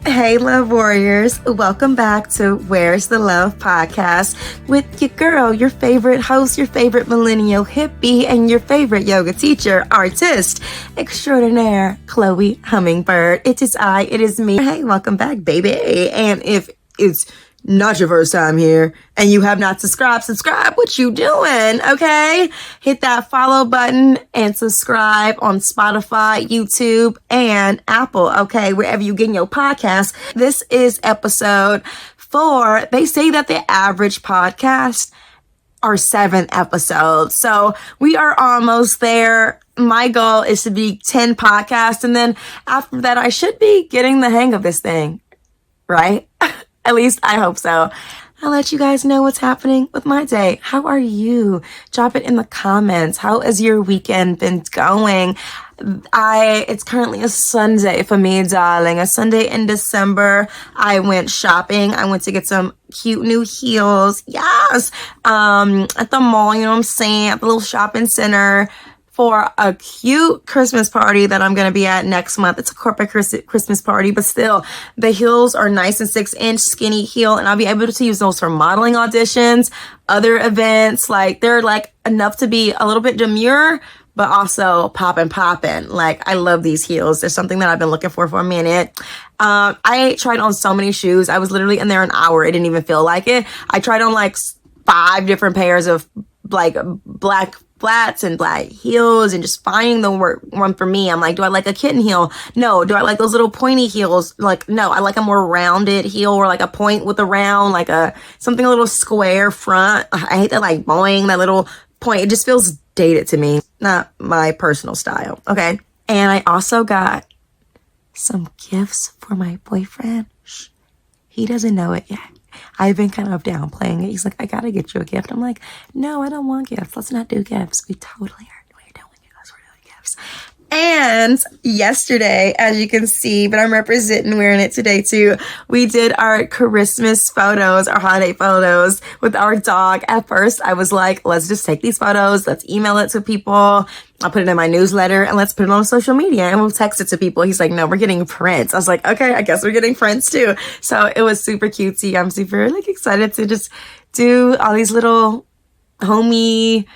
Hey, Love Warriors. Welcome back to Where's the Love podcast with your girl, your favorite host, your favorite millennial hippie, and your favorite yoga teacher, artist extraordinaire, Kloii Hummingbird. It is me. Hey, welcome back, baby. And if it's not your first time here and you have not subscribed, what you doing, okay? Hit that follow button and subscribe on Spotify, YouTube, and Apple, okay? Wherever you get your podcast. This is episode 4. They say that the average podcast are 7 episodes. So we are almost there. My goal is to be 10 podcasts. And then after that, I should be getting the hang of this thing, right? At least I hope so. I'll let you guys know what's happening with my day. How are you? Drop it in the comments. How has your weekend been going? It's currently a Sunday for me, darling. A Sunday in December. I went shopping. I went to get some cute new heels. Yes. At the mall, you know what I'm saying? At the little shopping center. For a cute Christmas party that I'm going to be at next month. It's a corporate Christmas party, but still, the heels are nice and 6-inch skinny heel, and I'll be able to use those for modeling auditions, other events. Like, they're like enough to be a little bit demure, but also poppin'. Like, I love these heels. There's something that I've been looking for a minute. I tried on so many shoes. I was literally in there an hour. It didn't even feel like it. I tried on like 5 different pairs of like black flats and black heels and just finding the one for me. I'm like, do I like a kitten heel? No. Do I like those little pointy heels? Like, no. I like a more rounded heel or like a point with a round, like something a little square front. I hate that like boing, that little point. It just feels dated to me. Not my personal style. Okay. And I also got some gifts for my boyfriend. Shh. He doesn't know it yet. I've been kind of downplaying it. He's like, I gotta get you a gift. I'm like, no, I don't want gifts. Let's not do gifts. We totally are. We're doing gifts. We're doing gifts. And yesterday, as you can see, but I'm wearing it today too, we did our Christmas photos, our holiday photos with our dog. At first, I was like, let's just take these photos. Let's email it to people. I'll put it in my newsletter and let's put it on social media and we'll text it to people. He's like, no, we're getting prints. I was like, okay, I guess we're getting prints too. So it was super cutesy. I'm super excited to just do all these little homey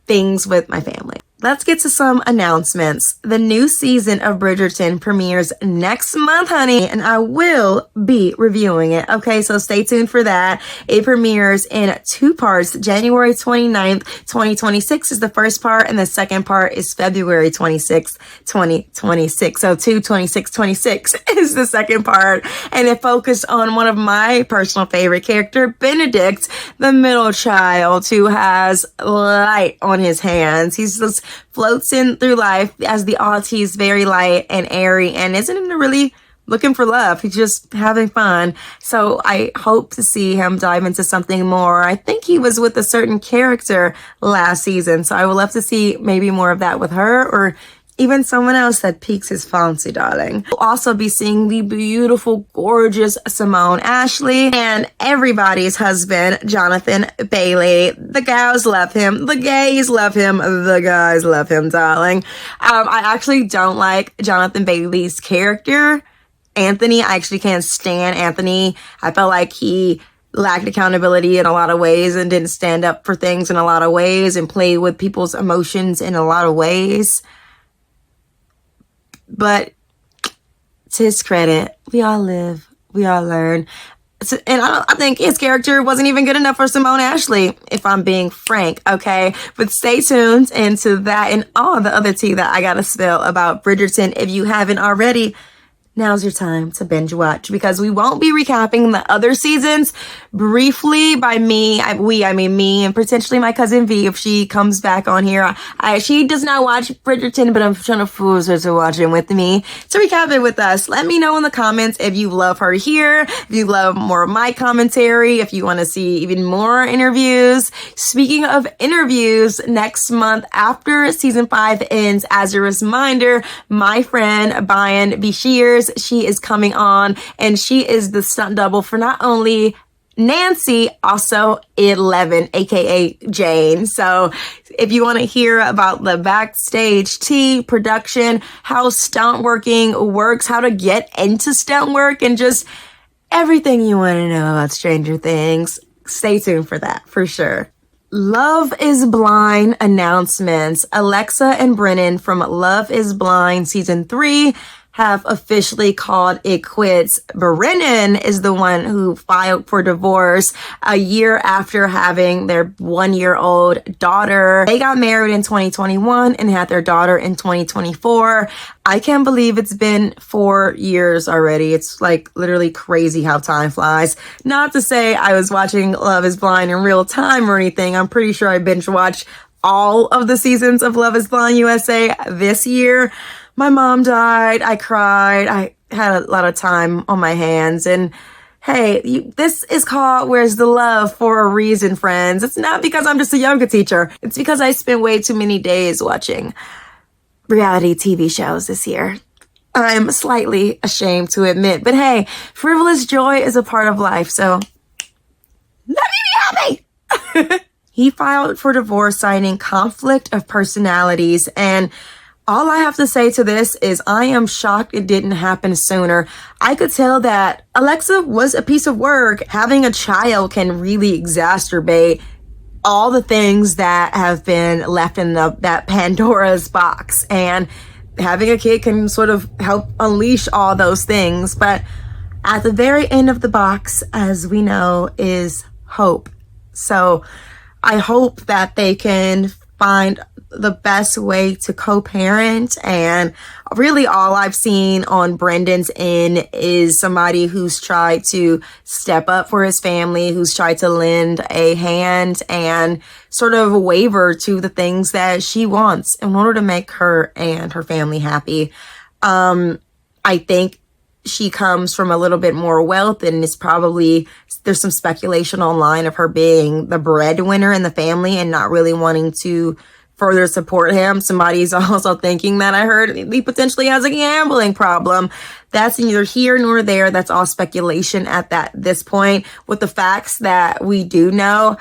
things with my family. Let's get to some announcements. The new season of Bridgerton premieres next month, honey, and I will be reviewing it. Okay, so stay tuned for that. It premieres in 2 parts. January 29th, 2026 is the first part, and the second part is February 26th, 2026. So 2/26/26 is the second part, and it focused on one of my personal favorite character, Benedict, the middle child who has light on his hands. He's just floats in through life as the Auntie's very light and airy and isn't really looking for love. He's just having fun. So I hope to see him dive into something more. I think he was with a certain character last season. So I would love to see maybe more of that with her or even someone else that piques his fancy, darling. We'll also be seeing the beautiful, gorgeous Simone Ashley and everybody's husband, Jonathan Bailey. The gals love him. The gays love him. The guys love him, darling. I actually don't like Jonathan Bailey's character, Anthony. I actually can't stand Anthony. I felt like he lacked accountability in a lot of ways and didn't stand up for things in a lot of ways and play with people's emotions in a lot of ways. But to his credit, we all live, we all learn. And I think his character wasn't even good enough for Simone Ashley, if I'm being frank, okay? But stay tuned into that and all the other tea that I gotta spill about Bridgerton. If you haven't already, now's your time to binge watch because we won't be recapping the other seasons briefly by me. I mean me and potentially my cousin V if she comes back on here. She does not watch Bridgerton, but I'm trying to force her to watch it with me to recap it with us. Let me know in the comments if you love her here, if you love more of my commentary, if you want to see even more interviews. Speaking of interviews, next month after season 5 ends, as a reminder, my friend Bayan Bashir, she is coming on and she is the stunt double for not only Nancy, also 11, aka Jane. So if you want to hear about the backstage tea, production, how stunt working works, how to get into stunt work, and just everything you want to know about Stranger Things, stay tuned for that for sure. Love is Blind announcements. Alexa and Brennan from Love is Blind season 3 have officially called it quits. Brennan is the one who filed for divorce a year after having their 1-year-old daughter. They got married in 2021 and had their daughter in 2024. I can't believe it's been 4 years already. It's like literally crazy how time flies. Not to say I was watching Love is Blind in real time or anything. I'm pretty sure I binge watched all of the seasons of Love is Blind USA this year. My mom died. I cried. I had a lot of time on my hands. And hey, this is called Where's the Love for a reason, friends. It's not because I'm just a yoga teacher. It's because I spent way too many days watching reality TV shows this year. I'm slightly ashamed to admit. But hey, frivolous joy is a part of life. So let me be happy. He filed for divorce citing conflict of personalities, and all I have to say to this is I am shocked it didn't happen sooner. I could tell that Alexa was a piece of work. Having a child can really exacerbate all the things that have been left in that Pandora's box. And having a kid can sort of help unleash all those things. But at the very end of the box, as we know, is hope. So I hope that they can find the best way to co-parent. And really all I've seen on Brendan's end is somebody who's tried to step up for his family, who's tried to lend a hand and sort of waver to the things that she wants in order to make her and her family happy. I think she comes from a little bit more wealth, and it's probably, there's some speculation online of her being the breadwinner in the family and not really wanting to further support him. Somebody's also thinking that I heard he potentially has a gambling problem. That's neither here nor there. That's all speculation at this point. With the facts that we do know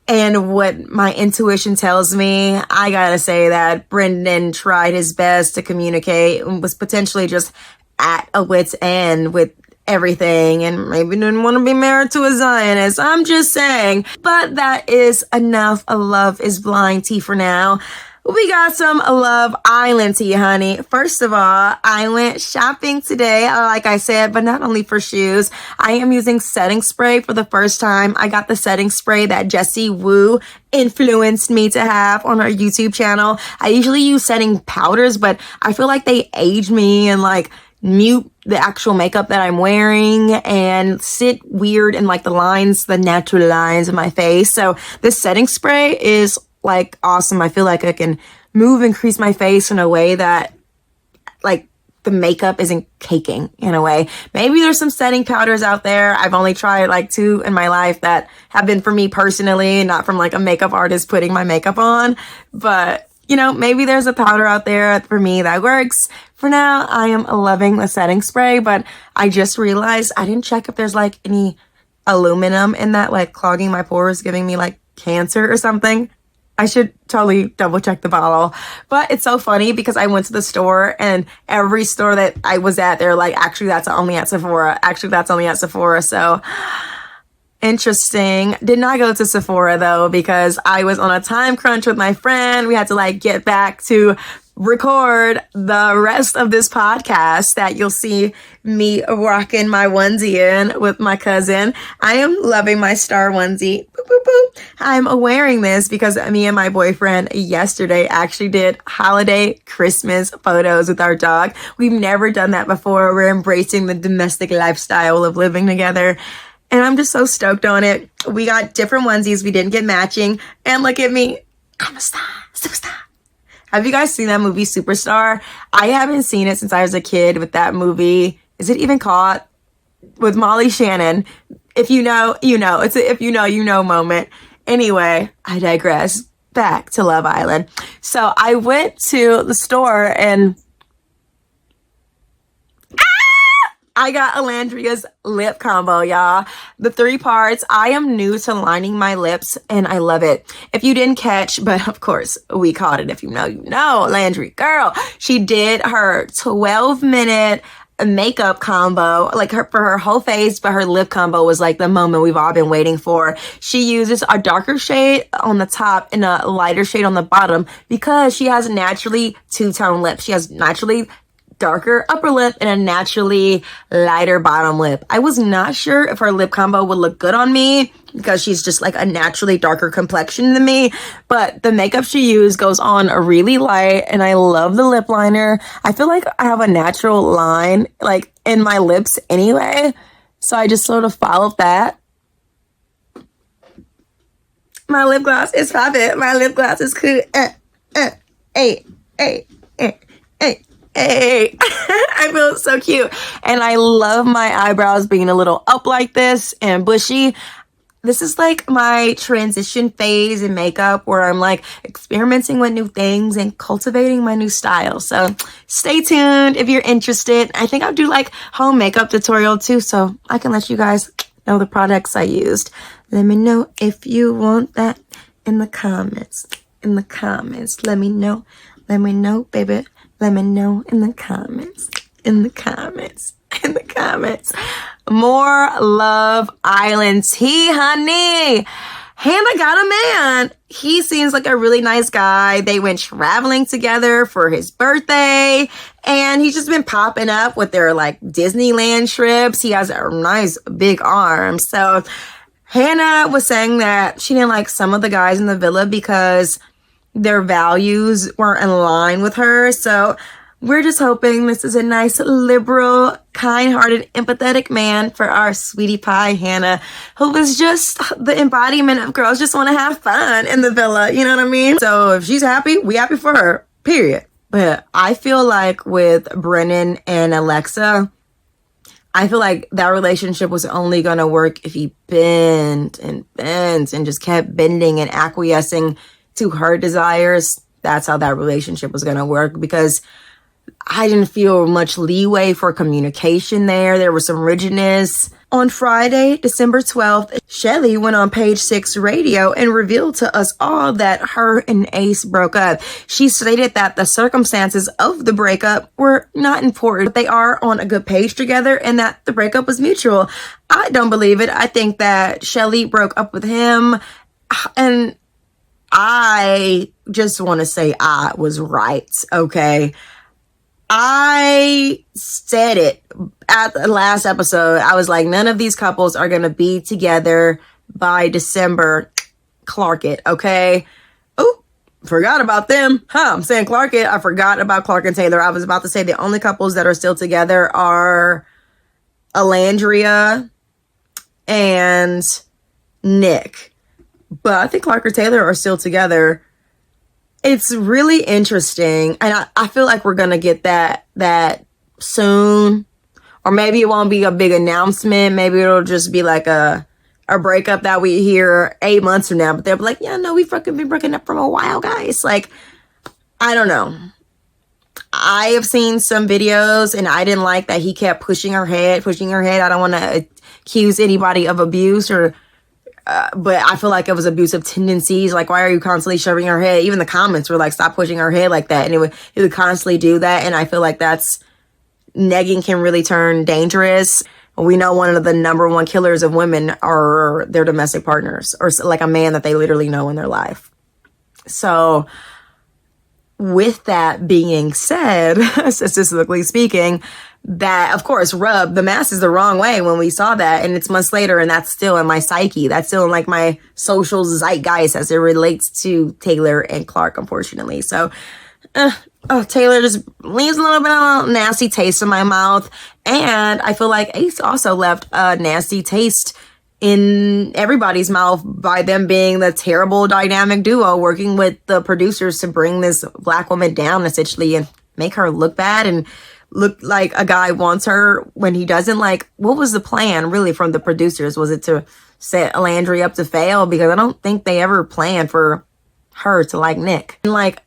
and what my intuition tells me, I gotta say that Brendan tried his best to communicate and was potentially just at a wit's end with everything, and maybe didn't want to be married to a Zionist. I'm just saying. But that is enough of Love is Blind tea for now. We got some Love Island tea, honey. First of all, I went shopping today, like I said, but not only for shoes. I am using setting spray for the first time. I got the setting spray that Jessie Woo influenced me to have on her YouTube channel. I usually use setting powders, but I feel like they age me and like mute the actual makeup that I'm wearing and sit weird in like the natural lines of my face. So this setting spray is like awesome. I feel like I can move and crease my face in a way that like the makeup isn't caking in a way. Maybe there's some setting powders out there. I've only tried like 2 in my life that have been for me personally, not from like a makeup artist putting my makeup on. But you know, maybe there's a powder out there for me that works. For now, I am loving the setting spray, but I just realized I didn't check if there's like any aluminum in that, like clogging my pores, giving me like cancer or something. I should totally double check the bottle. But it's so funny because I went to the store and every store that I was at, they're like, actually, that's only at Sephora. Actually, that's only at Sephora. So interesting. Did not go to Sephora though, because I was on a time crunch with my friend. We had to like get back to record the rest of this podcast that you'll see me rocking my onesie in with my cousin. I am loving my star onesie. Boop, boop, boop. I'm wearing this because me and my boyfriend yesterday actually did holiday Christmas photos with our dog. We've never done that before. We're embracing the domestic lifestyle of living together. And I'm just so stoked on it. We got different onesies. We didn't get matching. And look at me. I'm a star. Superstar. Have you guys seen that movie Superstar? I haven't seen it since I was a kid with that movie. Is it even called? With Molly Shannon. If you know, you know. It's a if you know moment. Anyway, I digress. Back to Love Island. So I went to the store and I got Alandria's lip combo, y'all. The 3 parts. I am new to lining my lips and I love it. If you didn't catch, but of course we caught it. If you know, you know. Landry, girl, she did her 12-minute makeup combo, like for her whole face, but her lip combo was like the moment we've all been waiting for. She uses a darker shade on the top and a lighter shade on the bottom because she has naturally two-tone lips. She has naturally darker upper lip and a naturally lighter bottom lip. I was not sure if her lip combo would look good on me because she's just like a naturally darker complexion than me, but the makeup she used goes on really light and I love the lip liner. I feel like I have a natural line like in my lips anyway, so I just sort of followed that. My lip gloss is popping. My lip gloss is cool. Hey. I feel so cute. And I love my eyebrows being a little up like this and bushy. This is like my transition phase in makeup where I'm like experimenting with new things and cultivating my new style. So stay tuned if you're interested. I think I'll do like home makeup tutorial too, so I can let you guys know the products I used. Let me know if you want that in the comments. In the comments. Let me know, baby. Let me know in the comments. In the comments. In the comments. More Love Island tea, honey. Hannah got a man. He seems like a really nice guy. They went traveling together for his birthday. And he's just been popping up with their like Disneyland trips. He has a nice big arm. So Hannah was saying that she didn't like some of the guys in the villa because their values weren't in line with her. So we're just hoping this is a nice, liberal, kind-hearted, empathetic man for our sweetie pie Hannah, who is just the embodiment of girls just want to have fun in the villa. You know what I mean? So if she's happy, we happy for her, period. But I feel like with Brennan and Alexa, I feel like that relationship was only going to work if he bent and just kept bending and acquiescing to her desires. That's how that relationship was going to work, because I didn't feel much leeway for communication there. There was some rigidness. On Friday, December 12th, Shelly went on Page 6 radio and revealed to us all that her and Ace broke up. She stated that the circumstances of the breakup were not important, but they are on a good page together and that the breakup was mutual. I don't believe it. I think that Shelly broke up with him, and I just want to say I was right, okay? I said it at the last episode. I was like, none of these couples are going to be together by December. Clark it, okay? Oh, forgot about them. I'm saying Clark it. I forgot about Clark and Taylor. I was about to say the only couples that are still together are Alandria and Nick. But I think Clark or Taylor are still together. It's really interesting. And I feel like we're going to get that soon. Or maybe it won't be a big announcement. Maybe it'll just be like a breakup that we hear 8 months from now. But they'll be like, yeah, no, we've fucking been breaking up from a while, guys. Like, I don't know. I have seen some videos and I didn't like that he kept pushing her head. I don't want to accuse anybody of abuse or but I feel like it was abusive tendencies. Like, why are you constantly shoving her head? Even the comments were like, stop pushing her head like that. And it would constantly do that. And I feel like negging can really turn dangerous. We know one of the number one killers of women are their domestic partners, or like a man that they literally know in their life. So with that being said, statistically speaking, that, of course, rubbed the masses the wrong way when we saw that. And it's months later, and that's still in my psyche. That's still in, like, my social zeitgeist as it relates to Taylor and Clark, unfortunately. So, Taylor just leaves a little bit of a nasty taste in my mouth. And I feel like Ace also left a nasty taste in everybody's mouth by them being the terrible dynamic duo working with the producers to bring this Black woman down, essentially, and make her look bad and look like a guy wants her when he doesn't. Like, what was the plan really from the producers? Was it to set Landry up to fail? Because I don't think they ever planned for her to like Nick. And like,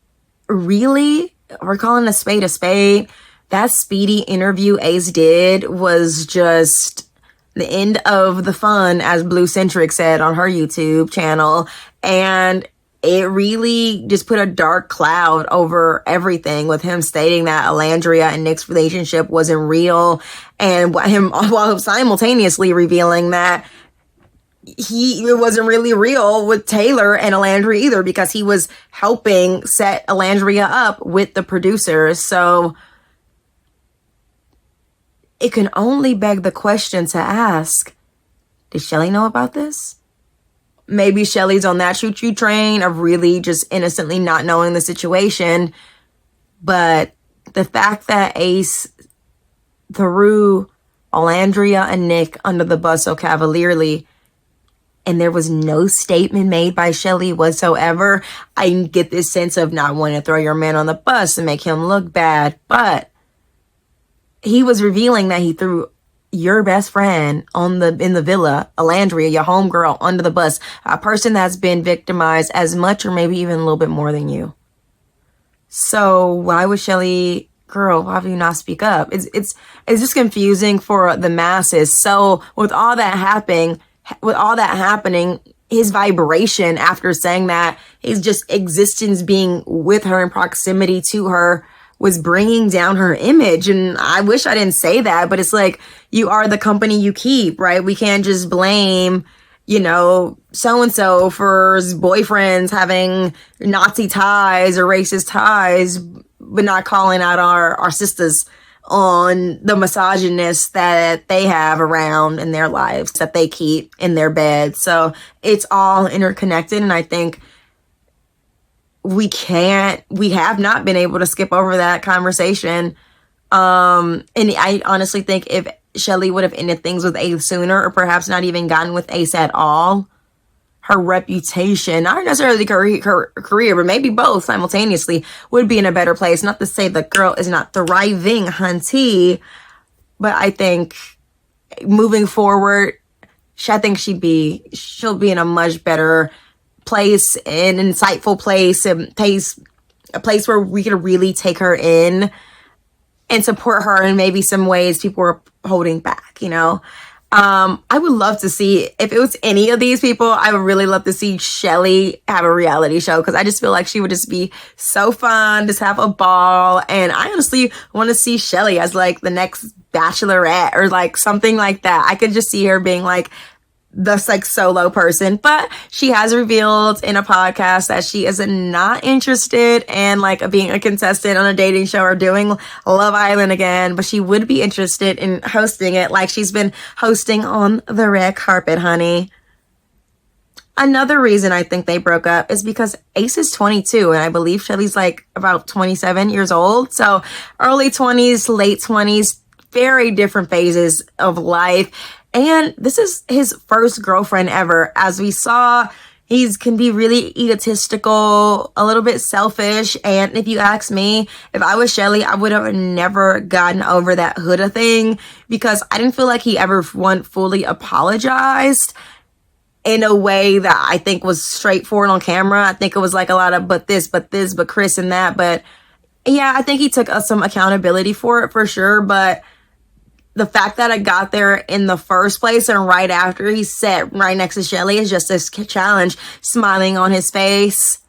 really? We're calling a spade a spade. that speedy interview Ace did was just the end of the fun, as Blue Centric said on her YouTube channel. And it really just put a dark cloud over everything, with him stating that Alandria and Nick's relationship wasn't real, and while simultaneously revealing that it wasn't really real with Taylor and Alandria either, because he was helping set Alandria up with the producers. So it can only beg the question to ask, did Shelly know about this? Maybe Shelly's on that choo-choo train of really just innocently not knowing the situation. But the fact that Ace threw Alandria and Nick under the bus so cavalierly, and there was no statement made by Shelly whatsoever, I get this sense of not wanting to throw your man on the bus and make him look bad. But he was revealing that he threw your best friend in the villa, Alandria, your homegirl, under the bus, a person that's been victimized as much or maybe even a little bit more than you. So why would Shelly, girl, why would you not speak up? It's just confusing for the masses. So with all that happening, his vibration after saying that, his just existence being with her in proximity to her, was bringing down her image. And I wish I didn't say that, but it's like, you are the company you keep, right? We can't just blame, so-and-so for his boyfriends having Nazi ties or racist ties, but not calling out our sisters on the misogynist that they have around in their lives, that they keep in their beds. So it's all interconnected. And I think we have not been able to skip over that conversation. And I honestly think if Shelly would have ended things with Ace sooner, or perhaps not even gotten with Ace at all, her reputation, not necessarily her career, but maybe both simultaneously, would be in a better place. Not to say the girl is not thriving, hunty, but I think moving forward, I think she'll be in a much better place, an insightful place, a place where we could really take her in and support her in maybe some ways people are holding back, I would love to see, if it was any of these people, I would really love to see Shelly have a reality show, because I just feel like she would just be so fun, just have a ball. And I honestly want to see Shelly as like the next Bachelorette or like something like that. I could just see her being like this like solo person. But she has revealed in a podcast that she is not interested in like being a contestant on a dating show or doing Love Island again, but she would be interested in hosting it like she's been hosting on the red carpet, honey. Another reason I think they broke up is because Ace is 22 and I believe Shelly's like about 27 years old. So early 20s, late 20s, very different phases of life. And this is his first girlfriend ever. As we saw, he can be really egotistical, a little bit selfish. And if you ask me, if I was Shelly, I would have never gotten over that Huda thing, because I didn't feel like he ever fully apologized in a way that I think was straightforward on camera. I think it was like a lot of but this, but Chris and that. But yeah, I think he took some accountability for it for sure. But the fact that I got there in the first place and right after he sat right next to Shelly is just this challenge, smiling on his face.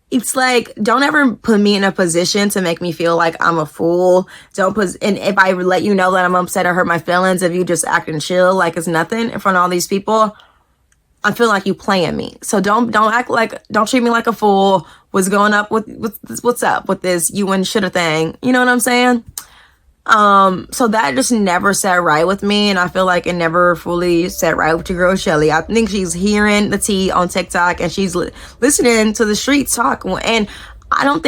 It's like, don't ever put me in a position to make me feel like I'm a fool. And if I let you know that I'm upset or hurt my feelings, if you just act and chill like it's nothing in front of all these people, I feel like you playing me. So don't treat me like a fool. What's going up what's up with this you and shoulda thing? You know what I'm saying? So that just never sat right with me, and I feel like it never fully sat right with your girl Shelly. I think she's hearing the tea on TikTok and she's listening to the streets talk, and I don't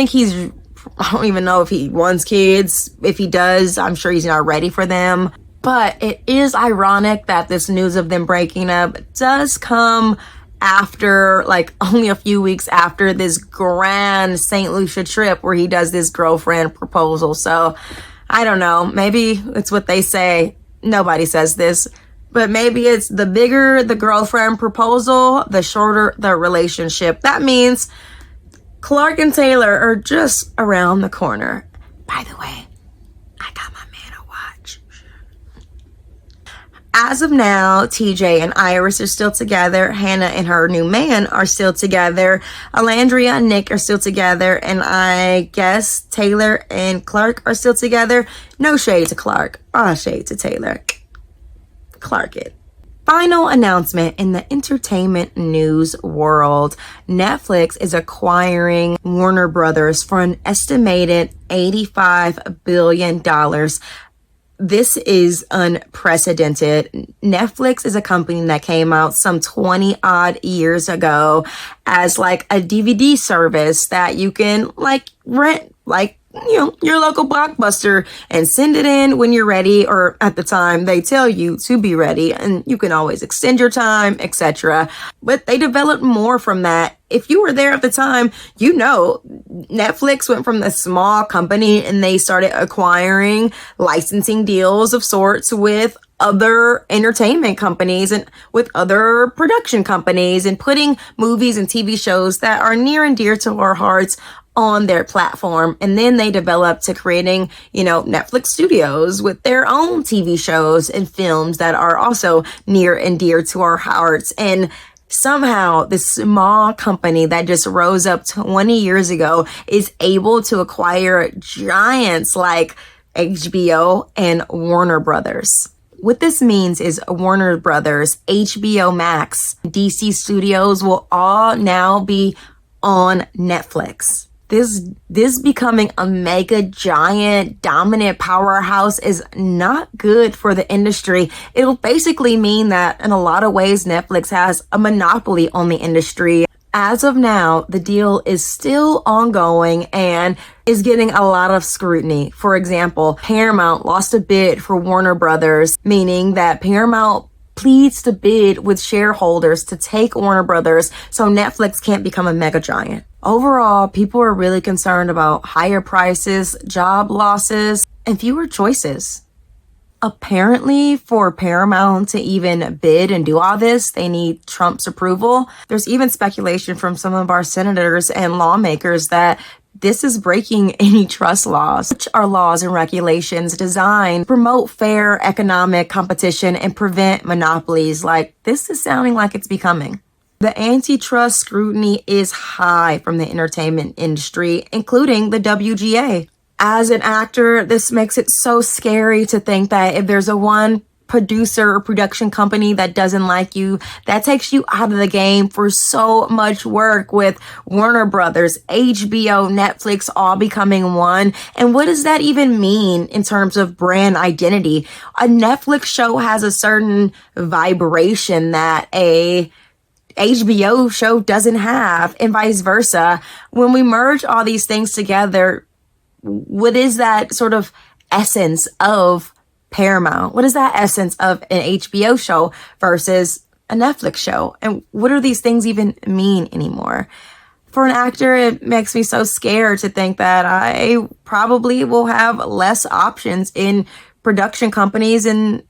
even know if he wants kids. If he does, I'm sure he's not ready for them. But it is ironic that this news of them breaking up does come after, like, only a few weeks after this grand St. Lucia trip where he does this girlfriend proposal. So I don't know. Maybe it's what they say. Nobody says this. But maybe it's the bigger the girlfriend proposal, the shorter the relationship. That means Clark and Taylor are just around the corner. By the way, got my man a watch. As of now, TJ and Iris are still together. Hannah and her new man are still together. Alandria and Nick are still together. And I guess Taylor and Clark are still together. No shade to Clark. All shade to Taylor. Clark it. Final announcement in the entertainment news world. Netflix is acquiring Warner Brothers for an estimated $85 billion. This is unprecedented. Netflix is a company that came out some 20 odd years ago as like a DVD service that you can like rent, like, you know, your local Blockbuster, and send it in when you're ready, or at the time they tell you to be ready, and you can always extend your time, etc. But they developed more from that. If you were there at the time, you know, Netflix went from a small company and they started acquiring licensing deals of sorts with other entertainment companies and with other production companies, and putting movies and TV shows that are near and dear to our hearts on their platform. And then they developed to creating, you know, Netflix studios with their own TV shows and films that are also near and dear to our hearts. And somehow this small company that just rose up 20 years ago is able to acquire giants like HBO and Warner Brothers. What this means is Warner Brothers, HBO Max, DC Studios will all now be on Netflix. This becoming a mega giant dominant powerhouse is not good for the industry. It'll basically mean that in a lot of ways, Netflix has a monopoly on the industry. As of now, the deal is still ongoing and is getting a lot of scrutiny. For example, Paramount lost a bid for Warner Brothers, meaning that Paramount pleads to bid with shareholders to take Warner Brothers so Netflix can't become a mega giant. Overall, people are really concerned about higher prices, job losses, and fewer choices. Apparently, for Paramount to even bid and do all this, they need Trump's approval. There's even speculation from some of our senators and lawmakers that this is breaking antitrust laws, which are laws and regulations designed to promote fair economic competition and prevent monopolies. Like, this is sounding like it's becoming. The antitrust scrutiny is high from the entertainment industry, including the WGA. As an actor, this makes it so scary to think that if there's a one producer or production company that doesn't like you, that takes you out of the game for so much work, with Warner Brothers, HBO, Netflix all becoming one. And what does that even mean in terms of brand identity? A Netflix show has a certain vibration that a HBO show doesn't have, and vice versa. When we merge all these things together, what is that sort of essence of Paramount? What is that essence of an HBO show versus a Netflix show? And what do these things even mean anymore? For an actor, it makes me so scared to think that I probably will have less options in production companies and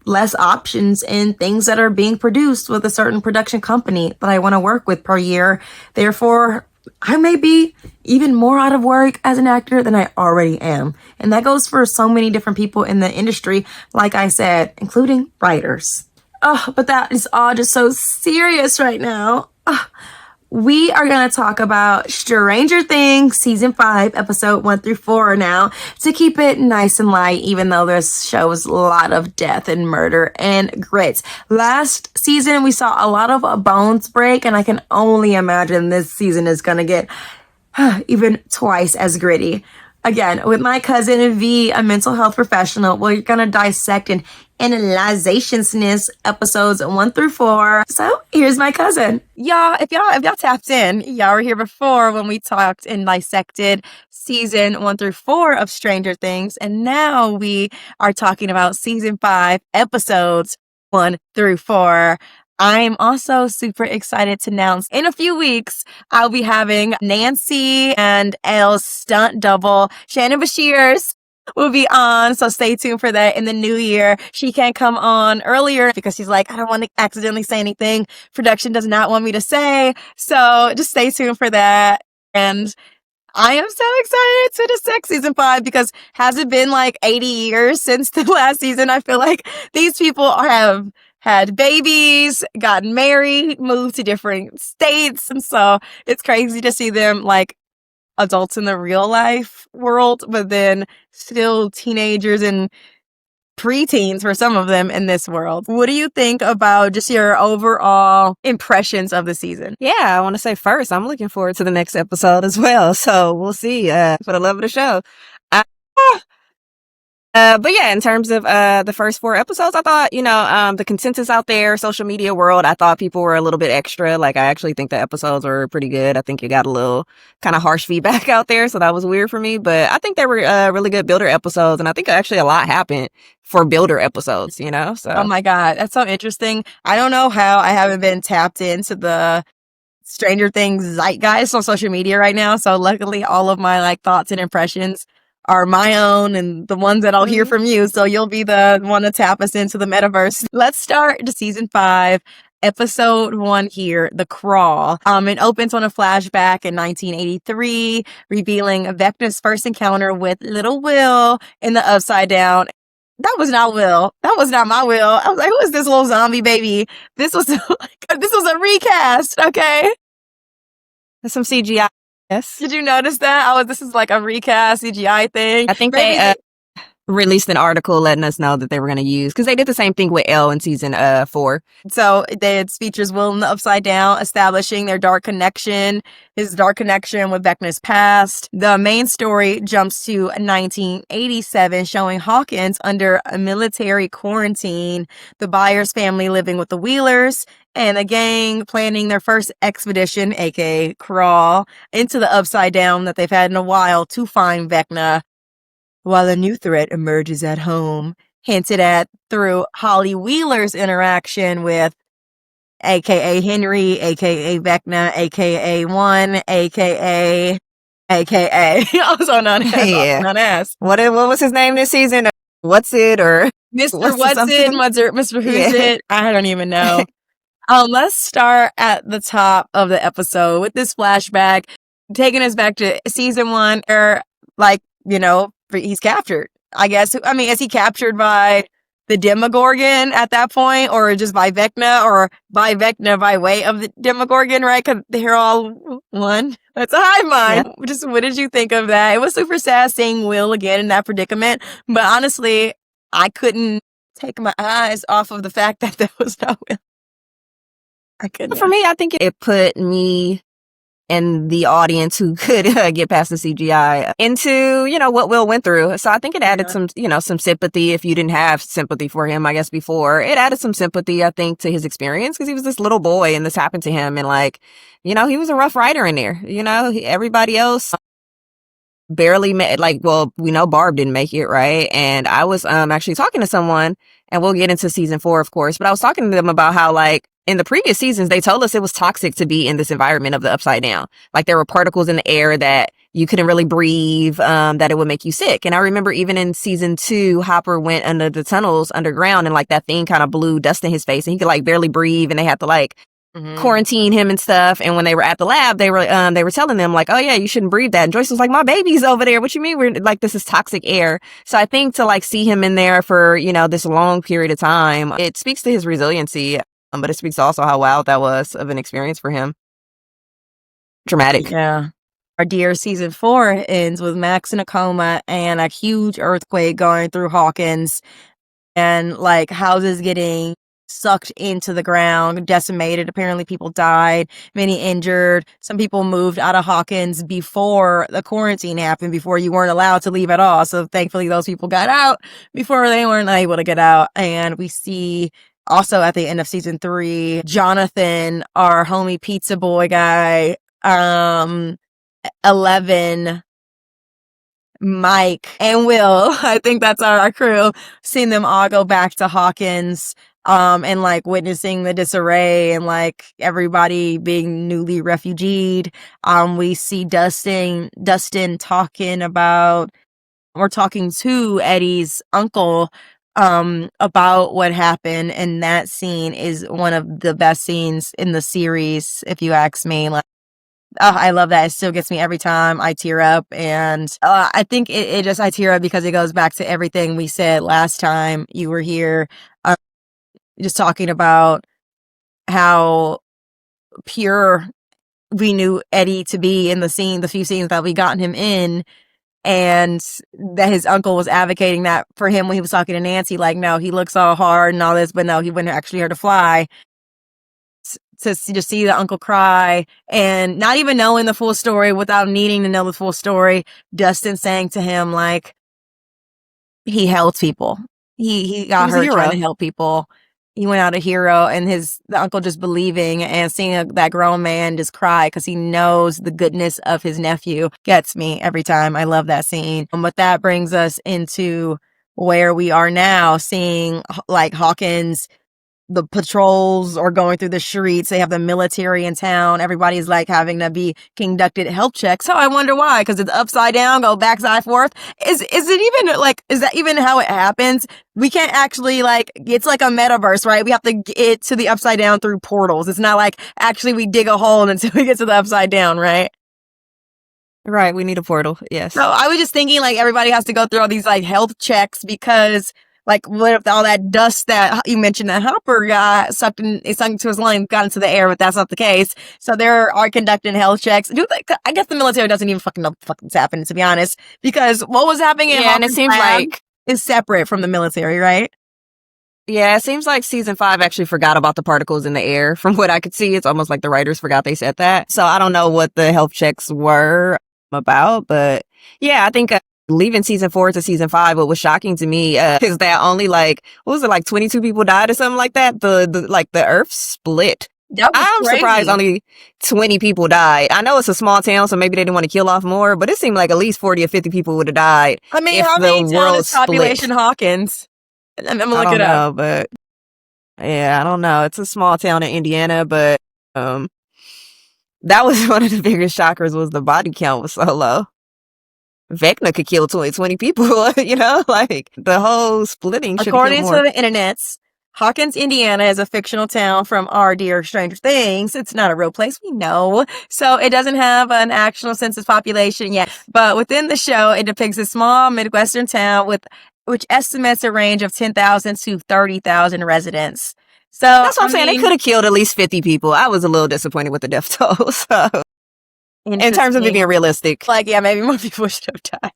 less options in things that are being produced with a certain production company that I want to work with per year. Therefore, I may be even more out of work as an actor than I already am. And that goes for so many different people in the industry, like I said, including writers. Oh, but that is all just so serious right now. We are going to talk about Stranger Things season 5, episode 1 through 4 now, to keep it nice and light, even though this shows a lot of death and murder and grit. Last season, we saw a lot of bones break, and I can only imagine this season is going to get even twice as gritty. Again, with my cousin V, a mental health professional, we're going to dissect and analyzationsness episodes 1 through 4. So here's my cousin. If y'all tapped in, y'all were here before when we talked and dissected season 1 through 4 of Stranger Things. And now we are talking about season 5, episodes 1 through 4. I'm also super excited to announce in a few weeks, I'll be having Nancy and Elle's stunt double, Shannon Bashir's, will be on. So stay tuned for that in the new year. She can't come on earlier because she's like, I don't want to accidentally say anything production does not want me to say. So just stay tuned for that. And I am so excited to the sex season 5 because has it been like 80 years since the last season? I feel like these people have had babies, gotten married, moved to different states. And so it's crazy to see them like adults in the real life world, but then still teenagers and preteens for some of them in this world. What do you think about just your overall impressions of the season? Yeah, I want to say first, I'm looking forward to the next episode as well. So we'll see, for the love of the show. Uh, but yeah, in terms of the first 4 episodes, I thought, the consensus out there, social media world, I thought people were a little bit extra. Like, I actually think the episodes were pretty good. I think it got a little kind of harsh feedback out there, so that was weird for me. But I think they were really good builder episodes, and I think actually a lot happened for builder episodes, So. Oh my God, that's so interesting. I don't know how I haven't been tapped into the Stranger Things zeitgeist on social media right now. So luckily all of my like thoughts and impressions are my own and the ones that I'll hear from you. So you'll be the one to tap us into the metaverse. Let's start to season 5. Episode 1 here, The Crawl. It opens on a flashback in 1983, revealing Vecna's first encounter with little Will in the Upside Down. That was not Will. That was not my Will. I was like, who is this little zombie baby? This was a recast, okay? There's some CGI. Yes. Did you notice that? This is like a recast CGI thing. I think they released an article letting us know that they were going to use, because they did the same thing with Elle in season 4. So it features Will in the Upside Down, establishing their dark connection, his dark connection with Vecna's past. The main story jumps to 1987, showing Hawkins under a military quarantine, the Byers family living with the Wheelers, and a gang planning their first expedition, aka crawl, into the Upside Down that they've had in a while to find Vecna, while a new threat emerges at home, hinted at through Holly Wheeler's interaction with aka Henry, aka Vecna, aka One, aka also known as. Yeah. Known as. What was his name this season? What's it or Mr. Mr. Who's It? I don't even know. Let's start at the top of the episode with this flashback, taking us back to season 1, or he's captured. I guess. I mean, is he captured by the Demogorgon at that point, or just by Vecna, or by Vecna by way of the Demogorgon, right? Because they're all one. That's a hive mind. Yeah. Just what did you think of that? It was super sad seeing Will again in that predicament, but honestly, I couldn't take my eyes off of the fact that there was no Will. I couldn't. For me, I think it put me and the audience who could get past the CGI into, what Will went through. So I think it added some sympathy. If you didn't have sympathy for him, I guess before, it added some sympathy, I think, to his experience, because he was this little boy and this happened to him. And he was a rough rider in there. Everybody else barely made, we know Barb didn't make it, right? And I was actually talking to someone, and we'll get into season 4, of course, but I was talking to them about how, in the previous seasons, they told us it was toxic to be in this environment of the Upside Down. There were particles in the air that you couldn't really breathe, that it would make you sick. And I remember even in season 2, Hopper went under the tunnels underground, and that thing kind of blew dust in his face, and he could barely breathe, and they had to quarantine him and stuff. And when they were at the lab, they were telling them oh yeah, you shouldn't breathe that. And Joyce was like, my baby's over there. What you mean? We're this is toxic air. So I think to see him in there for, this long period of time, it speaks to his resiliency. But it speaks also how wild that was of an experience for him. Dramatic. Yeah. Our dear season 4 ends with Max in a coma and a huge earthquake going through Hawkins, and houses getting sucked into the ground, decimated. Apparently people died, many injured. Some people moved out of Hawkins before the quarantine happened, before you weren't allowed to leave at all. So thankfully those people got out before they weren't able to get out. And we see also at the end of season 3, Jonathan, our homie pizza boy guy, 11, Mike, and Will, I think that's our crew, seeing them all go back to Hawkins, and witnessing the disarray and everybody being newly refugeed. We see Dustin talking to Eddie's uncle about what happened, and that scene is one of the best scenes in the series, if you ask me. Oh, I love that. It still gets me every time. I tear up. And I think I tear up because it goes back to everything we said last time you were here. Just talking about how pure we knew Eddie to be in the few scenes that we gotten him in. And that his uncle was advocating that for him when he was talking to Nancy, like, no, he looks all hard and all this, but no, he wouldn't actually hurt to fly. To just see the uncle cry and not even knowing the full story without needing to know the full story. Dustin saying to him, like, he helped people. He got hurt trying to help people. He went out a hero, and the uncle just believing and seeing that grown man just cry because he knows the goodness of his nephew gets me every time. I love that scene. But that brings us into where we are now, seeing like Hawkins. The patrols are going through the streets. They have the military in town. Everybody's like having to be conducted health checks. So I wonder why, because it's upside down, go back, side, forth. Is it even like, is that even how it happens? We can't actually like, it's like a metaverse, right? We have to get to the upside down through portals. It's not like actually we dig a hole until we get to the upside down, right? Right. We need a portal. Yes. So I was just thinking like everybody has to go through all these like health checks because like, what if all that dust that you mentioned that Hopper got sucked into his lungs, got into the air, but that's not the case. So they are conducting health checks. I guess the military doesn't even fucking know what the fuck is happening, to be honest, because what was happening in and it seems like is separate from the military, right? Yeah, it seems like season 5 actually forgot about the particles in the air. From what I could see, it's almost like the writers forgot they said that. So I don't know what the health checks were about, but yeah, I think leaving season 4 to season 5, what was shocking to me is that only like, what was it, like 22 people died or something like that? The earth split. I'm surprised only 20 people died. I know it's a small town, so maybe they didn't want to kill off more, but it seemed like at least 40 or 50 people would have died. I mean, how many world population Hawkins? I'm gonna look it up. But yeah, I don't know. It's a small town in Indiana, but that was one of the biggest shockers, was the body count was so low. Vecna could kill 20 people, you know, like the whole splitting should According to the internets, Hawkins, Indiana is a fictional town from our dear Stranger Things. It's not a real place, we know. So it doesn't have an actual census population yet. But within the show, it depicts a small Midwestern town which estimates a range of 10,000 to 30,000 residents. So that's what I'm saying. They could have killed at least 50 people. I was a little disappointed with the death toll. So in terms of it being realistic, like, yeah, maybe more people should have died.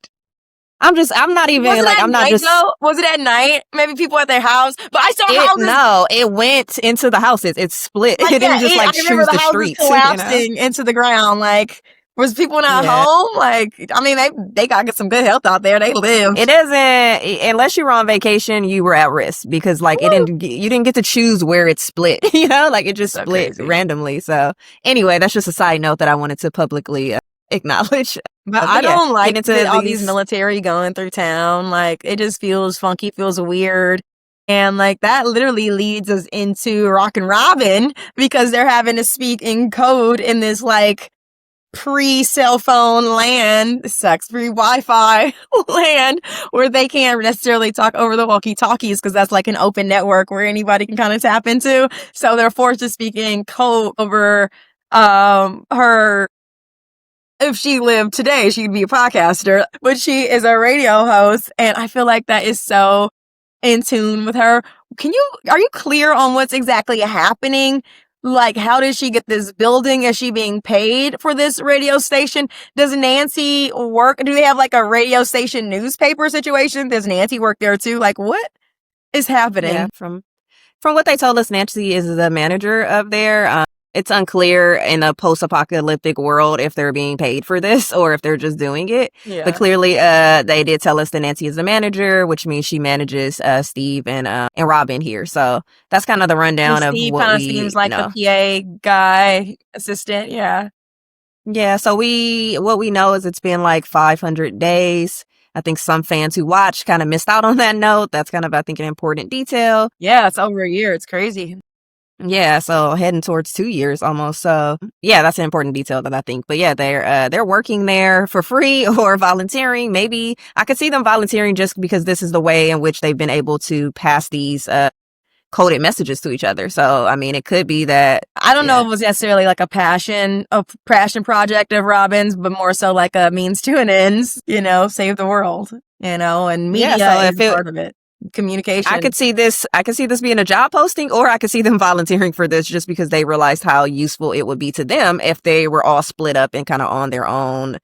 I'm not even like, I'm not just. Was it at night? Maybe people at their house, but I saw houses. No, it went into the houses. It split. Like, it didn't just like choose the streets. Collapsing into the ground. Like, was people not home? Like, I mean, they got to get some good health out there. They lived. It isn't, unless you were on vacation, you were at risk because like you didn't get to choose where it split. You know, like it just split randomly. So anyway, that's just a side note that I wanted to publicly acknowledge. But I don't like all these military going through town. Like, it just feels funky, feels weird. And like that literally leads us into Rockin' Robin because they're having to speak in code in this like pre-cell phone land, sucks, pre-Wi-Fi land where they can't necessarily talk over the walkie-talkies because that's like an open network where anybody can kind of tap into. So they're forced to speak in code over her. If she lived today, she'd be a podcaster, but she is a radio host, and I feel like that is so in tune with her. Are you clear on what's exactly happening? Like, how does she get this building? Is she being paid for this radio station? Does Nancy work? Do they have like a radio station newspaper situation? Does Nancy work there too? Like, what is happening? Yeah, from what they told us, Nancy is the manager of there. It's unclear in a post-apocalyptic world if they're being paid for this or if they're just doing it. Yeah. But clearly, they did tell us that Nancy is the manager, which means she manages Steve and Robin here. So that's kind of the rundown of Steve what kind of seems like the PA guy, assistant. Yeah. Yeah. So what we know is it's been like 500 days. I think some fans who watched kind of missed out on that note. That's kind of, I think, an important detail. Yeah, it's over a year. It's crazy. Yeah, so heading towards 2 years almost. So yeah, that's an important detail that I think. But yeah, they're working there for free or volunteering. Maybe I could see them volunteering just because this is the way in which they've been able to pass these coded messages to each other. So, I mean, it could be that. I don't know if it was necessarily like a passion project of Robin's, but more so like a means to an ends, save the world, and media is part of it. Communication. I could see this being a job posting, or I could see them volunteering for this just because they realized how useful it would be to them if they were all split up and kind of on their own,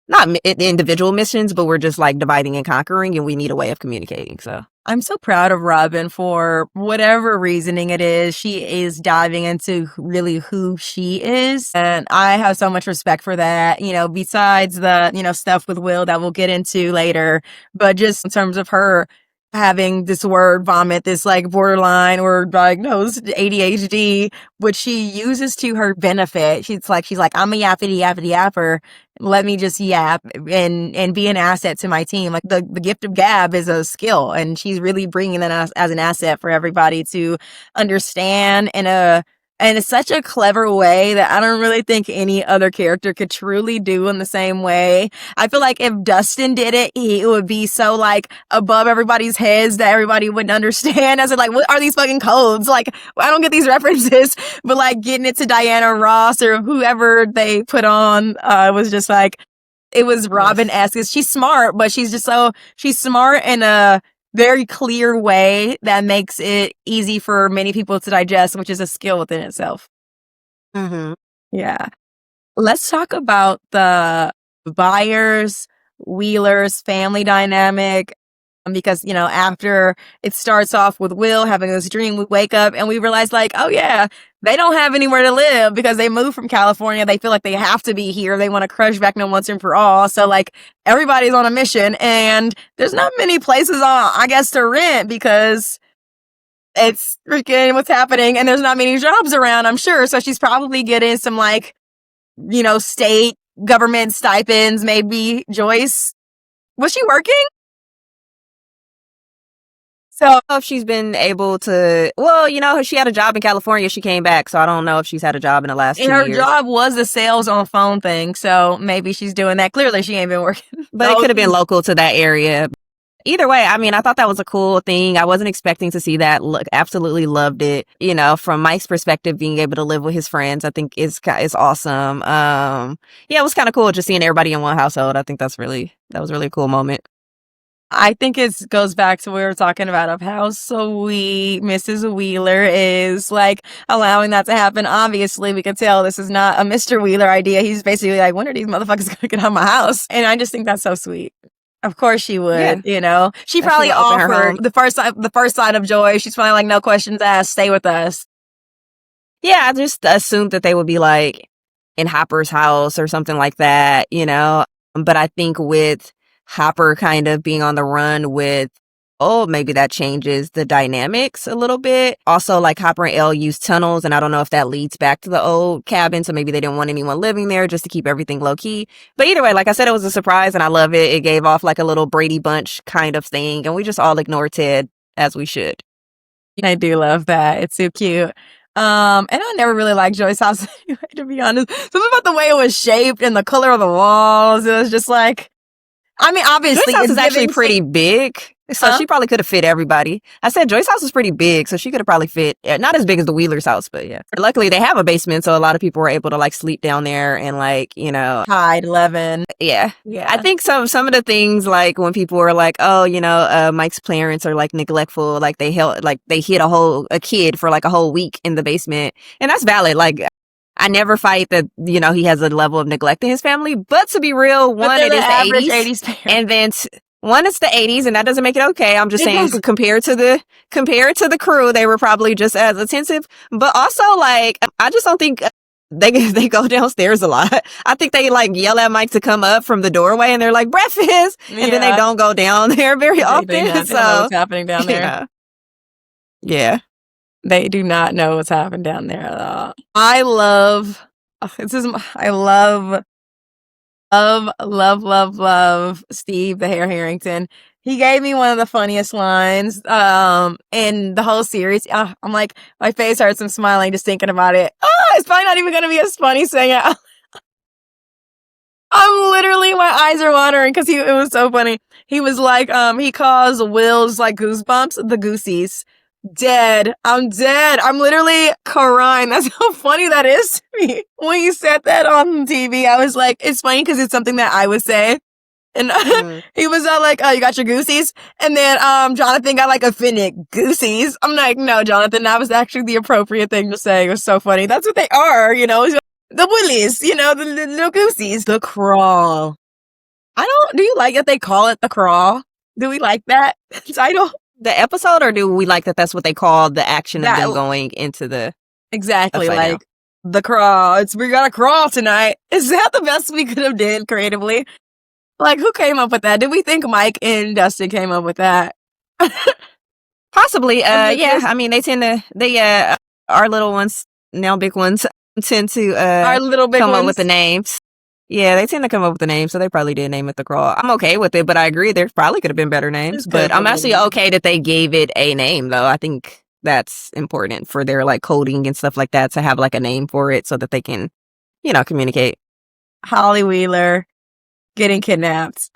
not individual missions, but we're just like dividing and conquering, and we need a way of communicating. So I'm so proud of Robin for whatever reasoning it is. She is diving into really who she is. And I have so much respect for that, besides the, stuff with Will that we'll get into later. But just in terms of her having this word vomit, this like borderline or diagnosed ADHD, which she uses to her benefit. She's like, I'm a yappity yappity yapper. Let me just yap and be an asset to my team. Like the gift of gab is a skill, and she's really bringing that as an asset for everybody to understand and it's such a clever way that I don't really think any other character could truly do in the same way. I feel like if Dustin did it, it would be so like above everybody's heads that everybody wouldn't understand. I was like, what are these fucking codes? Like, I don't get these references, but like getting it to Diana Ross or whoever they put on, was just like, it was Robin-esque. She's smart, but she's smart in a very clear way that makes it easy for many people to digest, which is a skill within itself. Mm-hmm. Yeah. Let's talk about the Byers, Wheelers family dynamic. Because, after it starts off with Will having this dream, we wake up and we realize like, oh yeah, they don't have anywhere to live because they moved from California. They feel like they have to be here. They want to crush back no once and for all. So like everybody's on a mission and there's not many places I guess to rent because it's freaking what's happening and there's not many jobs around, I'm sure. So she's probably getting some like, state government stipends, maybe. Joyce, was she working? So if she's been able to, she had a job in California. She came back. So I don't know if she's had a job in the last 2 years. Her job was a sales on phone thing. So maybe she's doing that. Clearly she ain't been working. But it could have been local to that area. Either way, I mean, I thought that was a cool thing. I wasn't expecting to see that. Look, absolutely loved it. From Mike's perspective, being able to live with his friends, I think is awesome. It was kind of cool just seeing everybody in one household. I think that was really a cool moment. I think it goes back to what we were talking about of how sweet Mrs. Wheeler is, like, allowing that to happen. Obviously, we can tell this is not a Mr. Wheeler idea. He's basically like, when are these motherfuckers going to get out of my house? And I just think that's so sweet. Of course she would, She probably offered the first sign of joy. She's probably like, no questions asked, stay with us. Yeah, I just assumed that they would be like in Hopper's house or something like that, But I think with Hopper kind of being on the run with, maybe that changes the dynamics a little bit. Also, like Hopper and Elle use tunnels, and I don't know if that leads back to the old cabin, so maybe they didn't want anyone living there just to keep everything low key. But either way, like I said, it was a surprise, and I love it. It gave off like a little Brady Bunch kind of thing, and we just all ignore Ted as we should. I do love that. It's so cute. And I never really liked Joyce's house anyway, to be honest. Something about the way it was shaped and the color of the walls. It was just like, I mean, obviously, Joyce's house is actually pretty big, so she probably could have fit everybody. I said Joyce's house is pretty big, so she could have probably fit, not as big as the Wheeler's house, but yeah. Luckily, they have a basement, so a lot of people were able to like sleep down there and like, hide 11. Yeah. I think some of the things like when people were like, Mike's parents are like neglectful, like they hid a kid for like a whole week in the basement, and that's valid. Like, I never fight that, he has a level of neglect in his family, but to be real, one, it is the 80s, and then one, it's the 80s, and that doesn't make it okay. I'm just saying, compared to the crew, they were probably just as attentive, but also, like, I just don't think they go downstairs a lot. I think they, like, yell at Mike to come up from the doorway, and they're like, breakfast, and then they don't go down there very often. They don't know what's happening down there. Yeah. They do not know what's happened down there at all. I love Steve the Hare Harrington. He gave me one of the funniest lines in the whole series. I'm like, my face hurts. I'm smiling just thinking about it. It's probably not even going to be as funny saying it. I'm literally, my eyes are watering because it was so funny. He was like, he calls Will's like goosebumps the goosies. dead. I'm dead. I'm literally crying. That's how funny that is to me. When you said that on TV, I was like, it's funny because it's something that I would say. And he was like, oh, you got your goosies? And then Jonathan got like offended. Goosies? I'm like, no, Jonathan, that was actually the appropriate thing to say. It was so funny. That's what they are, you know, the willies, you know, the little goosies. The crawl. Do you like that they call it the crawl? Do we like that title? The episode, or do we like that that's what they call the action of That- them going into the... Exactly, upside like the crawl. We gotta crawl tonight. Is that the best we could have did creatively? Like, who came up with that? Did we think Mike and Dustin came up with that? Possibly. Yeah. I mean, our little ones, now big ones, tend to Our little big come ones. up with the names. Yeah, they tend to come up with the names, so they probably did name it the crawl. I'm okay with it, but I agree there probably could have been better names. But I'm actually okay that they gave it a name, though. I think that's important for their like coding and stuff like that, to have like a name for it so that they can, you know, communicate. Holly Wheeler getting kidnapped.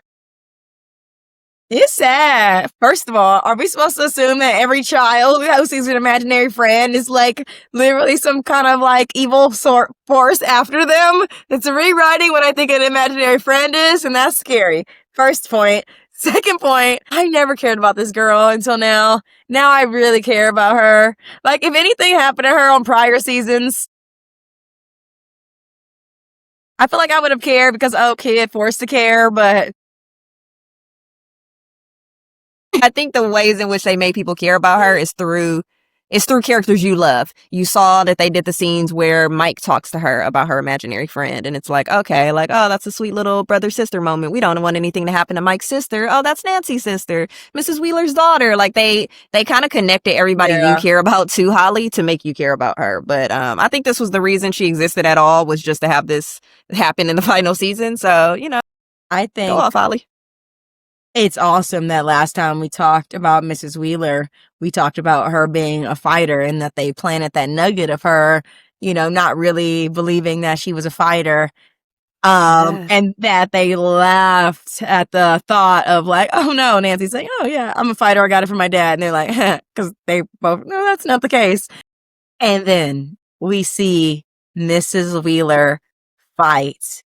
It's sad. First of all, are we supposed to assume that every child who sees an imaginary friend is like literally some kind of like evil sort force after them? It's rewriting what I think an imaginary friend is, and that's scary. First point. Second point, I never cared about this girl until now. Now I really care about her. Like, if anything happened to her on prior seasons, I feel like I would have cared because, oh, kid, forced to care, but I think the ways in which they made people care about her is through characters you love. You saw that they did the scenes where Mike talks to her about her imaginary friend, and it's like, okay, like, oh, that's a sweet little brother-sister moment. We don't want anything to happen to Mike's sister. Oh, that's Nancy's sister, Mrs. Wheeler's daughter. Like, they kind of connected everybody you care about to Holly to make you care about her. But I think this was the reason she existed at all, was just to have this happen in the final season. So, you know, I think go off, Holly. It's awesome that last time we talked about Mrs. Wheeler, we talked about her being a fighter and that they planted that nugget of her, you know, not really believing that she was a fighter. And that they laughed at the thought of like, oh no, Nancy's like, oh yeah, I'm a fighter. I got it from my dad. And they're like, because they both, no, that's not the case. And then we see Mrs. Wheeler fight.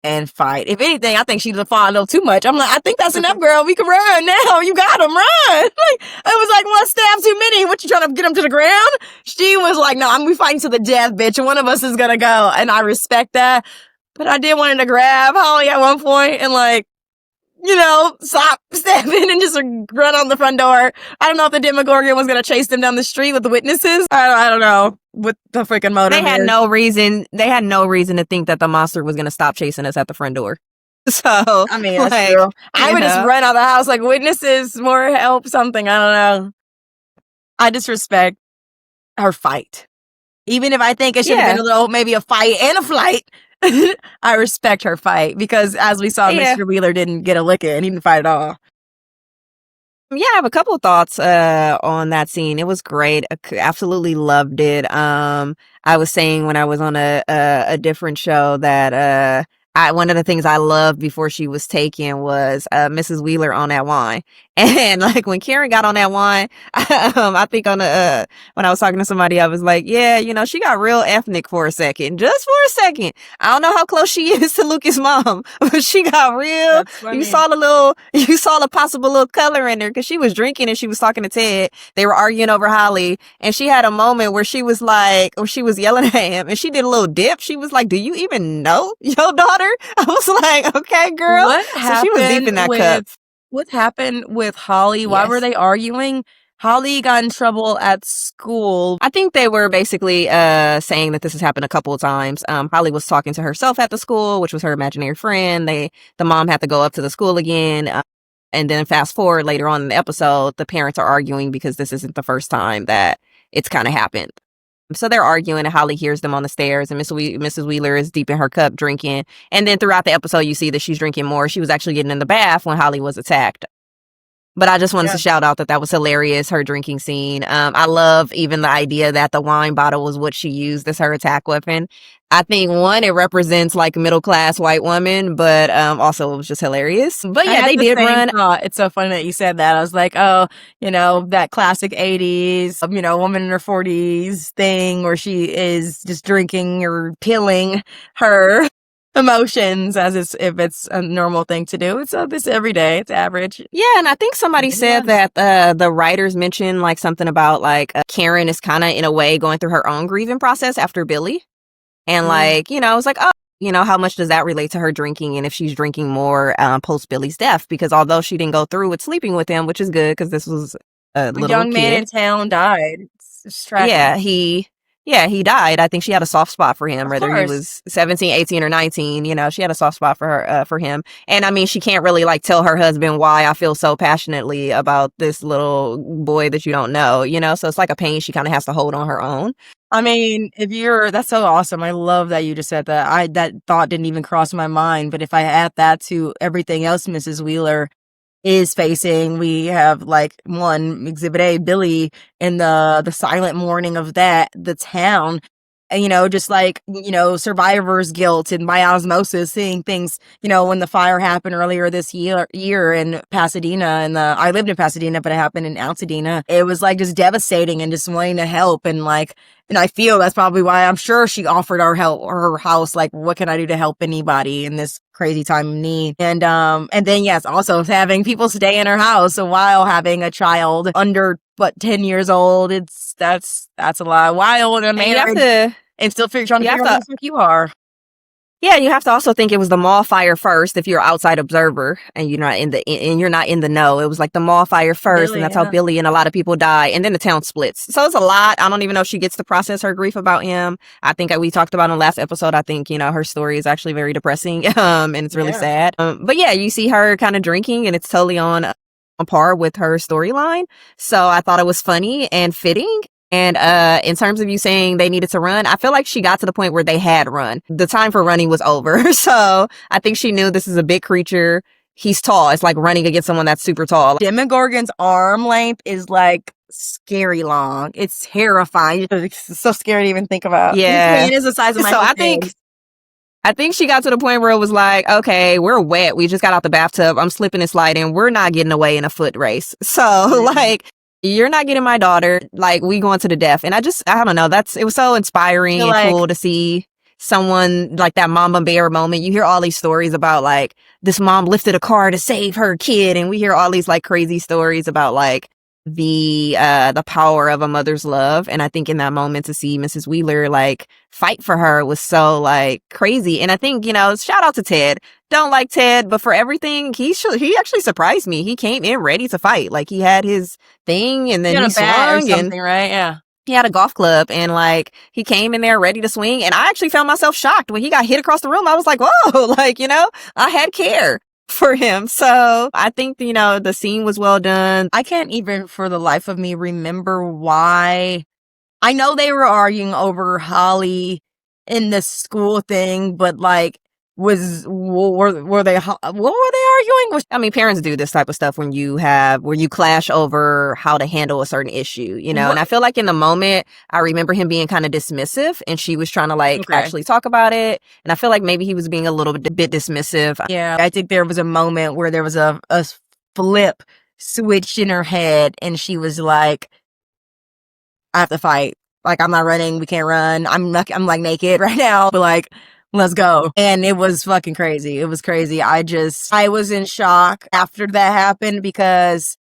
If anything, I think she's fought a little too much. I'm like, I think that's enough, girl. We can run now. You got him, run. Like, it was like one stab too many. What, you trying to get him to the ground? She was like, no, we fighting to the death, bitch. And one of us is gonna go. And I respect that. But I did want to grab Holly at one point and like, you know, stop stabbing and just run on the front door. I don't know if the Demogorgon was going to chase them down the street with the witnesses. I don't know what the freaking motive They had no reason to think that the monster was going to stop chasing us at the front door. So, I mean, that's true. I would just run out of the house like, witnesses, more help, something. I don't know. I just respect her fight. Even if I think it should have been a little, maybe a fight and a flight. I respect her fight because, as we saw, Mr. Wheeler didn't get a lick in. He didn't fight at all. Yeah, I have a couple of thoughts on that scene. It was great. I absolutely loved it. I was saying when I was on a different show that one of the things I loved before she was taken was Mrs. Wheeler on that wine. And like when Karen got on that wine, I think when I was talking to somebody, I was like, yeah, you know, she got real ethnic for a second, just for a second. I don't know how close she is to Lucas' mom, but she got real. You saw the possible little color in her because she was drinking and she was talking to Ted. They were arguing over Holly, and she had a moment where she was like, or she was yelling at him, and she did a little dip. She was like, "Do you even know your daughter?" I was like, "Okay, girl." What happened? She was deep in that cup. What happened with Holly? Why were they arguing? Holly got in trouble at school. I think they were basically saying that this has happened a couple of times. Holly was talking to herself at the school, which was her imaginary friend. The mom had to go up to the school again. And then fast forward later on in the episode, the parents are arguing because this isn't the first time that it's kind of happened. So they're arguing, and Holly hears them on the stairs, and Mrs. Wheeler is deep in her cup drinking. And then throughout the episode, you see that she's drinking more. She was actually getting in the bath when Holly was attacked. But I just wanted to shout out that was hilarious, her drinking scene. I love even the idea that the wine bottle was what she used as her attack weapon. I think, one, it represents like middle-class white woman, but also it was just hilarious. But yeah, they did run. It's so funny that you said that. I was like, oh, that classic 80s, woman in her 40s thing where she is just drinking or pilling her emotions as if it's a normal thing to do. It's this every day. It's average. Yeah, and I think somebody said that the writers mentioned like something about like Karen is kind of in a way going through her own grieving process after Billy. And like, it's like, oh, how much does that relate to her drinking, and if she's drinking more post Billy's death? Because although she didn't go through with sleeping with him, which is good because this was a little young kid. Man in town died. It's tragic. He died. I think she had a soft spot for him, whether he was 17, 18, or 19. She had a soft spot for him. And I mean, she can't really like tell her husband why I feel so passionately about this little boy that you don't know, so it's like a pain she kind of has to hold on her own. I mean, that's so awesome. I love that you just said that. That thought didn't even cross my mind. But if I add that to everything else Mrs. Wheeler is facing, we have like one Exhibit A, Billy, in the silent mourning of the town. And, just like, survivor's guilt and by osmosis, seeing things, when the fire happened earlier this year in Pasadena, and I lived in Pasadena, but it happened in Altadena. It was like just devastating and just wanting to help. And I feel that's probably why I'm sure she offered our help or her house. Like, what can I do to help anybody in this crazy time of need? And then, yes, also having people stay in her house while having a child under 10 years old. That's a lot. Wild and married. And still trying to figure out who you are. Yeah, you have to also think it was the mall fire first. If you're an outside observer and you're not in the know, it was like the mall fire first, and that's how Billy and a lot of people die, and then the town splits. So it's a lot. I don't even know if she gets to process her grief about him. I think we talked about in the last episode. I think her story is actually very depressing, and it's really sad. But yeah, you see her kind of drinking, and it's totally on par with her storyline. So I thought it was funny and fitting. And in terms of you saying they needed to run, I feel like she got to the point where they had run. The time for running was over. So I think she knew this is a big creature. He's tall. It's like running against someone that's super tall. Demogorgon's arm length is like scary long. It's terrifying. It's so scary to even think about. Yeah. It is the size of my face. I think she got to the point where it was like, okay, we're wet. We just got out the bathtub. I'm slipping and sliding. We're not getting away in a foot race. So like, you're not getting my daughter. Like, we going to the death. And I don't know. It was so inspiring and cool to see someone like that mama bear moment. You hear all these stories about like this mom lifted a car to save her kid. And we hear all these like crazy stories about like the power of a mother's love. And I think in that moment to see Mrs. Wheeler like fight for her was so like crazy. And I think, shout out to Ted. Don't like Ted, but for everything, he actually surprised me. He came in ready to fight. Like, he had his thing, and then he swung, and right? Yeah, he had a golf club, and like he came in there ready to swing. And I actually found myself shocked when he got hit across the room. I was like, whoa, like, I had care for him. So I think the scene was well done. I can't even for the life of me remember why. I know they were arguing over Holly in the school thing, but like, were they arguing? I mean, parents do this type of stuff when you clash over how to handle a certain issue, And I feel like in the moment, I remember him being kind of dismissive, and she was trying to actually talk about it. And I feel like maybe he was being a little bit dismissive. Yeah, I think there was a moment where there was a flip switch in her head, and she was like, I have to fight. Like, I'm not running. We can't run. I'm like naked right now, but like, let's go. And it was fucking crazy. It was crazy. I was in shock after that happened, because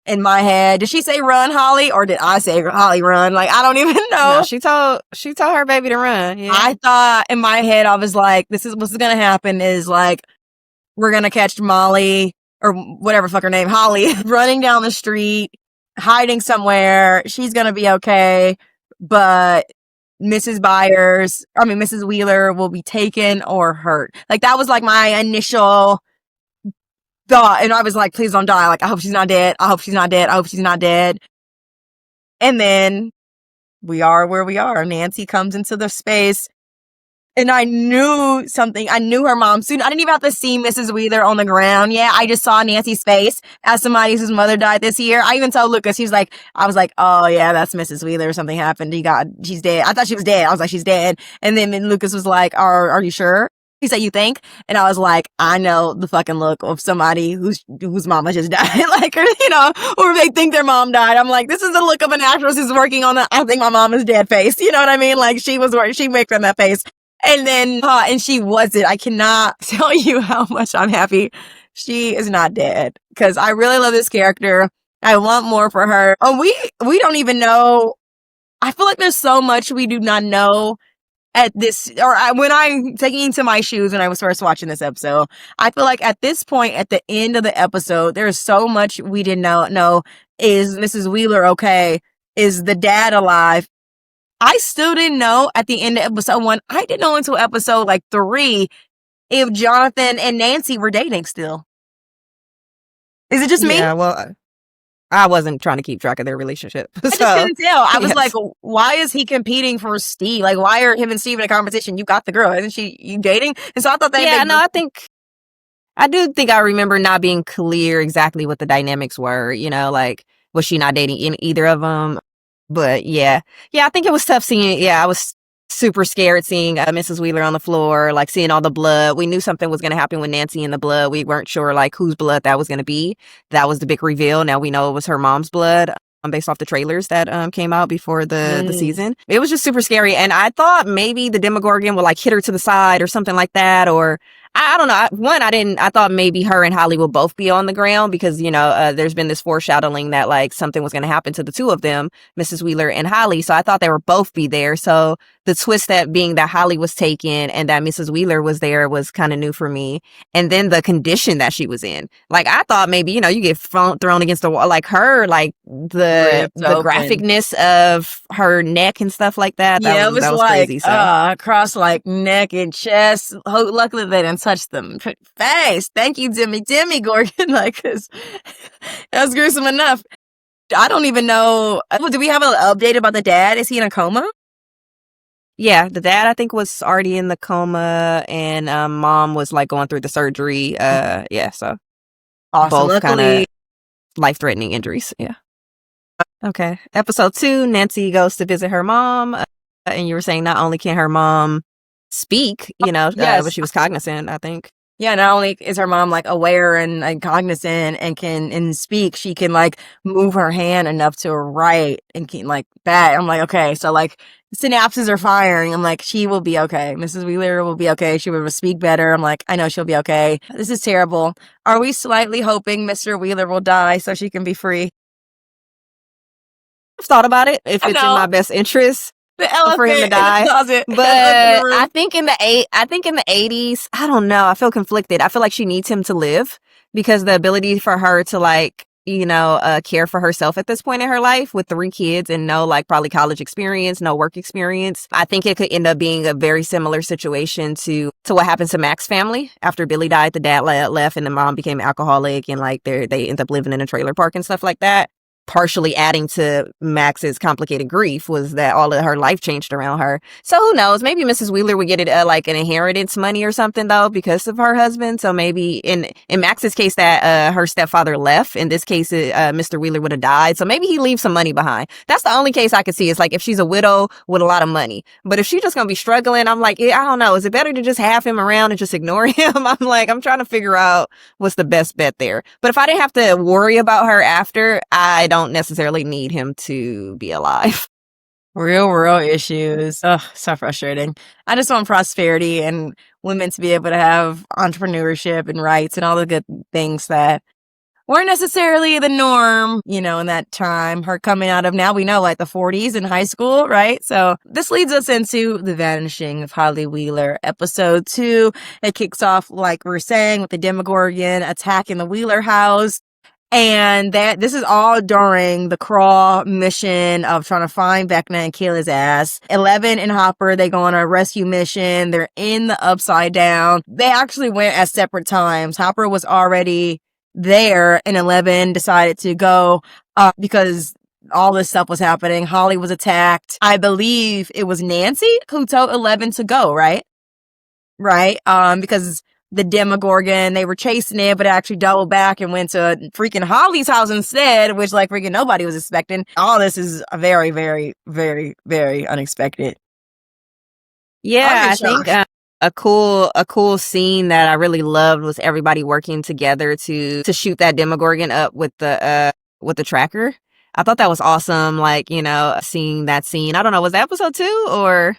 in my head, did she say run, Holly? Or did I say Holly run? Like, I don't even know. No, she told her baby to run. Yeah. I thought in my head, I was like, this is what's going to happen is like, we're going to catch Molly or whatever fuck her name, Holly, running down the street, hiding somewhere. She's going to be okay. But Mrs. Wheeler will be taken or hurt. Like, that was like my initial thought. And I was like, please don't die. Like, I hope she's not dead. I hope she's not dead. I hope she's not dead. And then we are where we are. Nancy comes into the space And I knew something. I knew her mom soon. I didn't even have to see Mrs. Wheeler on the ground. Yeah, I just saw Nancy's face as somebody whose mother died this year. I even told Lucas, I was like, oh yeah, that's Mrs. Wheeler. Something happened. She's dead. I thought she was dead. I was like, she's dead. And then Lucas was like, are you sure? He said, you think? And I was like, I know the fucking look of somebody whose mama just died. Like, or they think their mom died. I'm like, this is the look of an actress who's working on the, I think my mom is dead face. You know what I mean? Like, she makes on that face. And then, and she wasn't. I cannot tell you how much I'm happy she is not dead. Cause I really love this character. I want more for her. Oh, we don't even know. I feel like there's so much we do not know at this, when I'm taking into my shoes when I was first watching this episode. I feel like at this point, at the end of the episode, there's so much we did not know. Is Mrs. Wheeler okay? Is the dad alive? I still didn't know at the end of episode 1. I didn't know until episode 3 if Jonathan and Nancy were dating still. Is it just me? Yeah, well, I wasn't trying to keep track of their relationship. I just couldn't tell. I was like, why is he competing for Steve? Like, why are him and Steve in a competition? You got the girl. Isn't you dating? And so I thought I do think I remember not being clear exactly what the dynamics were. Was she not dating either of them? But yeah, I think it was tough seeing. Yeah, I was super scared seeing Mrs. Wheeler on the floor, like seeing all the blood. We knew something was going to happen with Nancy in the blood. We weren't sure whose blood that was going to be. That was the big reveal. Now we know it was her mom's blood. Based off the trailers that came out before the season. It was just super scary. And I thought maybe the Demogorgon would hit her to the side or something like that. Or I don't know. I thought maybe her and Holly will both be on the ground because, there's been this foreshadowing that something was going to happen to the two of them, Mrs. Wheeler and Holly. So I thought they would both be there. So the twist that being that Holly was taken and that Mrs. Wheeler was there was kind of new for me. And then the condition that she was in. I thought maybe, you get thrown against the wall, the graphicness of her neck and stuff like that. That was crazy. So. Across neck and chest. Luckily they didn't touch them face. Thank you, Demi Gorgon. Cause that was gruesome enough. I don't even know. Do we have an update about the dad? Is he in a coma? Yeah, the dad I think was already in the coma, and mom was going through the surgery. Yeah, so awesome. Both kind of life-threatening injuries. Yeah. Okay. Episode 2, Nancy goes to visit her mom, and you were saying not only can her mom speak, yes. but she was cognizant, I think. Yeah, not only is her mom aware and cognizant and can speak, she can move her hand enough to write and can that. I'm like, okay, so synapses are firing. I'm like, she will be okay. Mrs. Wheeler will be okay. She will speak better. I'm like, I know she'll be okay. This is terrible. Are we slightly hoping Mr. Wheeler will die so she can be free? I've thought about it if it's in my best interest. The elephant for him to die, but I think in the 80s, I don't know. I feel conflicted. I feel like she needs him to live because the ability for her to care for herself at this point in her life with 3 kids and no probably college experience, no work experience. I think it could end up being a very similar situation to what happens to Mac's family after Billy died. The dad left and the mom became alcoholic and they end up living in a trailer park and stuff like that. Partially adding to Max's complicated grief was that all of her life changed around her. So who knows? Maybe Mrs. Wheeler would get it an inheritance money or something though because of her husband. So maybe in Max's case that her stepfather left. In this case, Mr. Wheeler would have died. So maybe he leaves some money behind. That's the only case I could see. It's if she's a widow with a lot of money. But if she's just gonna be struggling, I'm like, I don't know. Is it better to just have him around and just ignore him? I'm trying to figure out what's the best bet there. But if I didn't have to worry about her after, I don't necessarily need him to be alive. Real issues. Oh, so frustrating. I just want prosperity and women to be able to have entrepreneurship and rights and all the good things that weren't necessarily the norm, in that time. Her coming out of now we know the 40s in high school, right? So this leads us into the vanishing of Holly Wheeler. Episode 2, it kicks off we're saying with the Demogorgon attacking the Wheeler house. And this is all during the crawl mission of trying to find Vecna and kill his ass. 11 and Hopper, they go on a rescue mission. They're in the Upside Down. They actually went at separate times. Hopper was already there and 11 decided to go because all this stuff was happening. Holly was attacked. I believe it was Nancy who told 11 to go, right? right? Because the Demogorgon, they were chasing it, but it actually doubled back and went to freaking Holly's house instead, which like freaking nobody was expecting. All this is very, very, very, very unexpected. Yeah, I think a cool scene that I really loved was everybody working together to shoot that Demogorgon up with the tracker. I thought that was awesome. Like, you know, seeing that scene. I don't know, was that episode 2 or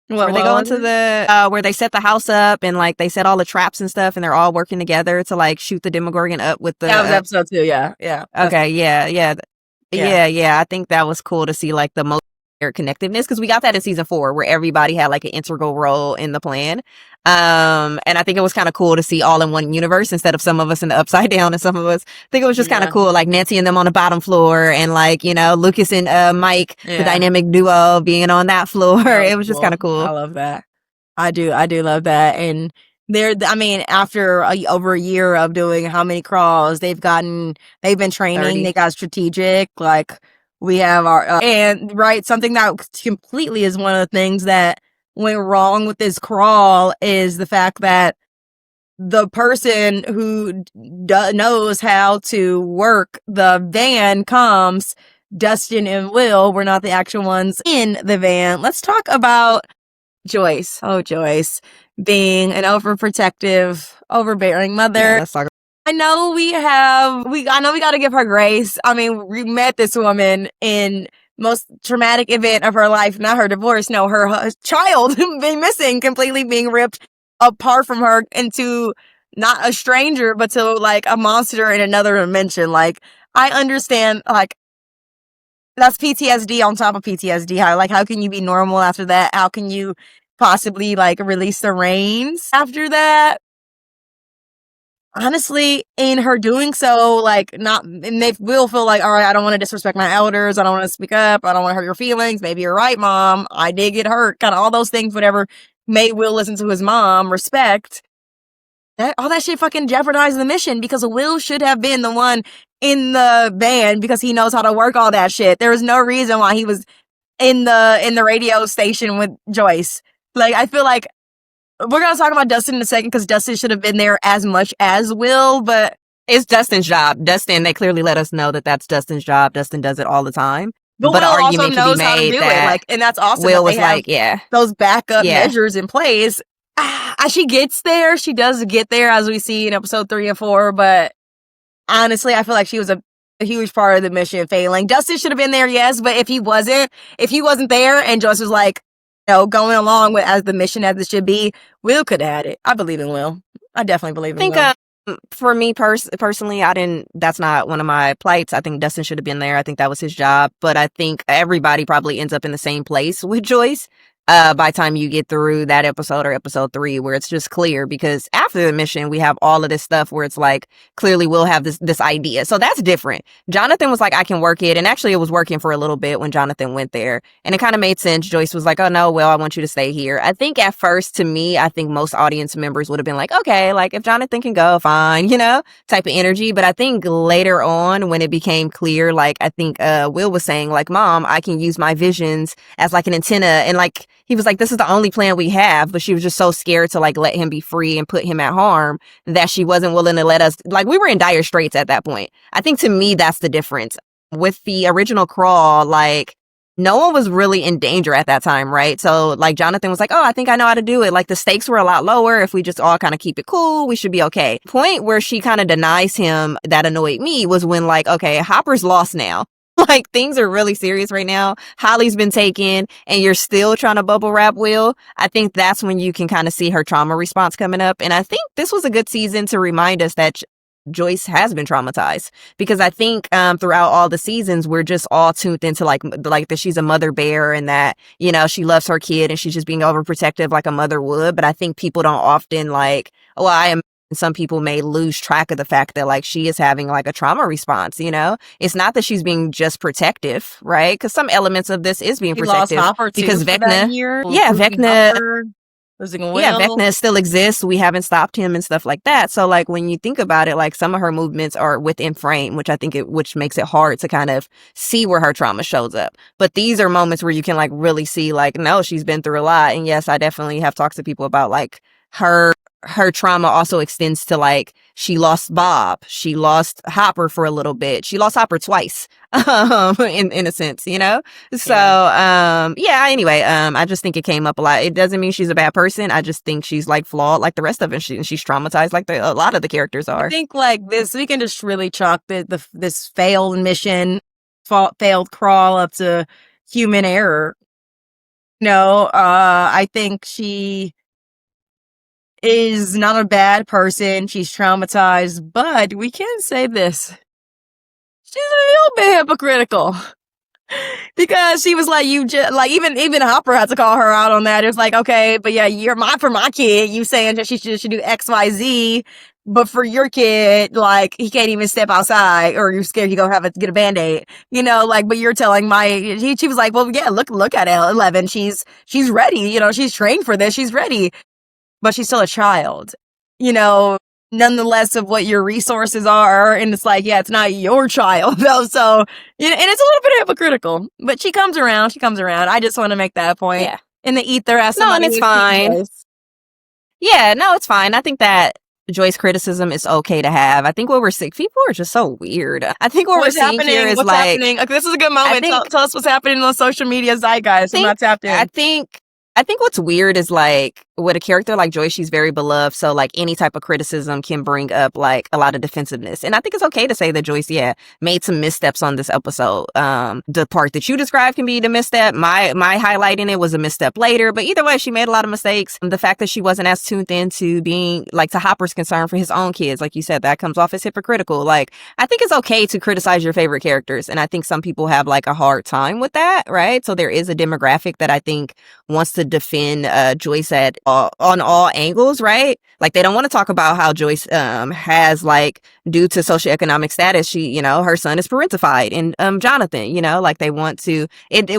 where they go into the where they set the house up and like they set all the traps and stuff and they're all working together to like shoot the Demogorgon up with the that was episode 2, yeah. Okay, yeah. I think that was cool to see like the most connectiveness, because we got that in season 4 where everybody had like an integral role in the plan. And I think it was kind of cool to see all in one universe instead of some of us in the upside down and some of us. I think it was just kind of cool, like Nancy and them on the bottom floor and like, you know, Lucas and Mike, the dynamic duo being on that floor. It was just kind of cool. I love that. I do love that. And after over a year of doing how many crawls, they've been training, 30. They got strategic, like we have our, and right, something that completely is one of the things that went wrong with this crawl is the fact that the person who knows how to work the van comes, Dustin and Will were not the actual ones in the van. Let's talk about Joyce. Oh, Joyce being an overprotective, overbearing mother. Yeah, let's talk. I know we got to give her grace. I mean, we met this woman in most traumatic event of her life, not her divorce, no, her child being missing, completely being ripped apart from her into not a stranger, but to like a monster in another dimension. Like, I understand, like, that's PTSD on top of PTSD. How can you be normal after that? How can you possibly like release the reins after that? Honestly, in her doing so, like, not, and they will feel like, all right, I don't want to disrespect my elders. I don't want to speak up. I don't want to hurt your feelings. Maybe you're right, Mom. I did get hurt. Kind of all those things, whatever made Will listen to his mom, respect. All that shit fucking jeopardized the mission, because Will should have been the one in the band because he knows how to work all that shit. There was no reason why he was in the radio station with Joyce. Like, I feel like we're going to talk about Dustin in a second because Dustin should have been there as much as Will, but it's Dustin's job. Dustin, they clearly let us know that that's Dustin's job. Dustin does it all the time. But Will also knows how to do it. Like, and that's awesome. Will was like, yeah, those backup measures in place. She gets there. She does get there, as we see in episode 3 and 4. But honestly, I feel like she was a huge part of the mission failing. Dustin should have been there, yes, but if he wasn't there, and Joyce was like, you know, going along with as the mission as it should be, Will could have had it. I believe in Will. I definitely believe in Will. For me personally, that's not one of my plights. I think Dustin should have been there. I think that was his job. But I think everybody probably ends up in the same place with Joyce by the time you get through that episode or episode 3, where it's just clear, because after the mission, we have all of this stuff where it's like, clearly we'll have this idea. So that's different. Jonathan was like, I can work it. And actually it was working for a little bit when Jonathan went there. And it kind of made sense. Joyce was like, oh no, well, I want you to stay here. I think at first, to me, I think most audience members would have been like, okay, like if Jonathan can go, fine, you know, type of energy. But I think later on when it became clear, like I think Will was saying like, Mom, I can use my visions as like an antenna. And like, he was like, this is the only plan we have, but she was just so scared to like let him be free and put him at harm that she wasn't willing to let us, like, we were in dire straits at that point. I think to me, that's the difference. With the original crawl, like, no one was really in danger at that time, right? So like Jonathan was like, oh, I think I know how to do it. Like the stakes were a lot lower. If we just all kind of keep it cool, we should be okay. Point where she kind of denies him that annoyed me was when like, okay, Hopper's lost now. Like, things are really serious right now. Holly's been taken, and you're still trying to bubble wrap Will. I think that's when you can kind of see her trauma response coming up. And I think this was a good season to remind us that Joyce has been traumatized, because I think throughout all the seasons, we're just all tuned into like that she's a mother bear and that, you know, she loves her kid and she's just being overprotective like a mother would. But I think people don't often like, oh, I am. Some people may lose track of the fact that like she is having like a trauma response, you know? It's not that she's being just protective, right? Because some elements of this is being protective. Lost Hopper because too Vecna, year. yeah, Vecna, Yeah, Vecna still exists. We haven't stopped him and stuff like that. So like when you think about it, like some of her movements are within frame, which I think which makes it hard to kind of see where her trauma shows up. But these are moments where you can like really see like, no, she's been through a lot. And yes, I definitely have talked to people about like her trauma also extends to like she lost Bob, she lost Hopper for a little bit, she lost Hopper twice in a sense, you know. So anyway, I just think it came up a lot. It doesn't mean she's a bad person. I just think she's like flawed like the rest of it. She's traumatized like a lot of the characters are. I think like this we can just really chalk this failed mission, failed crawl up to human error. No, I think she is not a bad person. She's traumatized, but we can say this. She's a little bit hypocritical. Because she was like, like even Hopper had to call her out on that. It's like, okay, but yeah, for my kid, you saying that she should do XYZ, but for your kid, like he can't even step outside, or you're scared get a Band-Aid, you know, like, but you're telling she was like, well, yeah, look at 11. She's ready, you know, she's trained for this, she's ready. But she's still a child, you know, nonetheless of what your resources are. And it's like, yeah, it's not your child though. So, you know, and it's a little bit hypocritical, but she comes around. I just want to make that point. Yeah. In the ether as no, and it's fine. Yeah, no, it's fine. I think that Joyce criticism is okay to have. I think what we're seeing, people are just so weird. I think what's we're seeing here is like, happening? Okay, this is a good moment. Tell us what's happening on social media zeitgeist. I'm not tapped in. I think what's weird is like with a character like Joyce, she's very beloved. So like any type of criticism can bring up like a lot of defensiveness. And I think it's okay to say that Joyce, made some missteps on this episode. The part that you described can be the misstep. My highlight in it was a misstep later, but either way, she made a lot of mistakes. The fact that she wasn't as tuned into being like to Hopper's concern for his own kids, like you said, that comes off as hypocritical. Like, I think it's okay to criticize your favorite characters. And I think some people have like a hard time with that, right? So there is a demographic that I think wants to defend Joyce on all angles, right? Like they don't want to talk about how Joyce has like, due to socioeconomic status, she, you know, her son is parentified, and Jonathan, you know, like they want to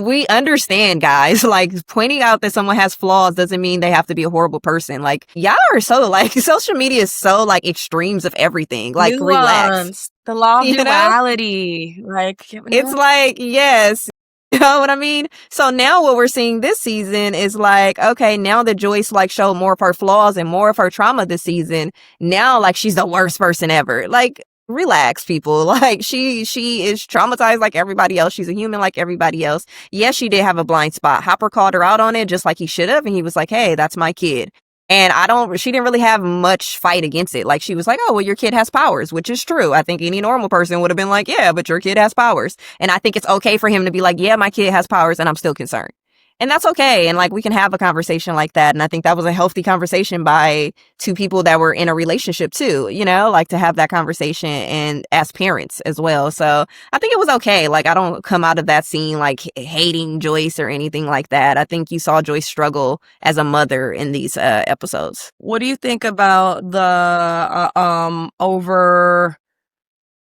we understand, guys, like pointing out that someone has flaws doesn't mean they have to be a horrible person. Like y'all are so like social media is so like extremes of everything. Like relax. The law of duality. Like it's like, yes. You know what I mean? So now what we're seeing this season is like, okay, now that Joyce like showed more of her flaws and more of her trauma this season, now like she's the worst person ever. Like, relax, people. Like she is traumatized like everybody else. She's a human like everybody else. Yes, she did have a blind spot. Hopper called her out on it just like he should have, and he was like, hey, that's my kid. And she didn't really have much fight against it. Like she was like, oh, well, your kid has powers, which is true. I think any normal person would have been like, yeah, but your kid has powers. And I think it's okay for him to be like, yeah, my kid has powers and I'm still concerned. And that's okay. And like, we can have a conversation like that. And I think that was a healthy conversation by two people that were in a relationship too, you know, like to have that conversation and as parents as well. So I think it was okay. Like, I don't come out of that scene like hating Joyce or anything like that. I think you saw Joyce struggle as a mother in these episodes. What do you think about the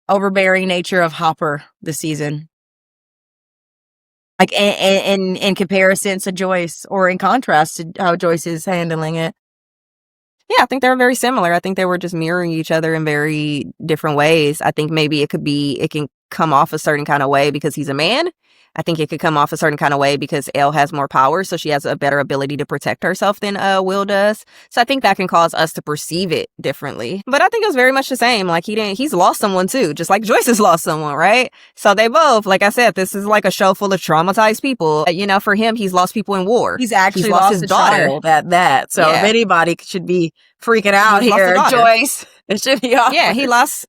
overbearing nature of Hopper this season? Like in comparison to Joyce, or in contrast to how Joyce is handling it. Yeah, I think they were very similar. I think they were just mirroring each other in very different ways. I think maybe it can come off a certain kind of way because he's a man. I think it could come off a certain kind of way because Elle has more power, so she has a better ability to protect herself than Will does. So I think that can cause us to perceive it differently. But I think it was very much the same. Like he's lost someone too, just like Joyce has lost someone, right? So they both, like I said, this is like a show full of traumatized people. You know, for him, he's lost people in war. He's lost his daughter at that. So if anybody should be freaking out here, Joyce, it should be off. Yeah, he lost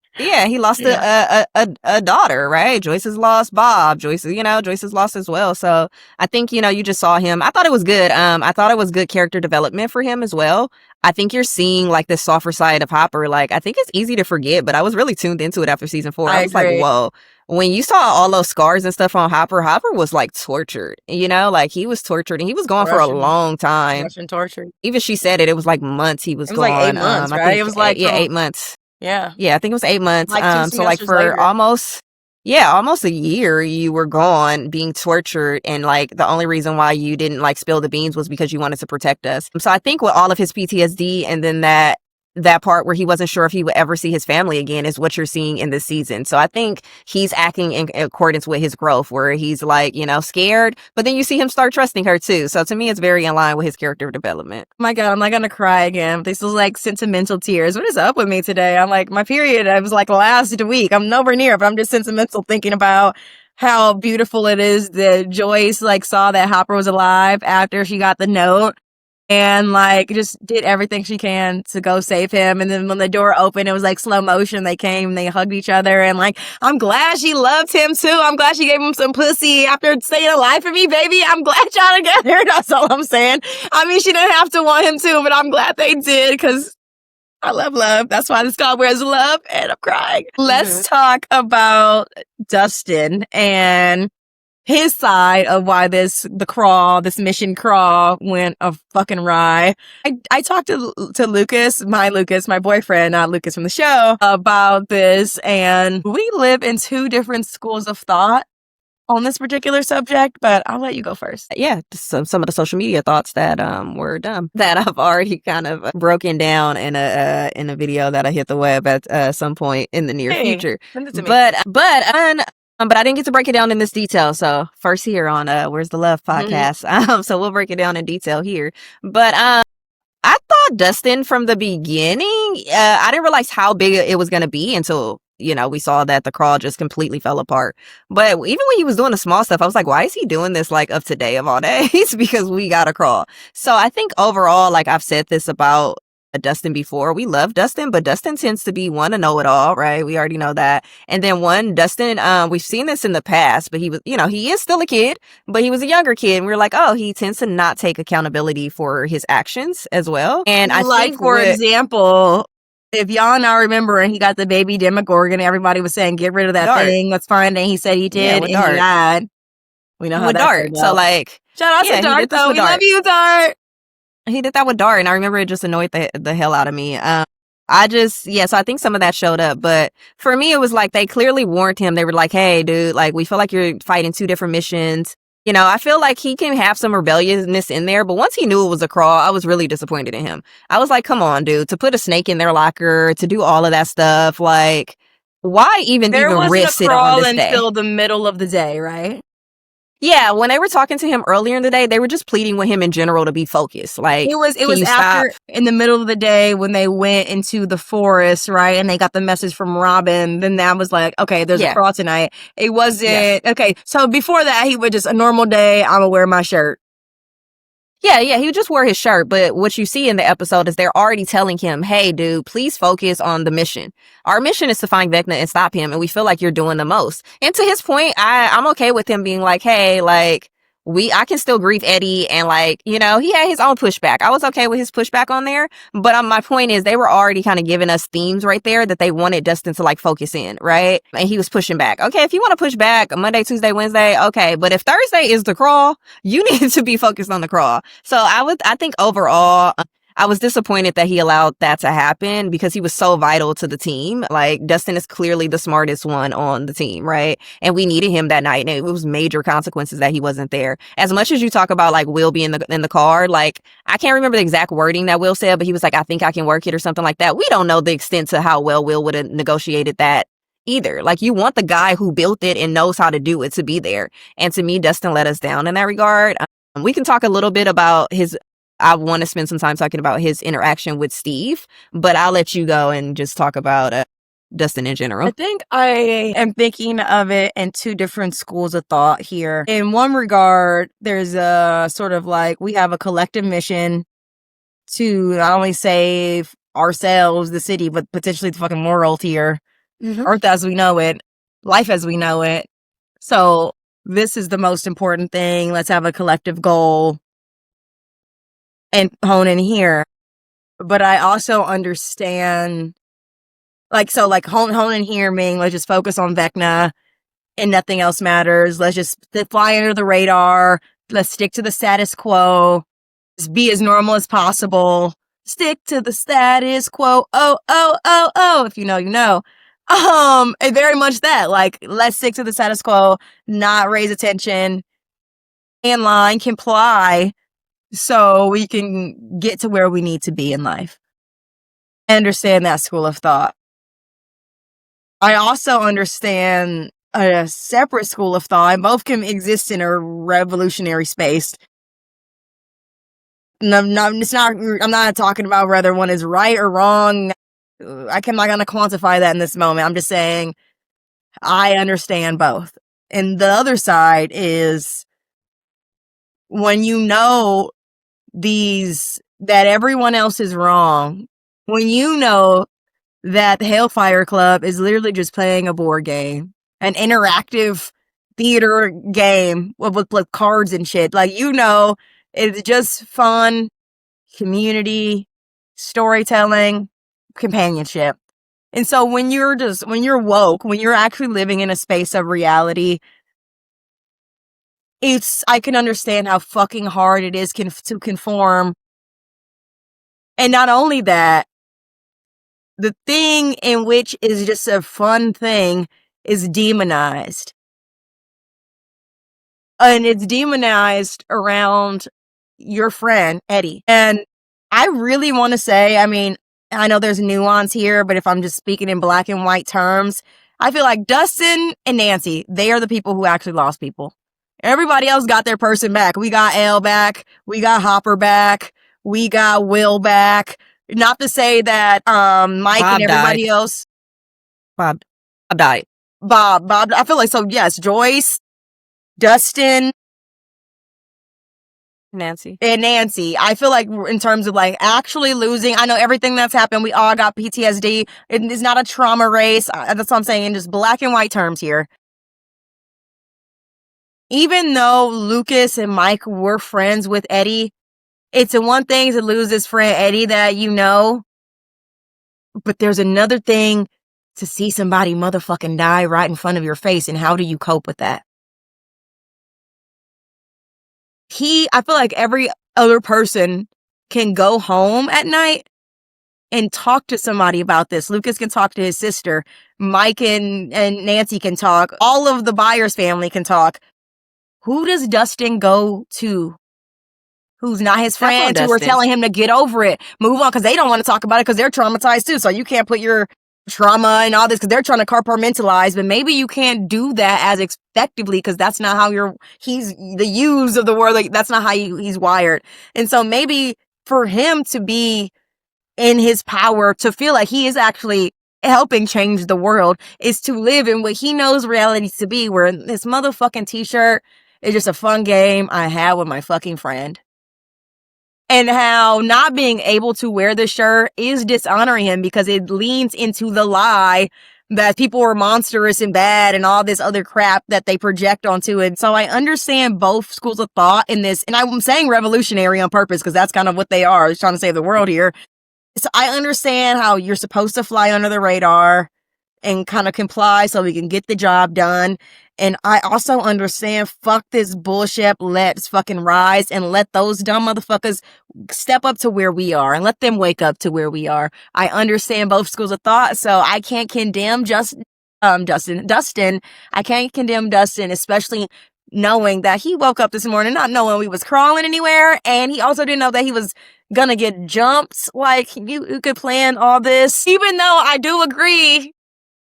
a daughter, right? Joyce has lost Bob. Joyce has lost as well. So I think, you just saw him. I thought it was good. I thought it was good character development for him as well. I think you're seeing like this softer side of Hopper. Like, I think it's easy to forget, but I was really tuned into it after season 4. I was like, whoa. When you saw all those scars and stuff on Hopper was like tortured, like he was tortured and he was gone for a long time. Russian torture. Even she said it was like months he was gone. Like 8 months, right? It was like 8 months. Yeah. Yeah, I think it was 8 months. Like so like for later. Yeah, almost a year you were gone being tortured, and like the only reason why you didn't like spill the beans was because you wanted to protect us. So I think with all of his PTSD and then that part where he wasn't sure if he would ever see his family again is what you're seeing in this season. So I think he's acting in accordance with his growth, where he's like, scared, but then you see him start trusting her too. So to me, it's very in line with his character development. Oh my God, I'm not gonna cry again. This is like sentimental tears. What is up with me today? I'm like, my period, I was like last week. I'm nowhere near, but I'm just sentimental thinking about how beautiful it is that Joyce like saw that Hopper was alive after she got the note. And like just did everything she can to go save him. And then when the door opened, it was like slow motion. They came, they hugged each other, and like I'm glad she loved him too. I'm glad she gave him some pussy after staying alive for me, baby. I'm glad y'all together. That's all I'm saying. I mean, she didn't have to want him to, but I'm glad they did because I love love. That's why this God wears love, and I'm crying. Let's talk about Dustin and his side of why this mission crawl went a fucking awry. I talked to Lucas, my boyfriend, not Lucas from the show, about this, and we live in two different schools of thought on this particular subject, but I'll let you go first. Yeah, some of the social media thoughts that were dumb that I've already kind of broken down in a video that I hit the web at some point in the near future. Send it to me. But I didn't get to break it down in this detail. So first here on Where's the Love podcast. So we'll break it down in detail here. But I thought Dustin from the beginning, I didn't realize how big it was going to be until, we saw that the crawl just completely fell apart. But even when he was doing the small stuff, I was like, why is he doing this like of today of all days? Because we got to crawl. So I think overall, like I've said this about Dustin before, we love Dustin, but Dustin tends to be one, a know-it-all, right? We already know that. And then Dustin, we've seen this in the past, but he was, he is still a kid, but he was a younger kid. And we were like, oh, he tends to not take accountability for his actions as well. And I think, for example, if y'all now remember, and he got the baby Demogorgon, everybody was saying, get rid of that thing. That's fine. And he said he did, and he died. We know how with that Dart. So like, shout out to Dart, though. We love you, Dart. He did that with Dart, and I remember it just annoyed the hell out of me. So I think some of that showed up, but for me, it was like they clearly warned him. They were like, hey, dude, like, we feel like you're fighting two different missions. I feel like he can have some rebelliousness in there, but once he knew it was a crawl, I was really disappointed in him. I was like, come on, dude, to put a snake in their locker, to do all of that stuff, like, why even risk it on this day? Until the middle of the day, right? Yeah, when they were talking to him earlier in the day, they were just pleading with him in general to be focused. Like, it was after in the middle of the day when they went into the forest, right? And they got the message from Robin. Then that was like, okay, there's a crawl tonight. It wasn't okay. So before that, he was just a normal day. I'm gonna wear my shirt. Yeah, he would just wear his shirt. But what you see in the episode is they're already telling him, hey, dude, please focus on the mission. Our mission is to find Vecna and stop him. And we feel like you're doing the most. And to his point, I'm okay with him being like, hey, like, I can still grieve Eddie, and like, he had his own pushback. I was okay with his pushback on there, but my point is they were already kind of giving us themes right there that they wanted Dustin to like focus in, right? And he was pushing back. Okay, if you want to push back Monday, Tuesday, Wednesday, okay, but if Thursday is the crawl, you need to be focused on the crawl. So I think overall, I was disappointed that he allowed that to happen because he was so vital to the team. Like, Dustin is clearly the smartest one on the team, right? And we needed him that night, and it was major consequences that he wasn't there. As much as you talk about like Will being in the car, like, I can't remember the exact wording that Will said, but he was like, I think I can work it or something like that. We don't know the extent to how well Will would have negotiated that either. Like, you want the guy who built it and knows how to do it to be there. And to me, Dustin let us down in that regard. We can talk a little bit about I want to spend some time talking about his interaction with Steve, but I'll let you go and just talk about Dustin in general. I think I am thinking of it in two different schools of thought here. In one regard, there's a sort of like, we have a collective mission to not only save ourselves, the city, but potentially the fucking world here, Earth as we know it, life as we know it. So this is the most important thing. Let's have a collective goal and hone in here. But I also understand, hone in here meaning let's just focus on Vecna and nothing else matters. Let's just fly under the radar. Let's stick to the status quo. Just be as normal as possible. Stick to the status quo. Oh. If you know, you know. And very much that, like, let's stick to the status quo, not raise attention, in line, comply, so we can get to where we need to be in life. I understand that school of thought. I also understand a separate school of thought, and both can exist in a revolutionary space. I'm not talking about whether one is right or wrong. I'm not going to quantify that in this moment. I'm just saying I understand both. And the other side is when you know that everyone else is wrong, when you know that the Hellfire Club is literally just playing a board game, an interactive theater game with cards and shit. Like, you know, it's just fun, community, storytelling, companionship. And so when you're woke, when you're actually living in a space of reality, I can understand how fucking hard it is to conform. And not only that, the thing in which is just a fun thing is demonized. And it's demonized around your friend, Eddie. And I really want to say, I mean, I know there's nuance here, but if I'm just speaking in black and white terms, I feel like Dustin and Nancy, they are the people who actually lost people. Everybody else got their person back. We got Elle back. We got Hopper back. We got Will back. Not to say that Mike Bob and everybody died. else. Bob died. Bob. I feel like, so yes, Joyce, Dustin, Nancy. and Nancy. I feel like in terms of like actually losing, I know everything that's happened, we all got PTSD. It is not a trauma race. That's what I'm saying in just black and white terms here. Even though Lucas and Mike were friends with Eddie, it's the one thing to lose his friend Eddie that you know, but there's another thing to see somebody motherfucking die right in front of your face, and how do you cope with that? I feel like every other person can go home at night and talk to somebody about this. Lucas can talk to his sister. Mike and Nancy can talk. All of the Byers family can talk. Who does Dustin go to? Who's not his friends, who are telling him to get over it, move on, because they don't want to talk about it because they're traumatized too. So you can't put your trauma and all this because they're trying to compartmentalize, but maybe you can't do that as effectively because that's not how he's the use of the word. Like, that's not how he's wired. And so maybe for him to be in his power, to feel like he is actually helping change the world, is to live in what he knows reality to be, where this motherfucking t-shirt is just a fun game I had with my fucking friend. And how not being able to wear the shirt is dishonoring him because it leans into the lie that people are monstrous and bad and all this other crap that they project onto it. So I understand both schools of thought in this. And I'm saying revolutionary on purpose because that's kind of what they are. It's trying to save the world here. So I understand how you're supposed to fly under the radar and kind of comply so we can get the job done. And I also understand, fuck this bullshit, let's fucking rise and let those dumb motherfuckers step up to where we are and let them wake up to where we are. I understand both schools of thought, so I can't condemn Dustin. I can't condemn Dustin, especially knowing that he woke up this morning not knowing we was crawling anywhere, and he also didn't know that he was gonna get jumped. Like, you could plan all this, even though I do agree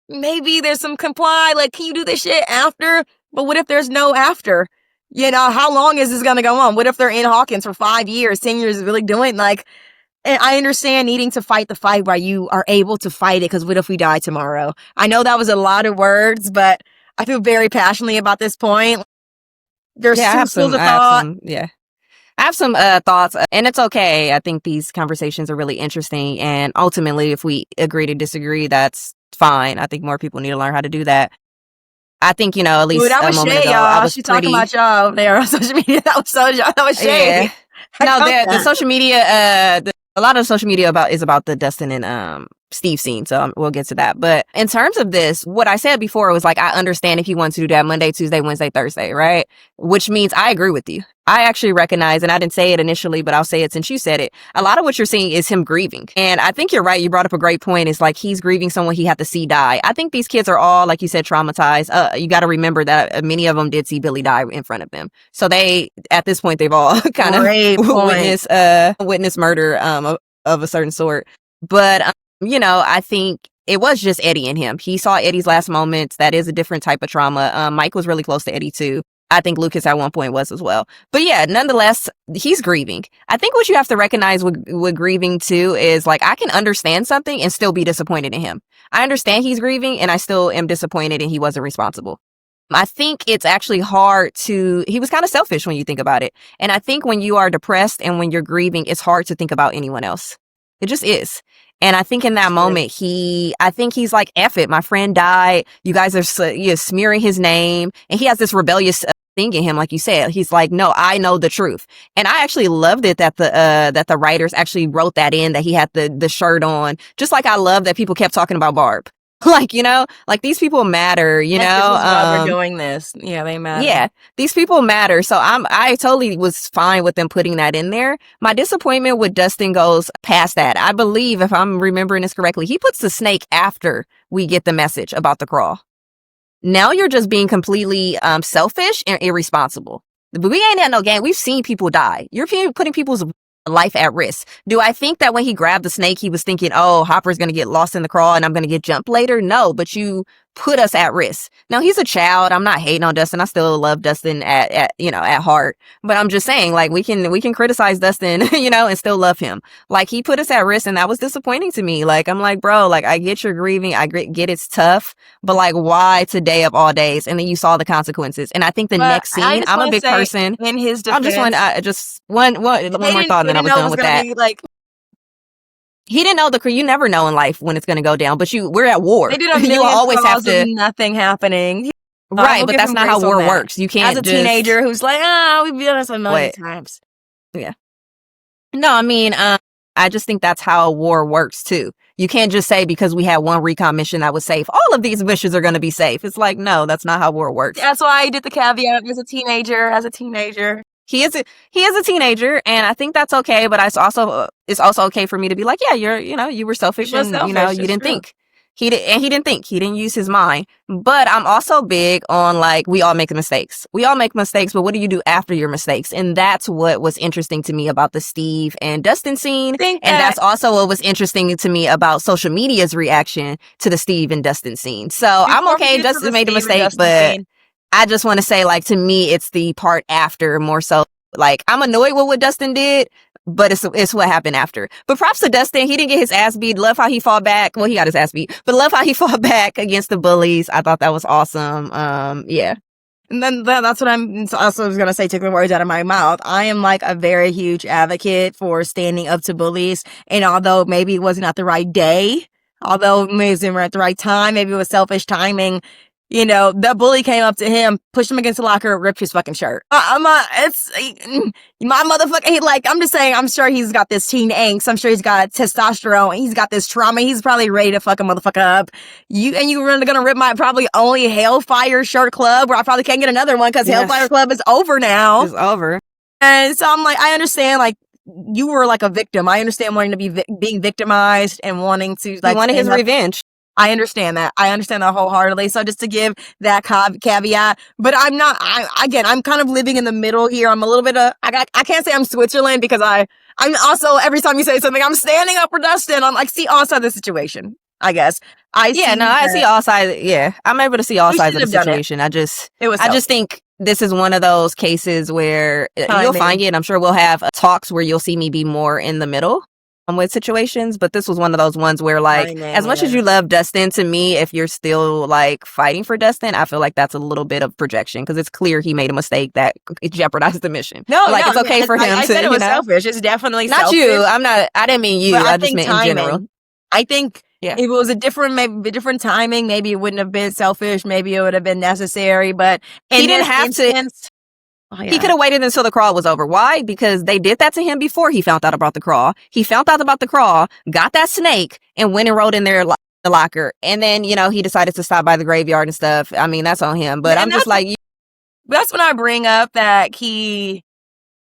maybe there's some comply, like, can you do this shit after? But what if there's no after? You know, how long is this gonna go on? What if they're in Hawkins for 5 years, 10 years, really doing, like, and I understand needing to fight the fight while you are able to fight it, because what if we die tomorrow? I know that was a lot of words, but I feel very passionately about this point. There's some schools of thought. I have some thoughts, and it's okay. I think these conversations are really interesting, and ultimately, if we agree to disagree, that's fine. I think more people need to learn how to do that. I think, you know, at least that was a moment shade, ago, y'all. I was She talking about y'all there on social media. That was shade. Yeah. No, the social media, a lot of social media is about the Dustin and Steve scene. So we'll get to that. But in terms of this, what I said before was like, I understand if he wants to do that Monday, Tuesday, Wednesday, Thursday, right? Which means I agree with you. I actually recognize, and I didn't say it initially, but I'll say it since you said it. A lot of what you're seeing is him grieving. And I think you're right. You brought up a great point. It's like he's grieving someone he had to see die. I think these kids are all, like you said, traumatized. You got to remember that many of them did see Billy die in front of them. So at this point, they've all kind of witnessed murder of a certain sort. But I think it was just Eddie and him. He saw Eddie's last moments. That is a different type of trauma. Mike was really close to Eddie too. I think Lucas at one point was as well. But yeah, nonetheless, he's grieving. I think what you have to recognize with grieving too is like, I can understand something and still be disappointed in him. I understand he's grieving and I still am disappointed and he wasn't responsible. I think it's actually hard he was kind of selfish when you think about it. And I think when you are depressed and when you're grieving, it's hard to think about anyone else. It just is. And I think in that moment, I think he's like, F it, my friend died. You guys are smearing his name. And he has this rebellious thing in him, like you said. He's like, no, I know the truth. And I actually loved it that the writers actually wrote that in, that he had the shirt on. Just like I love that people kept talking about Barb. Like, like these people matter, We're doing this. Yeah, they matter. Yeah, these people matter. So I totally was fine with them putting that in there. My disappointment with Dustin goes past that. I believe, if I'm remembering this correctly, he puts the snake after we get the message about the crawl. Now you're just being completely selfish and irresponsible. But we ain't at no game. We've seen people die. You're putting people's life at risk. Do I think that when he grabbed the snake, he was thinking, oh, Hopper's going to get lost in the crawl and I'm going to get jumped later? No, but you put us at risk. Now, he's a child. I'm not hating on Dustin. I still love Dustin at heart. But I'm just saying, like, we can criticize Dustin, and still love him. Like, he put us at risk and that was disappointing to me. Like, I'm like, bro, like, I get you're grieving. I get it's tough. But like, why today of all days? And then you saw the consequences. And I think the next scene, I'm a big person. In his defense, one more thought and then I was done with that. He didn't know you never know in life when it's going to go down, but we're at war. They did a million always have to nothing happening. Right, but that's not how war works. You can't as a teenager who's like, we've done this a million times. Yeah. No, I mean, I just think that's how war works too. You can't just say because we had one recon mission that was safe, all of these missions are going to be safe. It's like, no, that's not how war works. That's why I did the caveat as a teenager. He is a teenager, and I think that's okay. But it's also okay for me to be like, yeah, you were selfish, and you didn't think. He didn't think. He didn't use his mind. But I'm also big on like, we all make mistakes. We all make mistakes, but what do you do after your mistakes? And that's what was interesting to me about the Steve and Dustin scene. And that's also what was interesting to me about social media's reaction to the Steve and Dustin scene. So I'm okay. Dustin made a mistake, but I just want to say, like, to me, it's the part after more so. Like, I'm annoyed with what Dustin did, but it's what happened after. But props to Dustin. He didn't get his ass beat. Love how he fought back. Well, he got his ass beat, but love how he fought back against the bullies. I thought that was awesome. Yeah. And then that's what I'm also going to say, took the words out of my mouth. I am like a very huge advocate for standing up to bullies. And although maybe it wasn't at the right day, although maybe it wasn't at the right time, maybe it was selfish timing, the bully came up to him, pushed him against the locker, ripped his fucking shirt. It's my motherfucker. I'm just saying, I'm sure he's got this teen angst. I'm sure he's got testosterone. He's got this trauma. He's probably ready to fuck a motherfucker up. You really gonna rip my probably only Hellfire shirt club, where I probably can't get another one because Hellfire club is over now. It's over. And so I'm like, I understand, like, you were like a victim. I understand wanting to be being victimized and wanting to like. He wanted his revenge. I understand that. Wholeheartedly. So just to give that caveat, but I'm not, I'm kind of living in the middle here. I'm a little bit I can't say I'm Switzerland because I'm also, every time you say something, I'm standing up for Dustin. I'm like, see all sides of the situation, I guess. I see all sides. Yeah. I'm able to see all sides of the situation. I just think this is one of those cases where you'll find it. I'm sure we'll have talks where you'll see me be more in the middle with situations, but this was one of those ones where, like, as much as you love Dustin, to me, if you're still like fighting for Dustin, I feel like that's a little bit of projection because it's clear he made a mistake that jeopardized the mission. It's okay for him I said it was selfish. It's definitely not selfish. you. I didn't mean you. I just meant timing. In general. I think if it was a different timing, maybe it wouldn't have been selfish. Maybe it would have been necessary, but he didn't have to. Oh, yeah. He could have waited until the crawl was over. Why? Because they did that to him before he found out about the crawl. He found out about the crawl, got that snake, and went and rode in there the locker. And then, you know, he decided to stop by the graveyard and stuff. I mean, that's on him. But Yeah, I'm just like... That's when I bring up that he,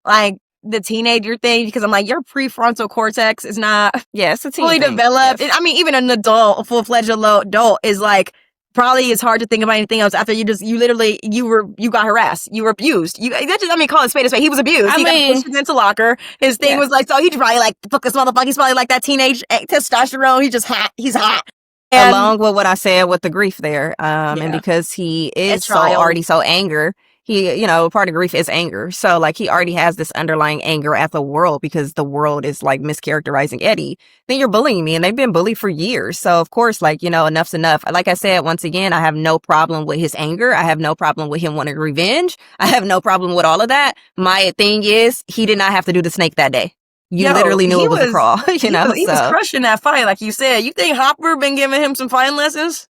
like, the teenager thing, because I'm like, your prefrontal cortex is not it's a teen fully thing. developed. Yes. I mean, even an adult, full-fledged adult is like, probably it's hard to think about anything else after you got harassed, you were abused. Call it spade a spade. He was abused. He got pushed into locker. His thing was like, so he's probably like, fuck this motherfucker. He's probably like that teenage testosterone. He's hot. And along with what I said with the grief there, and because he is already so angry, he, you know, part of grief is anger. So like he already has this underlying anger at the world because the world is like mischaracterizing Eddie. Then you're bullying me, and they've been bullied for years. So of course, like, you know, enough's enough. Like I said, once again, I have no problem with his anger. I have no problem with him wanting revenge. I have no problem with all of that. My thing is, he did not have to do the snake that day. You literally knew it was a crawl. He was crushing that fight, like you said. You think Hopper been giving him some fighting lessons?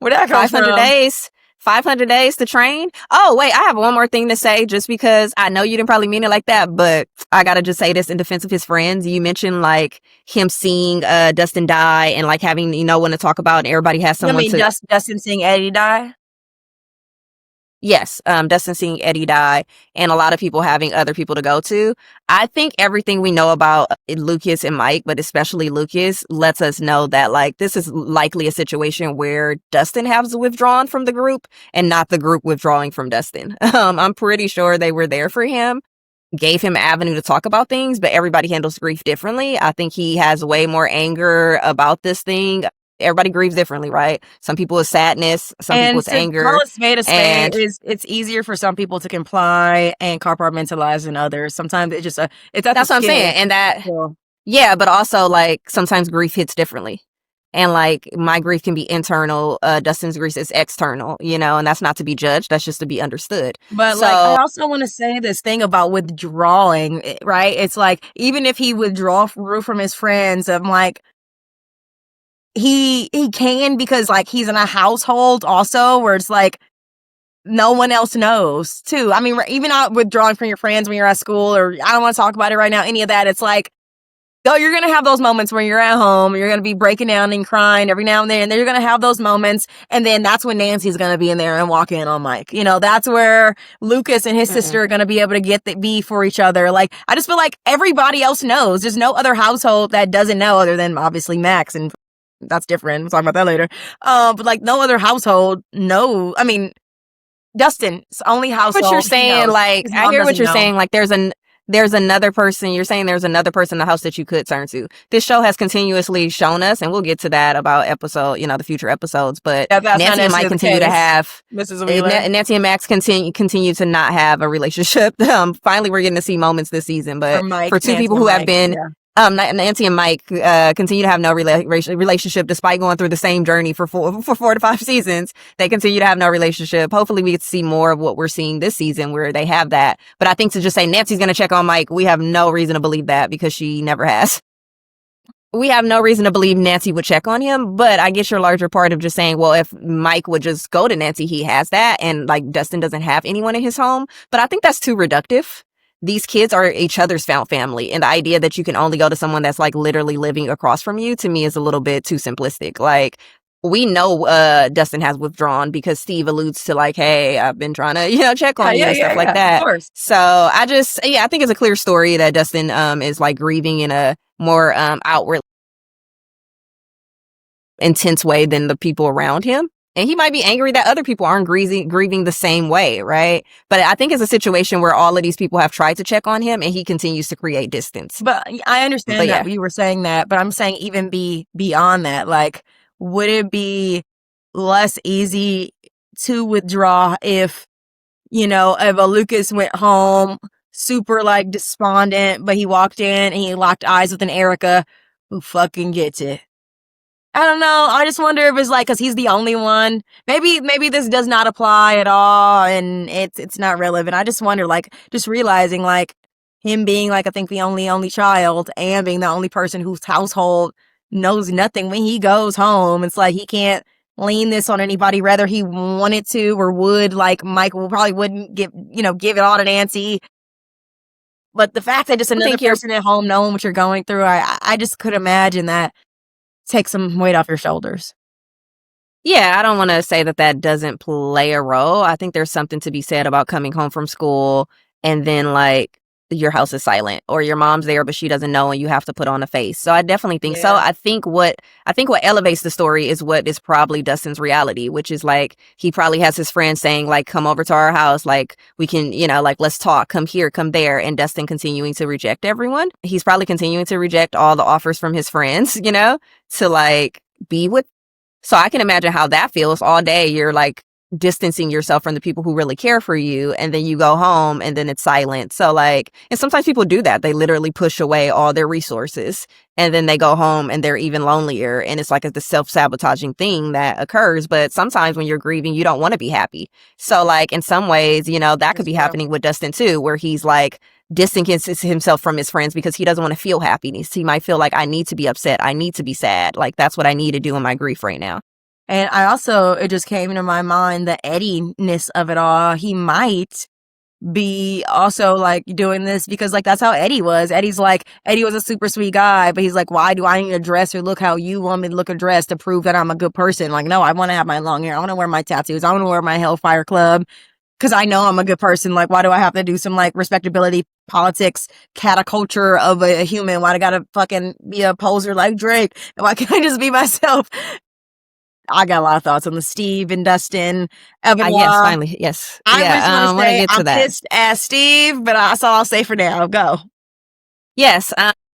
Where'd that come from? 500 days. 500 days to train. Oh, wait, I have one more thing to say, just because I know you didn't probably mean it like that, but I gotta just say this in defense of his friends. You mentioned like him seeing Dustin die and like having, you know, one to talk about, and everybody has someone Dustin seeing Eddie die? Yes, Dustin seeing Eddie die, and a lot of people having other people to go to. I think everything we know about Lucas and Mike, but especially Lucas, lets us know that like this is likely a situation where Dustin has withdrawn from the group and not the group withdrawing from Dustin. I'm pretty sure they were there for him, gave him an avenue to talk about things, but everybody handles grief differently. I think he has way more anger about this thing. Everybody grieves differently, right? Some people it's sadness, some people it's anger. Call it spade a spade it's easier for some people to comply and compartmentalize than others. Sometimes it's just that's what I'm saying. And that, yeah, but also like sometimes grief hits differently. And like my grief can be internal, Dustin's grief is external, you know, and that's not to be judged. That's just to be understood. But like, I also want to say this thing about withdrawing, right? It's like, even if he withdrew from his friends, I'm like, he can, because like he's in a household also where it's like no one else knows too. I mean, even not withdrawing from your friends when you're at school, or I don't want to talk about it right now, any of that. It's like, though you're going to have those moments where you're at home, you're going to be breaking down and crying every now and then you're going to have those moments. And then that's when Nancy's going to be in there and walk in on Mike. You know, that's where Lucas and his sister are going to be able to be for each other. Like, I just feel like everybody else knows. There's no other household that doesn't know, other than obviously Max, and that's different. We'll talk about that later. But like no other household Dustin's only household. What you're saying, like, I hear what you're saying. Like, there's another person. You're saying there's another person in the house that you could turn to. This show has continuously shown us, and we'll get to that about the future episodes. But Nancy and Mike continue to have Nancy and Max continue to not have a relationship. Finally, we're getting to see moments this season, but for two people who have been. Nancy and Mike continue to have no relationship despite going through the same journey for 4 to 5 seasons. They continue to have no relationship. Hopefully we get to see more of what we're seeing this season where they have that. But I think to just say Nancy's going to check on Mike, we have no reason to believe that, because she never has. We have no reason to believe Nancy would check on him, but I get your larger part of just saying, well, if Mike would just go to Nancy, he has that, and like Dustin doesn't have anyone in his home. But I think that's too reductive. These kids are each other's found family, and the idea that you can only go to someone that's like literally living across from you, to me, is a little bit too simplistic. Like, we know Dustin has withdrawn because Steve alludes to like, hey, I've been trying to, check on you and stuff like that. Of course. So I think it's a clear story that Dustin is like grieving in a more outward, intense way than the people around him. And he might be angry that other people aren't grieving the same way, right? But I think it's a situation where all of these people have tried to check on him, and he continues to create distance. But I understand that you were saying that, but I'm saying even beyond that, like, would it be less easy to withdraw if a Lucas went home super like despondent, but he walked in and he locked eyes with an Erica who fucking gets it? I don't know. I just wonder if it's like, because he's the only one. Maybe this does not apply at all, and it's not relevant. I just wonder, like, just realizing, like, him being, like, I think the only child, and being the only person whose household knows nothing when he goes home. It's like he can't, lean this on anybody, whether he wanted to or would. Like, Michael probably wouldn't give it all to Nancy. But the fact that just another person at home knowing what you're going through, I just could imagine that takes some weight off your shoulders. Yeah, I don't want to say that doesn't play a role. I think there's something to be said about coming home from school and then like your house is silent or your mom's there but she doesn't know and you have to put on a face. So I definitely think so. I think what elevates the story is what is probably Dustin's reality, which is like he probably has his friends saying like, come over to our house, like we can, like let's talk, come here, come there, and Dustin continuing to reject everyone. He's probably continuing to reject all the offers from his friends, to like be with. So I can imagine how that feels. All day you're like distancing yourself from the people who really care for you, and then you go home and then it's silent. So like, and sometimes people do that. They literally push away all their resources and then they go home and they're even lonelier, and it's like the self-sabotaging thing that occurs. But sometimes when you're grieving, you don't want to be happy. So like in some ways, that could be happening with Dustin too, where he's like distancing himself from his friends because he doesn't want to feel happy. He might feel like I need to be upset, I need to be sad, like that's what I need to do in my grief right now. And it just came into my mind, the Eddie-ness of it all. He might be also like doing this because like that's how Eddie was. Eddie was a super sweet guy, but he's like, why do I need to dress or look how you want me to look or dress to prove that I'm a good person? Like, no, I want to have my long hair. I want to wear my tattoos. I want to wear my Hellfire Club because I know I'm a good person. Like, why do I have to do some like respectability, politics, cataculture of a human? Why do I gotta fucking be a poser like Drake? And why can't I just be myself? I got a lot of thoughts on the Steve and Dustin. Yes, finally. Yes. I want to get to that. I'm pissed at Steve, but that's all I'll say for now. Go. Yes.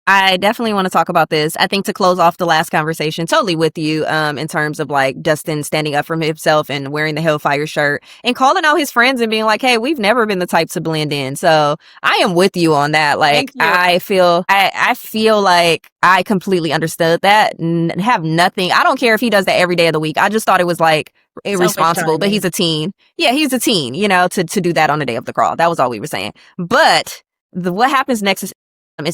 I definitely want to talk about this. I think to close off the last conversation, totally with you, in terms of like Dustin standing up for himself and wearing the Hellfire shirt and calling out his friends and being like, hey, we've never been the type to blend in. So I am with you on that. Like, I feel like I completely understood that and have nothing. I don't care if he does that every day of the week. I just thought it was like irresponsible, but he's a teen. Yeah, he's a teen, to do that on the day of the crawl. That was all we were saying. But what happens next is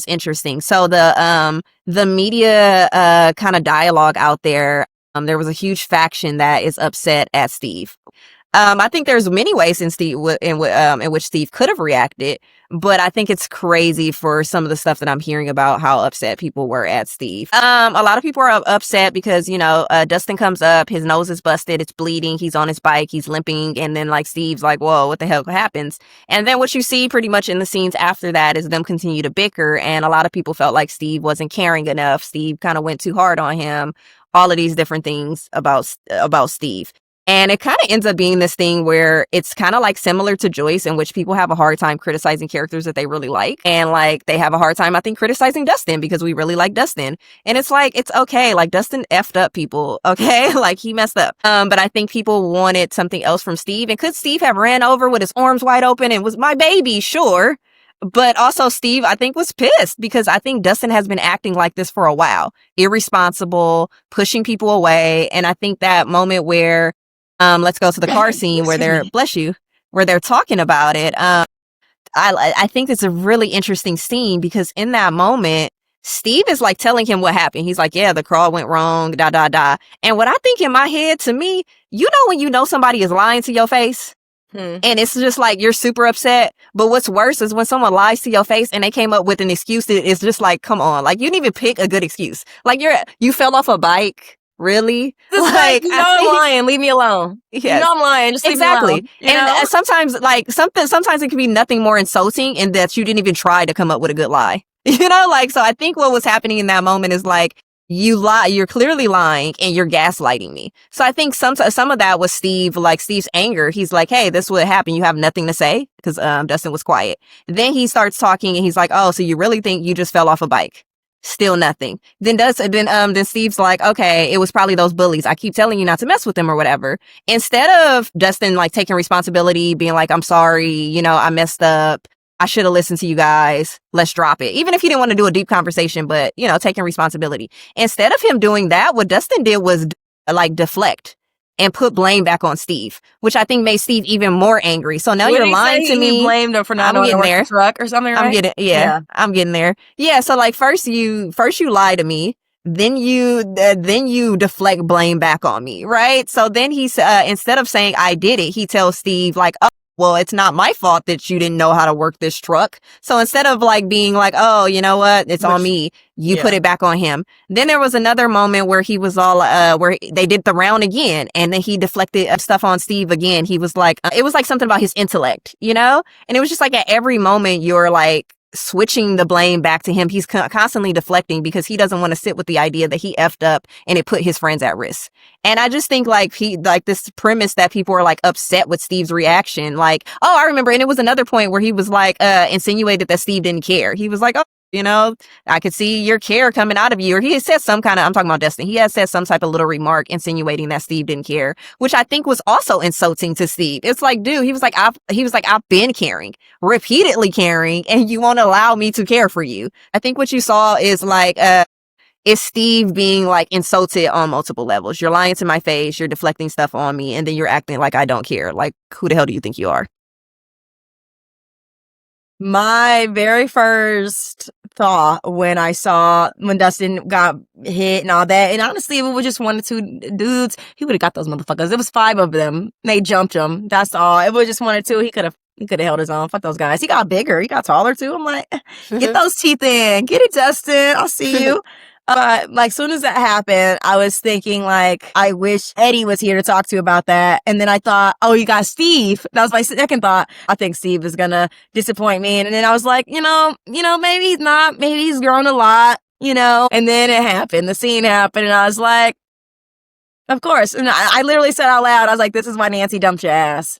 interesting. So the media kind of dialogue out there, there was a huge faction that is upset at Steve. I think there's many ways in which Steve could have reacted, but I think it's crazy for some of the stuff that I'm hearing about how upset people were at Steve. A lot of people are upset because, Dustin comes up, his nose is busted, it's bleeding, he's on his bike, he's limping, and then like Steve's like, whoa, what the hell happens? And then what you see pretty much in the scenes after that is them continue to bicker, and a lot of people felt like Steve wasn't caring enough. Steve kind of went too hard on him, all of these different things about Steve. And it kind of ends up being this thing where it's kind of like similar to Joyce, in which people have a hard time criticizing characters that they really like. And like they have a hard time, I think, criticizing Dustin because we really like Dustin. And it's like, it's okay. Like Dustin effed up people. Okay. Like he messed up. But I think people wanted something else from Steve. And could Steve have ran over with his arms wide open and was my baby? Sure. But also Steve, I think, was pissed because I think Dustin has been acting like this for a while. Irresponsible, pushing people away. And I think that moment where, let's go to the car scene where they're talking about it. I think it's a really interesting scene because in that moment, Steve is like telling him what happened. He's like, yeah, the crawl went wrong, da, da, da. And what I think in my head, to me, when you know somebody is lying to your face and it's just like, you're super upset. But what's worse is when someone lies to your face and they came up with an excuse that is just like, come on, like you didn't even pick a good excuse. Like you fell off a bike. Really? Like, I'm lying. Leave me alone. Yes. I'm lying. Just leave me alone. And sometimes, like, sometimes it can be nothing more insulting in that you didn't even try to come up with a good lie. So I think what was happening in that moment is like, you lie, you're clearly lying and you're gaslighting me. So I think some of that was Steve's anger. He's like, hey, this would happen. You have nothing to say because Dustin was quiet. Then he starts talking and he's like, oh, so you really think you just fell off a bike? Still nothing. Then Steve's like, okay, it was probably those bullies. I keep telling you not to mess with them or whatever. Instead of Dustin like taking responsibility, being like, I'm sorry, I messed up. I should have listened to you guys. Let's drop it. Even if he didn't want to do a deep conversation, but taking responsibility. Instead of him doing that, what Dustin did was like deflect and put blame back on Steve, which I think made Steve even more angry. So now you're lying to me. He blamed him for not knowing to work the truck or something, right? I'm getting there. Yeah. So like first you lie to me, then you deflect blame back on me, right? So then he's instead of saying I did it, he tells Steve like, oh, well, it's not my fault that you didn't know how to work this truck. So instead of like being like, oh, you know what, it's on me, you put it back on him. Then there was another moment where he was all where they did the round again, and then he deflected stuff on Steve again. He was like, it was like something about his intellect, you know? And it was just like at every moment you're like switching the blame back to him. He's constantly deflecting because he doesn't want to sit with the idea that he effed up and it put his friends at risk. And I just think like this premise that people are like upset with Steve's reaction. Like, oh, I remember. And it was another point where he was like, insinuated that Steve didn't care. He was like, oh, you know, I could see your care coming out of you. Or he had said I'm talking about Dustin. He has said some type of little remark insinuating that Steve didn't care, which I think was also insulting to Steve. It's like, dude, he was like, I've been caring, repeatedly caring, and you won't allow me to care for you. I think what you saw is like, is Steve being like insulted on multiple levels. You're lying to my face. You're deflecting stuff on me. And then you're acting like I don't care. Like, who the hell do you think you are? My very first thought when Dustin got hit and all that, and honestly, if it was just one or two dudes, he would have got those motherfuckers. It was 5 of them. They jumped him. That's all. If it was just 1 or 2, he could have held his own. Fuck those guys. He got bigger. He got taller too. I'm like, get those teeth in. Get it, Dustin. I'll see you. But like, soon as that happened, I was thinking like, I wish Eddie was here to talk to about that. And then I thought, oh, you got Steve. That was my second thought. I think Steve is gonna disappoint me. And then I was like, you know, maybe he's not. Maybe he's grown a lot, you know. And then it happened. The scene happened, and I was like, of course. And I literally said out loud, I was like, this is why Nancy dumped your ass.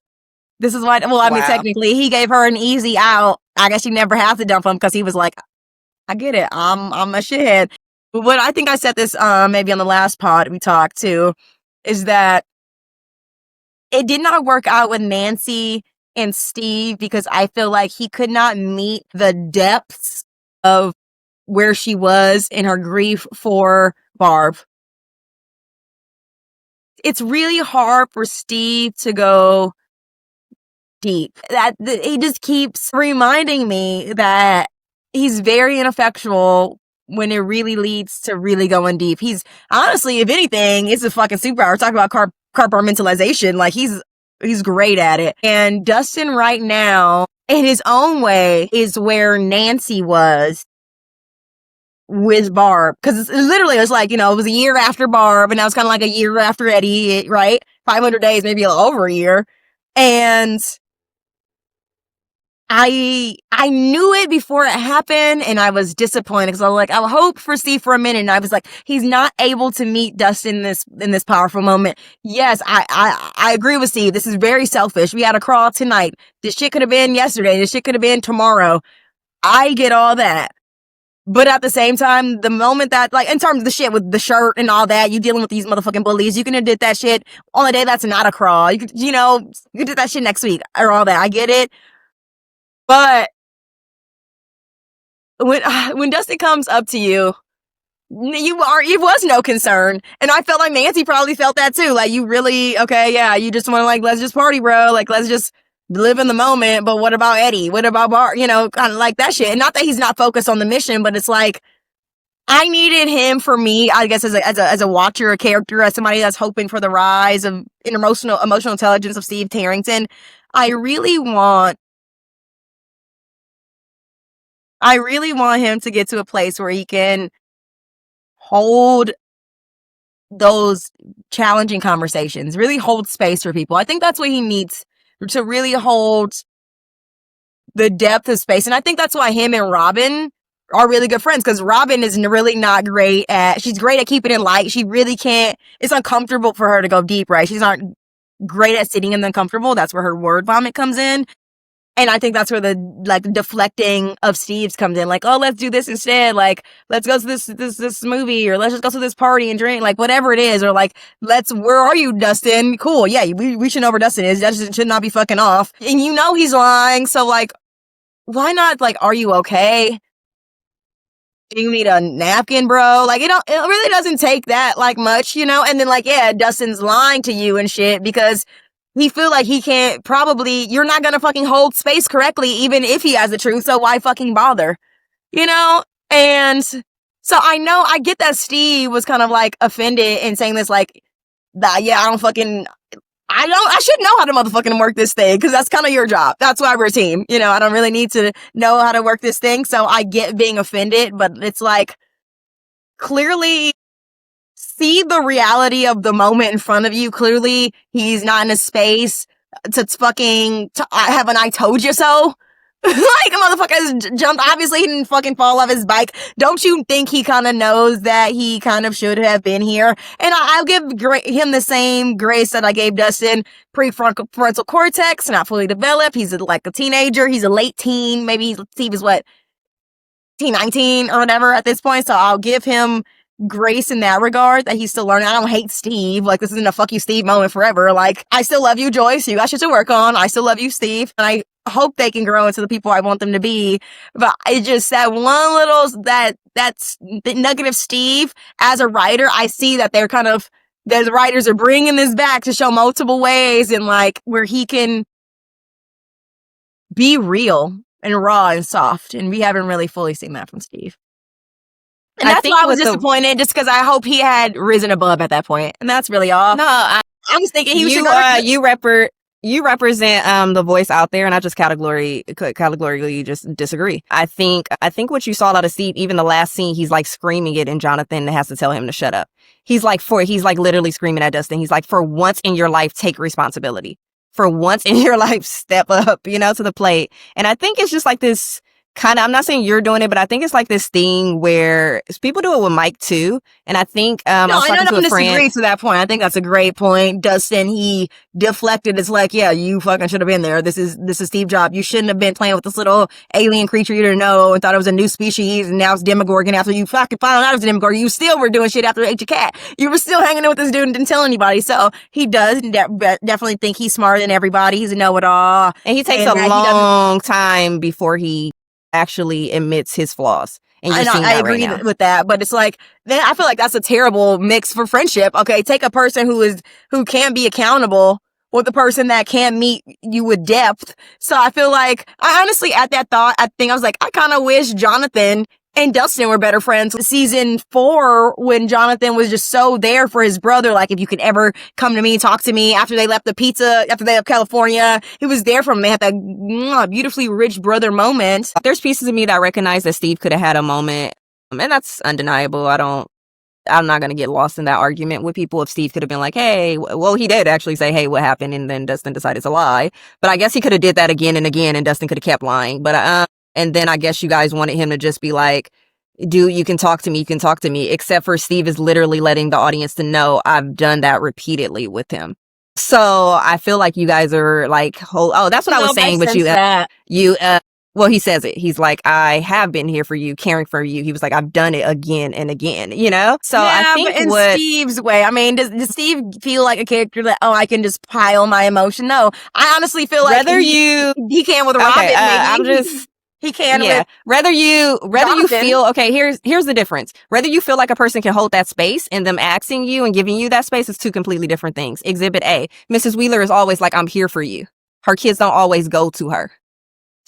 This is why. Well, I mean, technically, he gave her an easy out. I guess she never has to dump him because he was like, I get it. I'm a shithead. But what I think I said this maybe on the last pod we talked to is that it did not work out with Nancy and Steve because I feel like he could not meet the depths of where she was in her grief for Barb. It's really hard for Steve to go deep. He just keeps reminding me that he's very ineffectual when it really leads to really going deep. He's honestly, if anything, it's a fucking superpower. Talk about compartmentalization. Like he's great at it. And Dustin right now, in his own way, is where Nancy was with Barb. Cause it was like, you know, it was a year after Barb and now it's kind of like a year after Eddie, right? 500 days, maybe over a year. And I knew it before it happened and I was disappointed because I was like, I hope for Steve for a minute. And I was like, he's not able to meet Dustin in this powerful moment. Yes, I agree with Steve. This is very selfish. We had a crawl tonight. This shit could have been yesterday. This shit could have been tomorrow. I get all that. But at the same time, the moment that, like, in terms of the shit with the shirt and all that, you dealing with these motherfucking bullies, you can have did that shit on a day that's not a crawl. You could do that shit next week or all that. I get it. But when Dustin comes up to you, it was no concern. And I felt like Nancy probably felt that too. Like, you really, okay, yeah, you just want to like, let's just party, bro. Like, let's just live in the moment. But what about Eddie? What about Bart? You know, kind of like that shit. And not that he's not focused on the mission, but it's like, I needed him for me, I guess, as a watcher, a character, as somebody that's hoping for the rise of emotional intelligence of Steve Tarrington. I really want him to get to a place where he can hold those challenging conversations, really hold space for people. I think that's what he needs to really hold the depth of space. And I think that's why him and Robin are really good friends, because Robin is really not great she's great at keeping it light. She really can't, it's uncomfortable for her to go deep, right? She's not great at sitting in the uncomfortable. That's where her word vomit comes in. And I think that's where the deflecting of Steve's comes in. Like, oh, let's do this instead. Like, let's go to this movie, or let's just go to this party and drink, like whatever it is. Or like, where are you, Dustin? Cool. Yeah, we should know where Dustin is. Dustin should not be fucking off. And you know he's lying. So like, why not, like, are you okay? Do you need a napkin, bro? Like, it really doesn't take that like much, you know? And then like, yeah, Dustin's lying to you and shit because he feel like he can't, you're not gonna fucking hold space correctly, even if he has the truth, so why fucking bother? You know? And So I get that Steve was kind of like offended and saying this like, yeah, I should know how to motherfucking work this thing because that's kind of your job. That's why we're a team. You know, I don't really need to know how to work this thing. So I get being offended, but it's like clearly see the reality of the moment in front of you. Clearly he's not in a space to have an I told you so. Like, a motherfucker jumped. Obviously, he didn't fucking fall off his bike. Don't you think he kind of knows that he kind of should have been here? And I'll give him the same grace that I gave Dustin. Prefrontal cortex, not fully developed. He's like a teenager. He's a late teen. Maybe Steve is what, 19 or whatever at this point. So I'll give him grace in that regard that he's still learning. I don't hate Steve. Like, this isn't a fuck you Steve moment forever. Like, I still love you, Joyce. You got shit to work on. I still love you, Steve. And I hope they can grow into the people I want them to be. But it just, that one little, that's the nugget of Steve as a writer. I see that they're kind of, the writers are bringing this back to show multiple ways and like where he can be real and raw and soft. And we haven't really fully seen that from Steve. And that's why I was disappointed, just because I hope he had risen above at that point. And that's really all. No, I was thinking he should you represent the voice out there, and I just categorically just disagree. I think what you saw out of Steve, even the last scene, he's like screaming it, and Jonathan has to tell him to shut up. He's like literally screaming at Dustin. He's like, for once in your life, take responsibility. For once in your life, step up, to the plate. And I think it's just like this kind of, I'm not saying you're doing it, but I think it's like this thing where people do it with Mike too. And I think, I don't disagree to that point. I think that's a great point. Dustin, he deflected. It's like, yeah, you fucking should have been there. This is Steve's job. You shouldn't have been playing with this little alien creature you didn't know and thought it was a new species. And now it's Demogorgon. After you fucking found out it was a Demogorgon, you still were doing shit after you ate your cat. You were still hanging out with this dude and didn't tell anybody. So he does definitely think he's smarter than everybody. He's a know-it-all. And he takes a long time before he actually admits his flaws. And I agree with that, but it's like, then I feel like that's a terrible mix for friendship. Okay, take a person who can't be accountable with the person that can't meet you with depth. So I feel like, I honestly, at that thought, I was like, I kind of wish Jonathan and Dustin were better friends. Season 4, when Jonathan was just so there for his brother, like, if you could ever come to me, talk to me, after they left California, he was there for him. They had that beautifully rich brother moment. There's pieces of me that recognize that Steve could have had a moment, and that's undeniable. I'm not going to get lost in that argument with people if Steve could have been like, hey, well, he did actually say, hey, what happened? And then Dustin decided to lie. But I guess he could have did that again and again, and Dustin could have kept lying. But, and then I guess you guys wanted him to just be like, dude, you can talk to me, except for Steve is literally letting the audience to know I've done that repeatedly with him. So I feel like you guys are like, that's what I was saying, but well, he says it. He's like, I have been here for you, caring for you. He was like, I've done it again and again, So yeah, I think but in Steve's way, I mean, does Steve feel like a character that, I can just pile my emotion? No, I honestly feel like he can with Robin. Maybe. He can. Yeah. Whether you feel, okay, here's the difference. Whether you feel like a person can hold that space and them asking you and giving you that space is two completely different things. Exhibit A, Mrs. Wheeler is always like, I'm here for you. Her kids don't always go to her.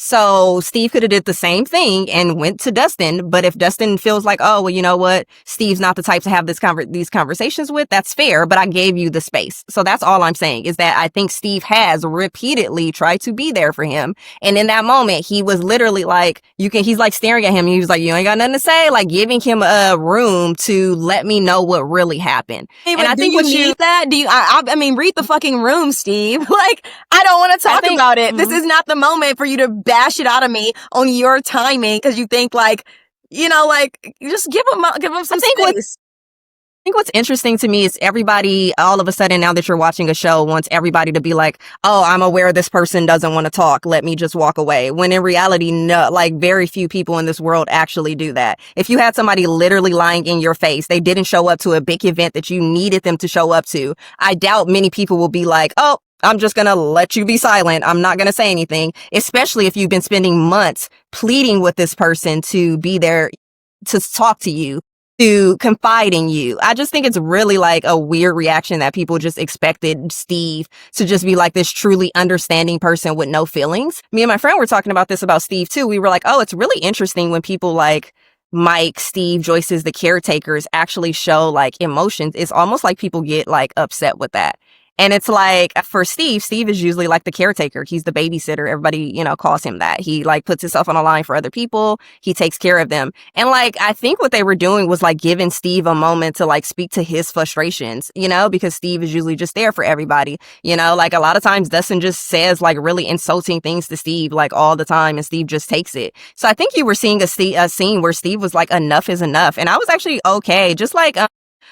So Steve could have did the same thing and went to Dustin. But if Dustin feels like, oh, well, you know what? Steve's not the type to have these conversations with. That's fair. But I gave you the space. So that's all I'm saying is that I think Steve has repeatedly tried to be there for him. And in that moment, he was literally like, he's like staring at him. And he was like, you ain't got nothing to say, like giving him a room to let me know what really happened. Hey, and I think you need that. I mean, read the fucking room, Steve. Like, I don't want to talk about it. This is not the moment for you to bash it out of me on your timing because you think like, just give them some space. I think what's interesting to me is everybody, all of a sudden, now that you're watching a show, wants everybody to be like, oh, I'm aware this person doesn't want to talk. Let me just walk away. When in reality, no, like very few people in this world actually do that. If you had somebody literally lying in your face, they didn't show up to a big event that you needed them to show up to, I doubt many people will be like, oh, I'm just going to let you be silent. I'm not going to say anything, especially if you've been spending months pleading with this person to be there to talk to you, to confide in you. I just think it's really like a weird reaction that people just expected Steve to just be like this truly understanding person with no feelings. Me and my friend were talking about this about Steve too. We were like, oh, it's really interesting when people like Mike, Steve, Joyce's, the caretakers actually show like emotions, it's almost like people get like upset with that. And it's like for Steve is usually like the caretaker. He's the babysitter. Everybody, calls him that. He like puts himself on the line for other people. He takes care of them. And like, I think what they were doing was like giving Steve a moment to like speak to his frustrations, because Steve is usually just there for everybody. Like a lot of times Dustin just says like really insulting things to Steve like all the time, and Steve just takes it. So I think you were seeing a scene where Steve was like, enough is enough. And I was actually okay. Just like,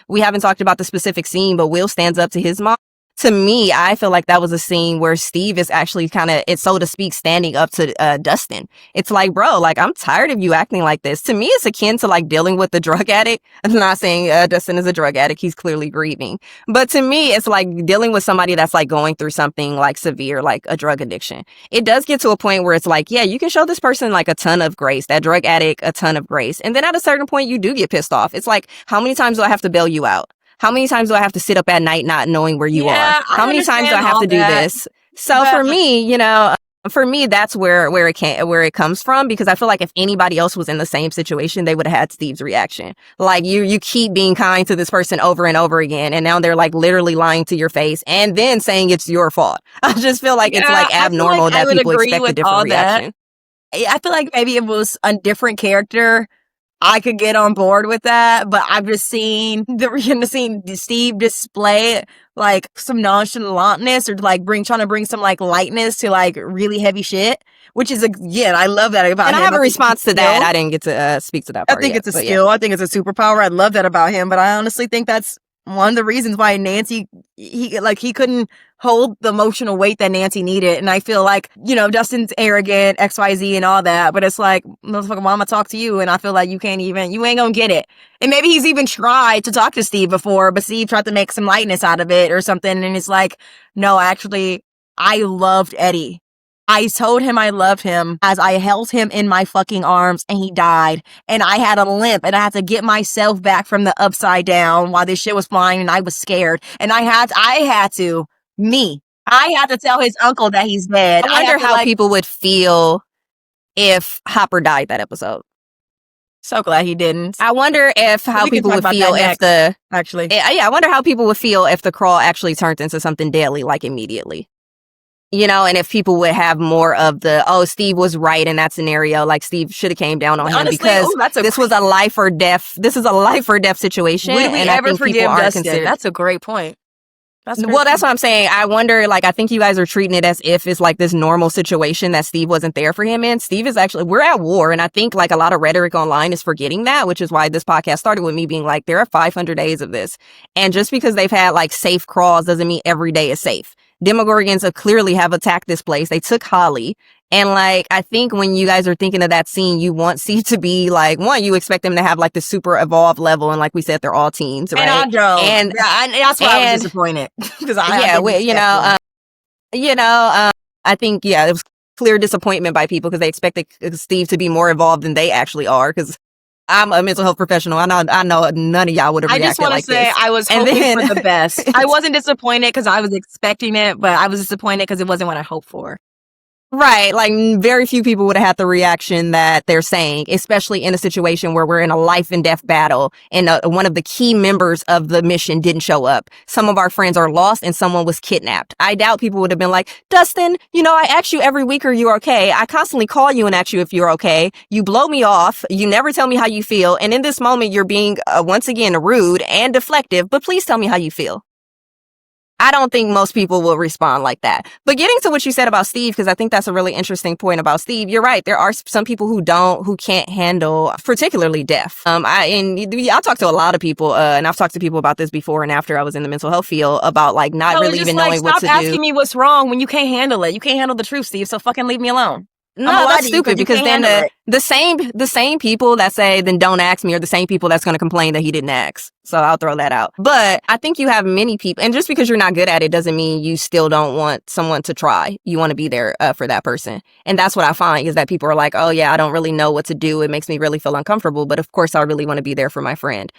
we haven't talked about the specific scene, but Will stands up to his mom. To me, I feel like that was a scene where Steve is actually kind of, it's so to speak, standing up to Dustin. It's like, bro, like, I'm tired of you acting like this. To me, it's akin to like dealing with the drug addict. I'm not saying Dustin is a drug addict. He's clearly grieving. But to me, it's like dealing with somebody that's like going through something like severe, like a drug addiction. It does get to a point where it's like, yeah, you can show this person like a ton of grace, that drug addict, a ton of grace. And then at a certain point, you do get pissed off. It's like, how many times do I have to bail you out? How many times do I have to sit up at night not knowing where you are? How many times do I have to do this? So for me, that's where it comes from, because I feel like if anybody else was in the same situation, they would have had Steve's reaction. Like you keep being kind to this person over and over again, and now they're like literally lying to your face and then saying it's your fault. I just feel like it's like abnormal that people expect a different reaction. I feel like maybe it was a different character, I could get on board with that, but I've just seen Steve display like some nonchalantness or like trying to bring some like lightness to like really heavy shit, which is again, I love that about him. And I have a response to that. I didn't get to speak to that part. I think it's a skill. Yeah. I think it's a superpower. I love that about him, but I honestly think that's one of the reasons why Nancy, he couldn't hold the emotional weight that Nancy needed. And I feel like, Dustin's arrogant, XYZ and all that, but it's like, motherfucker, mama talk to you. And I feel like you ain't gonna get it. And maybe he's even tried to talk to Steve before, but Steve tried to make some lightness out of it or something. And it's like, no, actually, I loved Eddie. I told him I loved him as I held him in my fucking arms and he died. And I had a limp and I had to get myself back from the upside down while this shit was flying and I was scared. And I had to tell his uncle that he's dead. I wonder how people would feel if Hopper died that episode. So glad he didn't. I wonder how people would feel if I wonder how people would feel if the crawl actually turned into something deadly, like immediately. And if people would have more of Steve was right in that scenario, like Steve should have came down on him because this was a life or death. This is a life or death situation. Would we ever forgive Dustin? That's a great point. That's what I'm saying. I wonder, like, I think you guys are treating it as if it's like this normal situation that Steve wasn't there for him in. Steve is actually, we're at war. And I think like a lot of rhetoric online is forgetting that, which is why this podcast started with me being like, there are 500 days of this. And just because they've had like safe crawls doesn't mean every day is safe. Demogorgons clearly have attacked this place. They took Holly. And like, I think when you guys are thinking of that scene, you want Steve to be like, one, you expect them to have like the super evolved level. And like we said, they're all teens, right? And I don't. And that's why I was disappointed. Because I think, it was clear disappointment by people because they expected Steve to be more involved than they actually are. Because I'm a mental health professional. I know none of y'all would have reacted like this. I just want to say I was hoping for the best. I wasn't disappointed because I was expecting it, but I was disappointed because it wasn't what I hoped for. Right. Like very few people would have had the reaction that they're saying, especially in a situation where we're in a life and death battle and one of the key members of the mission didn't show up. Some of our friends are lost and someone was kidnapped. I doubt people would have been like, Dustin, I ask you every week, are you okay? I constantly call you and ask you if you're okay. You blow me off. You never tell me how you feel. And in this moment, you're being once again rude and deflective, but please tell me how you feel. I don't think most people will respond like that. But getting to what you said about Steve, because I think that's a really interesting point about Steve. You're right. There are some people who can't handle, particularly death. I talk to a lot of people, and I've talked to people about this before and after I was in the mental health field about like not really even knowing what to do. Stop asking me what's wrong when you can't handle it. You can't handle the truth, Steve. So fucking leave me alone. No, that's stupid because then the same people that say then don't ask me are the same people that's going to complain that he didn't ask. So I'll throw that out. But I think you have many people, and just because you're not good at it doesn't mean you still don't want someone to try. You want to be there for that person. And that's what I find is that people are like, oh yeah, I don't really know what to do. It makes me really feel uncomfortable. But of course I really want to be there for my friend.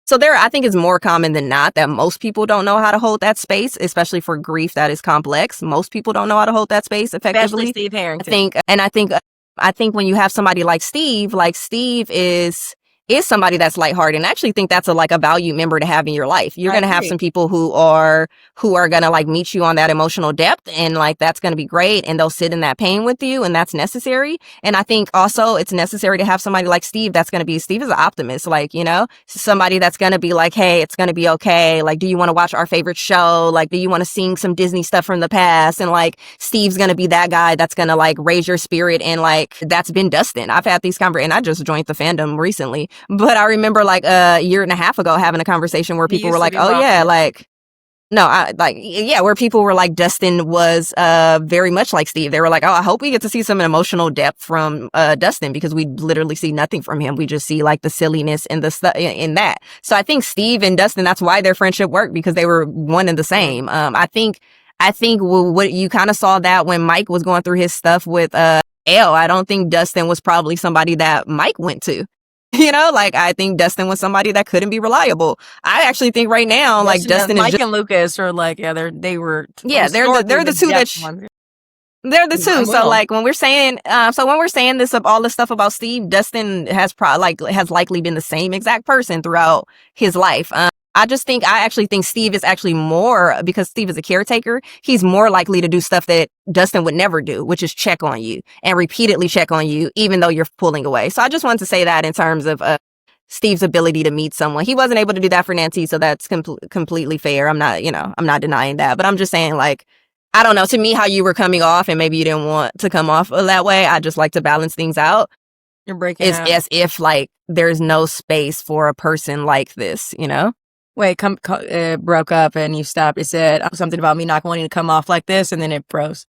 So I think it's more common than not that most people don't know how to hold that space, especially for grief that is complex. Most people don't know how to hold that space effectively. Especially Steve Harrington. I think when you have somebody like Steve is, is somebody that's lighthearted. And I actually think that's a valued member to have in your life. You're going to have some people who are going to like meet you on that emotional depth, and like that's going to be great, and they'll sit in that pain with you, and that's necessary. And I think also it's necessary to have somebody like Steve that's going to be, Steve is an optimist, like, you know, somebody that's going to be like, hey, it's going to be okay. Like, do you want to watch our favorite show? Like, do you want to sing some Disney stuff from the past? And like, Steve's going to be that guy that's going to like raise your spirit. And like, that's been Dustin. I've had these conversations, and I just joined the fandom recently, but I remember like a year and a half ago having a conversation where people were like, oh yeah, like, no, where people were like, Dustin was very much like Steve. They were like, oh, I hope we get to see some emotional depth from Dustin, because we literally see nothing from him. We just see like the silliness and the stuff in that. So I think Steve and Dustin, that's why their friendship worked, because they were one and the same. I think what you kind of saw that when Mike was going through his stuff with Elle, I don't think Dustin was probably somebody that Mike went to. You know, like, I think Dustin was somebody that couldn't be reliable. I actually think right now, like, Dustin Mike and Lucas are like, they're the two that they're the two. So like, when we're saying this of all the stuff about Steve, Dustin has likely been the same exact person throughout his life. I actually think Steve is actually more, because Steve is a caretaker, he's more likely to do stuff that Dustin would never do, which is check on you and repeatedly check on you, even though you're pulling away. So I just wanted to say that in terms of Steve's ability to meet someone. He wasn't able to do that for Nancy, so that's completely fair. I'm not denying that, but I'm just saying, like, I don't know, to me, how you were coming off, and maybe you didn't want to come off that way. I just like to balance things out. You're breaking It's as if like there's no space for a person like this, you know? Wait, broke up and you stopped. It said something about me not wanting to come off like this, and then it froze.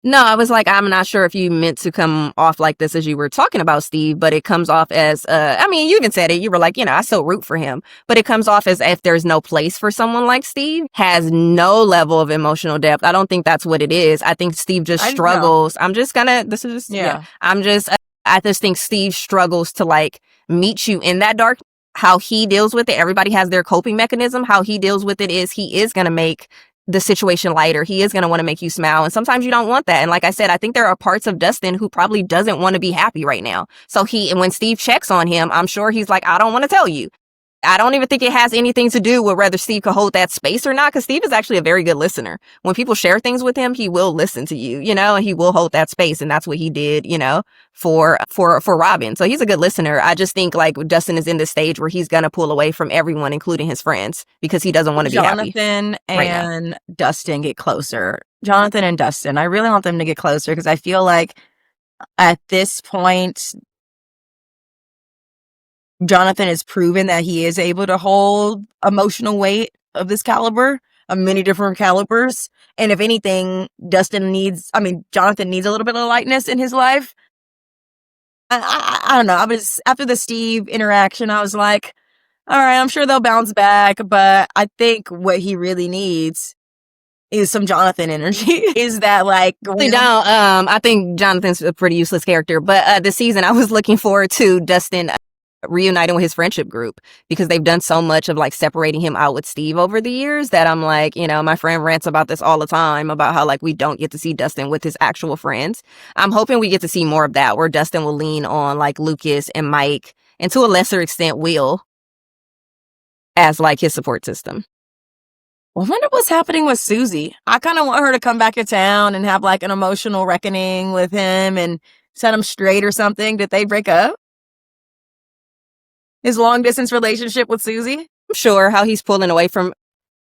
No, I was like, I'm not sure if you meant to come off like this as you were talking about Steve, but it comes off as, I mean, you even said it. You were like, you know, I still root for him, but it comes off as if there's no place for someone like Steve, has no level of emotional depth. I don't think that's what it is. I think Steve just struggles. I just think Steve struggles to like meet you in that dark. How he deals with it, everybody has their coping mechanism. How he deals with it is he is going to make the situation lighter. He is going to want to make you smile. And sometimes you don't want that. And like I said, I think there are parts of Dustin who probably doesn't want to be happy right now. So when Steve checks on him, I'm sure he's like, I don't want to tell you. I don't even think it has anything to do with whether Steve could hold that space or not, because Steve is actually a very good listener. When people share things with him, he will listen to you, you know, and he will hold that space. And that's what he did, you know, for Robin. So he's a good listener. I just think like Dustin is in this stage where he's going to pull away from everyone, including his friends, because he doesn't want to be happy. Jonathan and Dustin get closer. Jonathan and Dustin, I really want them to get closer, because I feel like at this point, Jonathan has proven that he is able to hold emotional weight of this caliber, of many different calibers. And if anything, Jonathan needs a little bit of lightness in his life. I don't know. After the Steve interaction, I was like, all right, I'm sure they'll bounce back. But I think what he really needs is some Jonathan energy. Is that like... I think Jonathan's a pretty useless character. But this season, I was looking forward to Dustin reuniting with his friendship group, because they've done so much of like separating him out with Steve over the years that I'm like, you know, my friend rants about this all the time, about how like we don't get to see Dustin with his actual friends. I'm hoping we get to see more of that, where Dustin will lean on like Lucas and Mike, and to a lesser extent Will, as like his support system. I wonder what's happening with Susie. I kind of want her to come back to town and have like an emotional reckoning with him and set him straight or something. Did they break up? His long distance relationship with Susie? I'm sure how he's pulling away from...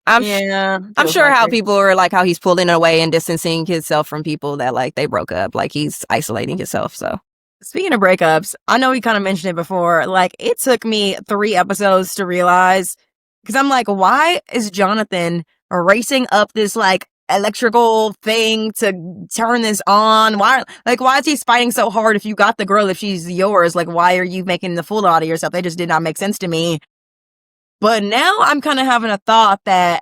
I'm sure how people are like, how he's pulling away and distancing himself from people that like they broke up. Like he's isolating himself, so... Speaking of breakups, I know we kind of mentioned it before. Like, it took me 3 episodes to realize, because I'm like, why is Jonathan racing up this like electrical thing to turn this on? Why is he fighting so hard if you got the girl, if she's yours? Like, why are you making the fool out of yourself? They just did not make sense to me. But now I'm kind of having a thought that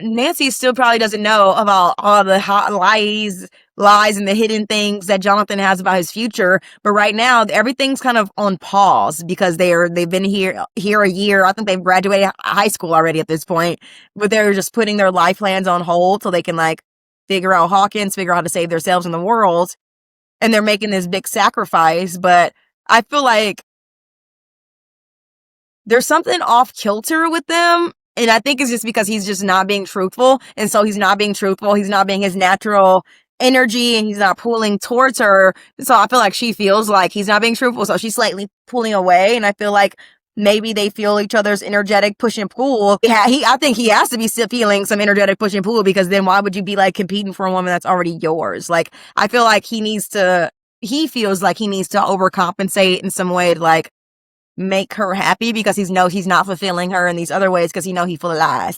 Nancy still probably doesn't know about all the hot lies and the hidden things that Jonathan has about his future. But right now, everything's kind of on pause, because they've been here a year. I think they've graduated high school already at this point, but they're just putting their life plans on hold so they can like figure out Hawkins, figure out how to save themselves in the world. and they're making this big sacrifice. But I feel like there's something off kilter with them. And I think it's just because he's just not being truthful. And so he's not being truthful. He's not being his natural energy, and he's not pulling towards her. So I feel like she feels like he's not being truthful. So she's slightly pulling away. And I feel like maybe they feel each other's energetic push and pull. I think he has to be still feeling some energetic push and pull, because then why would you be like competing for a woman that's already yours? Like, I feel like he feels like he needs to overcompensate in some way to like make her happy, because he's not fulfilling her in these other ways, because he full of lies.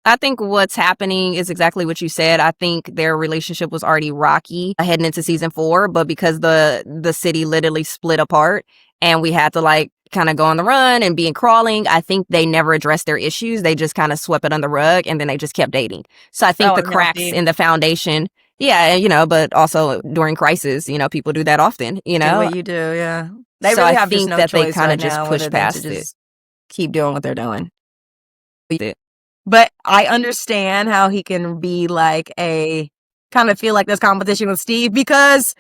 I think what's happening is exactly what you said. I think their relationship was already rocky heading into season 4, but because the city literally split apart and we had to like kind of go on the run and be in crawling, I think they never addressed their issues. They just kind of swept it under the rug, and then they just kept dating. So I think the cracks in the foundation, but also during crisis, people do that often, Do what you do, yeah. They so really I have think no that they choice kind of right just now push other than past to it. just keep doing what they're doing. But I understand how he can be like kind of feel like there's competition with Steve, because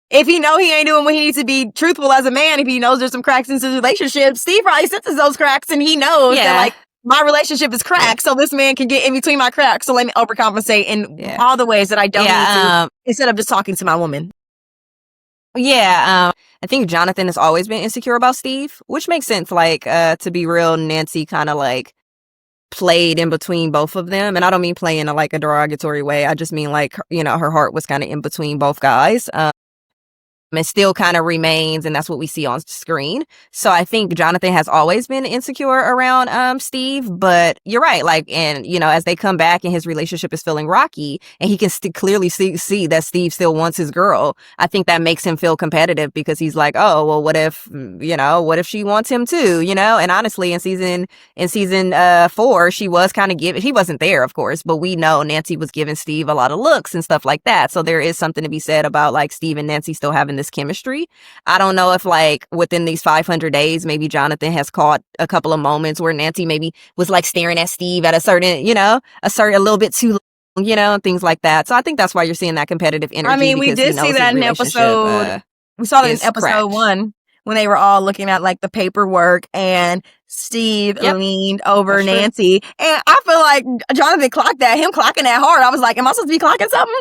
if he ain't doing what he needs to be truthful as a man, if he knows there's some cracks in his relationship, Steve probably senses those cracks, and he knows that like my relationship is cracked, so this man can get in between my cracks, so let me overcompensate in all the ways that I don't need to, instead of just talking to my woman. I think Jonathan has always been insecure about Steve, which makes sense. Like, to be real, Nancy kind of like played in between both of them. And I don't mean play in a derogatory way. I just mean like, her heart was kind of in between both guys. And still kind of remains, and that's what we see on screen. So I think Jonathan has always been insecure around Steve, but you're right, like, and as they come back and his relationship is feeling rocky, and he can clearly see that Steve still wants his girl, I think that makes him feel competitive, because he's like, oh well, what if she wants him too, and honestly in season 4 she was kind of he wasn't there, of course, but we know Nancy was giving Steve a lot of looks and stuff like that. So there is something to be said about like Steve and Nancy still having this chemistry. I don't know if like within these 500 days, maybe Jonathan has caught a couple of moments where Nancy maybe was like staring at Steve at a little bit too long, and things like that. So I think that's why you're seeing that competitive energy. I mean, we did see that in episode. We saw that in episode 1 when they were all looking at like the paperwork, and Steve leaned over Nancy, and I feel like Jonathan clocked that. Him clocking that hard, I was like, am I supposed to be clocking something?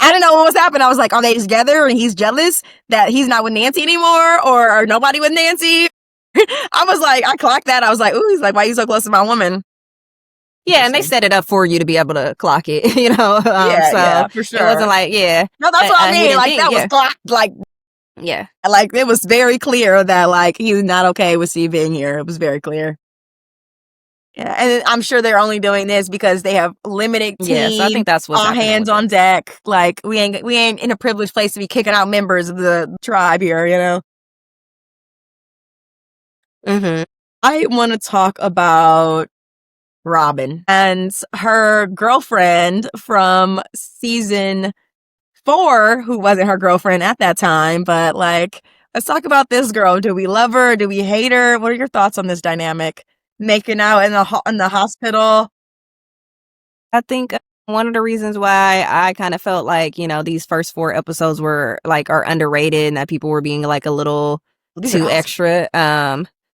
I didn't know what was happening. I was like, are they together and he's jealous that he's not with Nancy anymore, or nobody with Nancy? I was like, I clocked that. I was like, ooh, he's like, why are you so close to my woman? Yeah, and they set it up for you to be able to clock it, so for sure. It wasn't like, no, that's what I mean. Like, that was clocked, like, like, it was very clear that, like, he's not okay with Steve being here. It was very clear. Yeah, and I'm sure they're only doing this because they have limited team. So I think that's what's all hands on deck. Like, we ain't in a privileged place to be kicking out members of the tribe here, Mm-hmm. I want to talk about Robin and her girlfriend from season 4, who wasn't her girlfriend at that time, but like, let's talk about this girl. Do we love her? Do we hate her? What are your thoughts on this dynamic? Making out in the hospital. I think one of the reasons why I kind of felt like, these first 4 episodes are underrated, and that people were being like a little too extra.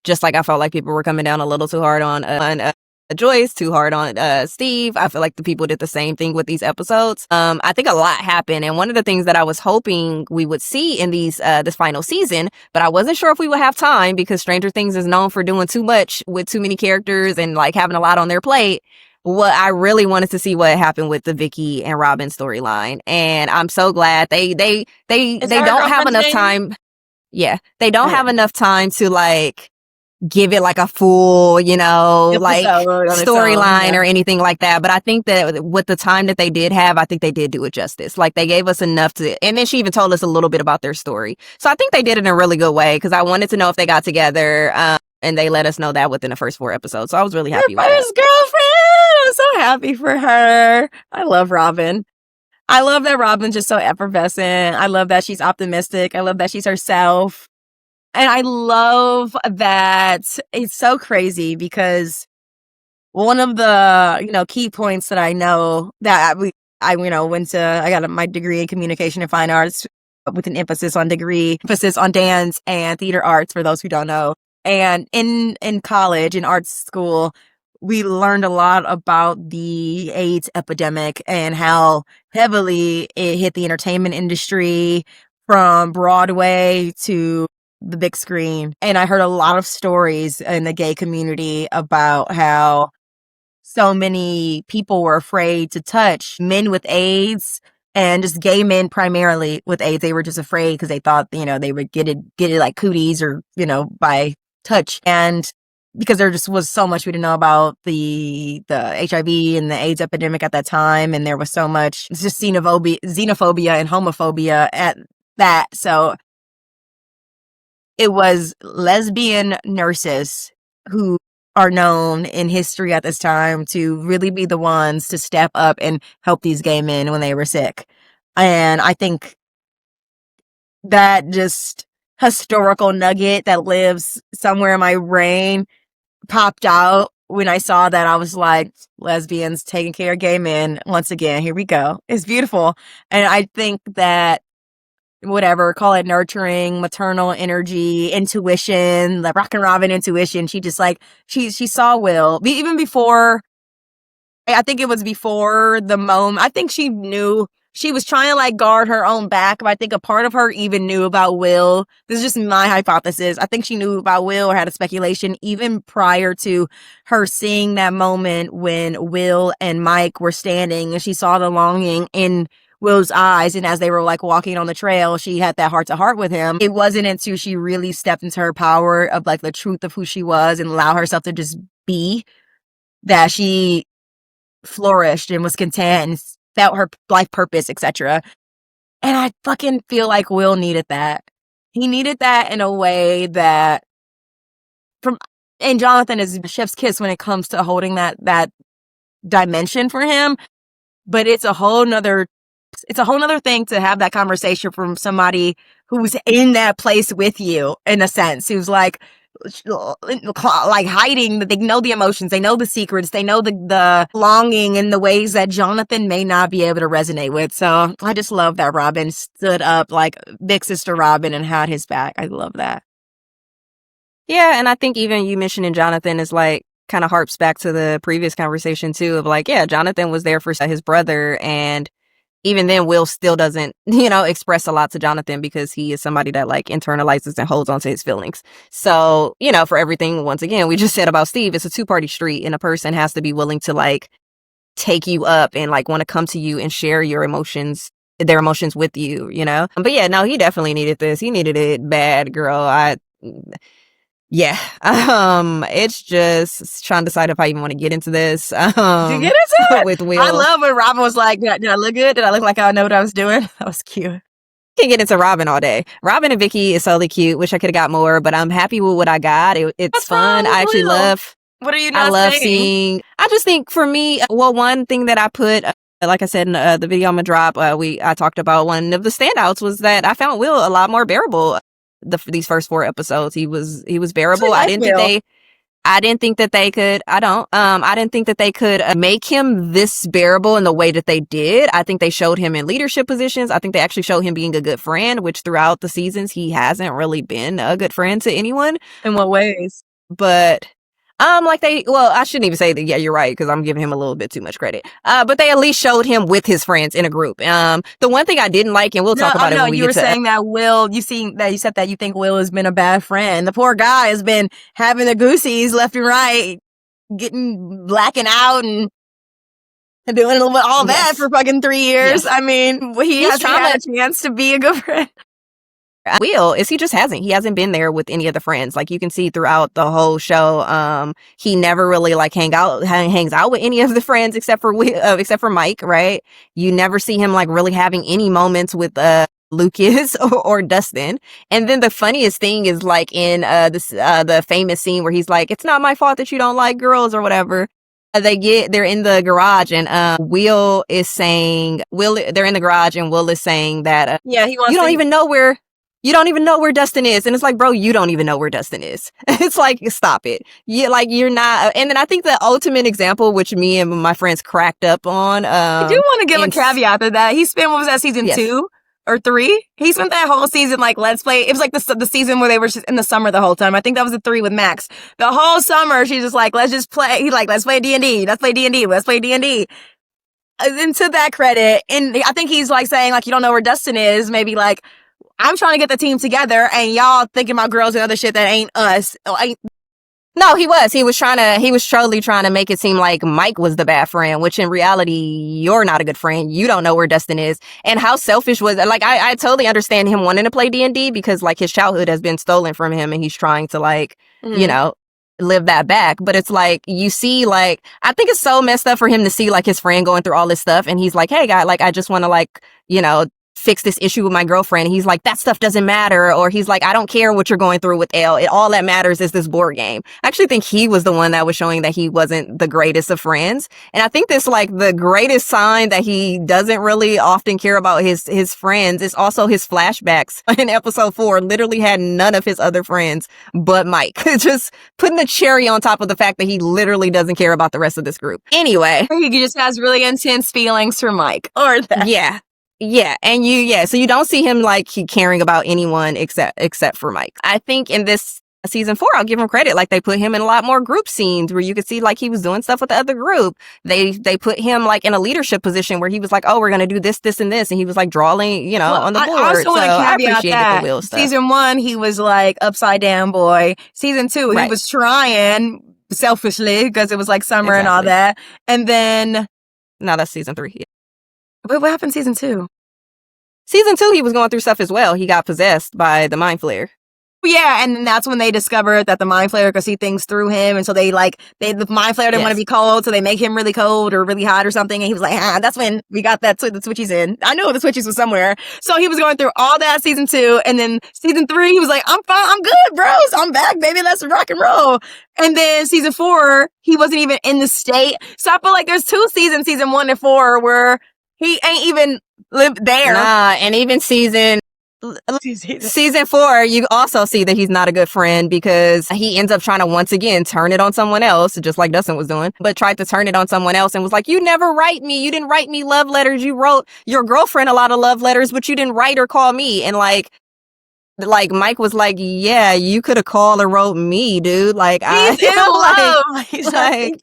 Just like I felt like people were coming down a little too hard on Joyce, too hard on Steve. I feel like the people did the same thing with these episodes. I think a lot happened, and one of the things that I was hoping we would see in this final season, but I wasn't sure if we would have time, because Stranger Things is known for doing too much with too many characters and like having a lot on their plate. What I really wanted to see what happened with the Vicky and Robin storyline, and I'm so glad they don't have enough time. Yeah, they don't have enough time to like give it like a full, like storyline or anything like that. But I think that with the time that they did have, I think they did do it justice. Like, they gave us enough to, and then she even told us a little bit about their story. So I think they did it in a really good way, because I wanted to know if they got together, and they let us know that within the first 4 episodes. So I was really happy with first girlfriend. I'm so happy for her. I love Robin. I love that Robin's just so effervescent. I love that she's optimistic. I love that she's herself. And I love that it's so crazy, because one of the, key points that I know that I got my degree in communication and fine arts with an emphasis on dance and theater arts, for those who don't know. And in college, in art school, we learned a lot about the AIDS epidemic and how heavily it hit the entertainment industry from Broadway to the big screen. And I heard a lot of stories in the gay community about how so many people were afraid to touch men with AIDS, and just gay men primarily with AIDS. They were just afraid because they thought, they would get it like cooties or, by touch. And because there just was so much we didn't know about the HIV and the AIDS epidemic at that time. And there was so much, it's just xenophobia and homophobia at that. So it was lesbian nurses who are known in history at this time to really be the ones to step up and help these gay men when they were sick. And I think that just historical nugget that lives somewhere in my brain popped out when I saw that. I was like, lesbians taking care of gay men. Once again, here we go. It's beautiful. And I think that whatever, call it nurturing, maternal energy, intuition, like Rock and Robin intuition. She just she saw Will even before. I think it was before the moment. I think she knew she was trying to guard her own back, but I think a part of her even knew about Will. This is just my hypothesis. I think she knew about Will or had a speculation even prior to her seeing that moment when Will and Mike were standing, and she saw the longing in Will's eyes. And as they were walking on the trail, she had that heart to heart with him. It wasn't until she really stepped into her power of the truth of who she was and allow herself to just be that she flourished and was content and felt her life purpose, etc. And I fucking feel like Will needed that. He needed that in a way that and Jonathan is chef's kiss when it comes to holding that dimension for him. But it's a whole nother thing to have that conversation from somebody who's in that place with you, in a sense, who's hiding, that they know the emotions, they know the secrets, they know the longing in the ways that Jonathan may not be able to resonate with. So I just love that Robin stood up like big sister Robin and had his back. I love that. Yeah, and I think even you mentioning Jonathan is kind of harps back to the previous conversation too of Jonathan was there for his brother, and even then Will still doesn't, express a lot to Jonathan because he is somebody that internalizes and holds on to his feelings. So, for everything, once again, we just said about Steve, it's a two-party street, and a person has to be willing to take you up and want to come to you and share their emotions with you, But yeah, no, he definitely needed this. He needed it bad, girl. Yeah. It's just trying to decide if I even want to get into this. Did you get into it? With Will. I love when Robin was like, did I look good? Did I look like I know what I was doing? That was cute. Can get into Robin all day. Robin and Vicky is totally cute. Wish I could have got more, but I'm happy with what I got. It's What's fun. I actually love. What are you not I love saying? seeing. I just think for me, one thing that I put, like I said in the video I'm gonna drop, I talked about one of the standouts was that I found Will a lot more bearable. These first 4 episodes, he was bearable. I didn't think that they could. I didn't think that they could make him this bearable in the way that they did. I think they showed him in leadership positions. I think they actually showed him being a good friend, which throughout the seasons he hasn't really been a good friend to anyone. In what ways? But I shouldn't even say that. Yeah, you're right, because I'm giving him a little bit too much credit. But they at least showed him with his friends in a group. The one thing I didn't like, and we'll talk about it when we get to. You were saying that Will, you said that you think Will has been a bad friend. The poor guy has been having the goosies left and right, blacking out and doing all that for fucking 3 years. Yes. I mean, he hasn't had a chance to be a good friend. Will is he hasn't been there with any of the friends. You can see throughout the whole show, he never really hangs out with any of the friends except for Mike, right? You never see him really having any moments with Lucas or Dustin. And then the funniest thing is in the famous scene where he's like, "It's not my fault that you don't like girls," or whatever. They're in the garage, and they're in the garage, and Will is saying that he wants you don't even know where you don't even know where Dustin is. And it's like, bro, you don't even know where Dustin is. It's like, stop it. You're not. And then I think the ultimate example, which me and my friends cracked up on. I do want to give a caveat to that. He spent, what was that, season 2 or 3? He spent that whole season like, let's play. It was like the season where they were just in the summer the whole time. I think that was the 3 with Max. The whole summer, she's just like, let's just play. He's like, let's play D&D. Let's play D&D. Let's play D&D. And to that credit, and I think he's like saying like, you don't know where Dustin is. Maybe like, I'm trying to get the team together and y'all thinking about girls and other shit that ain't us. No, he was. He was totally trying to make it seem like Mike was the bad friend, which in reality, you're not a good friend. You don't know where Dustin is. And how selfish was it? Like, I totally understand him wanting to play D&D because like his childhood has been stolen from him and he's trying to like, you know, live that back. But it's like, you see, like, I think it's so messed up for him to see like his friend going through all this stuff. And he's like, hey, guy, like, I just want to like, you know, fix this issue with my girlfriend. He's like, that stuff doesn't matter. Or he's like, I don't care what you're going through with Elle. All that matters is this board game. I actually think he was the one that was showing that he wasn't the greatest of friends. And I think this like the greatest sign that he doesn't really often care about his friends is also his flashbacks in episode 4 literally had none of his other friends but Mike. Just putting the cherry on top of the fact that he literally doesn't care about the rest of this group. Anyway. He just has really intense feelings for Mike. Or that. Yeah. Yeah, and so you don't see him like he caring about anyone except for Mike. I think in this season 4, I'll give him credit. Like they put him in a lot more group scenes where you could see like he was doing stuff with the other group. They put him like in a leadership position where he was like, oh, we're gonna do this, this, and this, and he was like drawing, you know, on the board. I also want to caveat that the Will stuff. Season 1, he was like upside down boy. Season 2, he was trying selfishly because it was like summer and all that. And then no, that's season 3. Yeah. But what happened season 2? Season 2, he was going through stuff as well. He got possessed by the Mind Flayer. Yeah, and then that's when they discovered that the Mind Flayer could see things through him, and so the Mind Flayer didn't want to be cold, so they make him really cold or really hot or something, and he was like, that's when we got the Switchies in. I know the Switchies was somewhere. So he was going through all that season 2, and then season 3, he was like, I'm fine, I'm good, bros, I'm back, baby, let's rock and roll. And then season 4, he wasn't even in the state. So I feel like there's 2 seasons, season 1 and 4, where he ain't even lived there. Nah, and even season 4, you also see that he's not a good friend because he ends up trying to once again turn it on someone else, just like Dustin was doing, but tried to turn it on someone else and was like, you never write me. You didn't write me love letters. You wrote your girlfriend a lot of love letters, but you didn't write or call me. And like Mike was like, yeah, you could have called or wrote me, dude. Like, he's in love. He's like,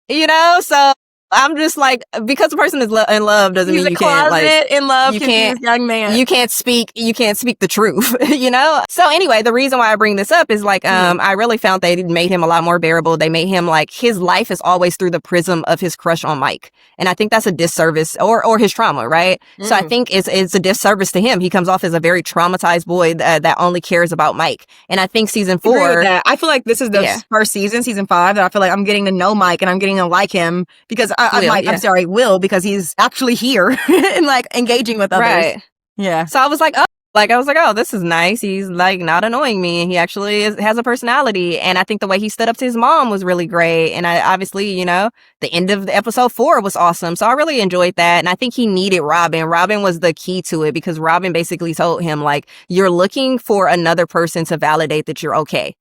you know, so I'm just like, because the person is in love doesn't mean you can't like in love. You can't, young man. You can't speak the truth, you know. So anyway, the reason why I bring this up is like, I really found they made him a lot more bearable. They made him like his life is always through the prism of his crush on Mike, and I think that's a disservice or his trauma, right? So I think it's a disservice to him. He comes off as a very traumatized boy that only cares about Mike, and I think season 4. I feel like this is the first season, season 5, that I feel like I'm getting to know Mike and I'm getting to like him because Will, because he's actually here and like engaging with others. Right. Yeah. So I was like, oh, this is nice. He's like not annoying me, and he actually has a personality. And I think the way he stood up to his mom was really great. And I obviously, you know, the end of the episode 4 was awesome. So I really enjoyed that. And I think he needed Robin. Robin was the key to it because Robin basically told him like, you're looking for another person to validate that you're okay.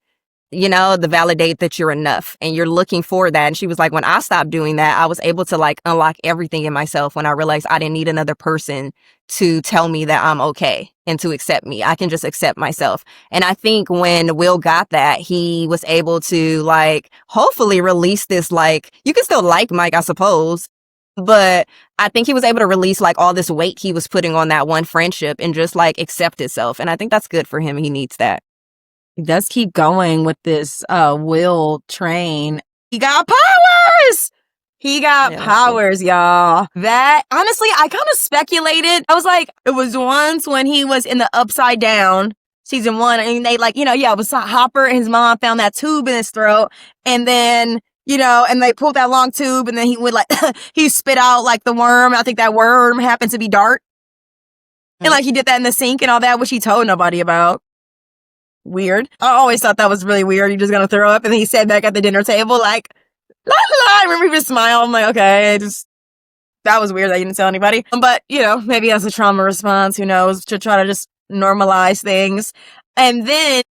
You know, the validate that you're enough, and you're looking for that. And she was like, when I stopped doing that, I was able to like unlock everything in myself when I realized I didn't need another person to tell me that I'm okay and to accept me. I can just accept myself. And I think when Will got that, he was able to like hopefully release this, like, you can still like Mike, I suppose, but I think he was able to release like all this weight he was putting on that one friendship and just like accept itself. And I think that's good for him. He needs that. He does keep going with this Will train. He got powers! He got powers, y'all. That, honestly, I kind of speculated. I was like, it was once when he was in the Upside Down, season 1, and they like, you know, it was Hopper and his mom found that tube in his throat, and then, you know, and they pulled that long tube, and then he would like, he spit out like the worm. I think that worm happened to be Dart. And like he did that in the sink and all that, which he told nobody about. Weird. I always thought that was really weird. You're just gonna throw up, and then he sat back at the dinner table like, la la. I remember he just smiled. I'm like, okay, that was weird that you didn't tell anybody. But you know, maybe that's a trauma response. Who knows? To try to just normalize things. And then,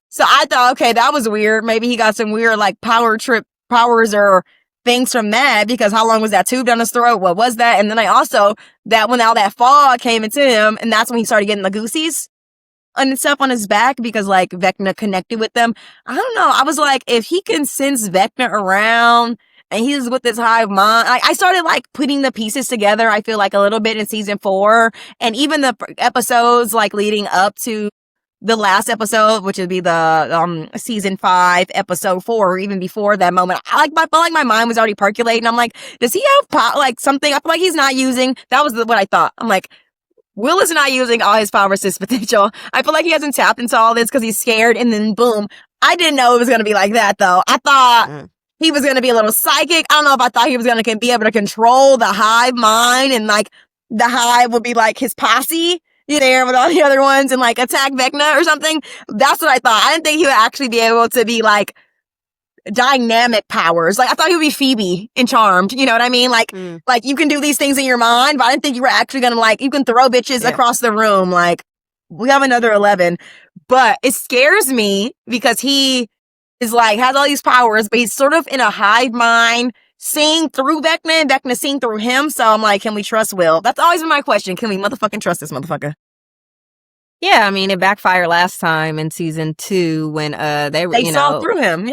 so I thought, okay, that was weird. Maybe he got some weird like power trip powers or things from that, because how long was that tube down his throat? What was that? And then I also, that when all that fog came into him, and that's when he started getting the goosies and stuff on his back, because like Vecna connected with them. I don't know. I was like, if he can sense Vecna around and he's with this hive mind, I started like putting the pieces together, I feel like a little bit in season 4, and even the episodes like leading up to the last episode, which would be the season 5, episode 4, or even before that moment. I felt like my mind was already percolating. I'm like, does he have like something? I feel like he's not using. That was what I thought. I'm like, Will is not using all his power assist potential. I feel like he hasn't tapped into all this because he's scared, and then boom. I didn't know it was going to be like that, though. I thought he was going to be a little psychic. I don't know if I thought he was going to be able to control the hive mind, and like the hive would be like his posse, there with all the other ones, and like attack Vecna or something. That's what I thought. I didn't think he would actually be able to be like dynamic powers. Like I thought he would be Phoebe in Charmed. You know what I mean? Like you can do these things in your mind, but I didn't think you were actually gonna like, you can throw bitches across the room. Like we have another 11, but it scares me because he is like, has all these powers, but he's sort of in a hive mind, seeing through Vecna, and Vecna seeing through him. So I'm like, can we trust Will? That's always been my question. Can we motherfucking trust this motherfucker? Yeah, I mean, it backfired last time in season 2 when they saw through him.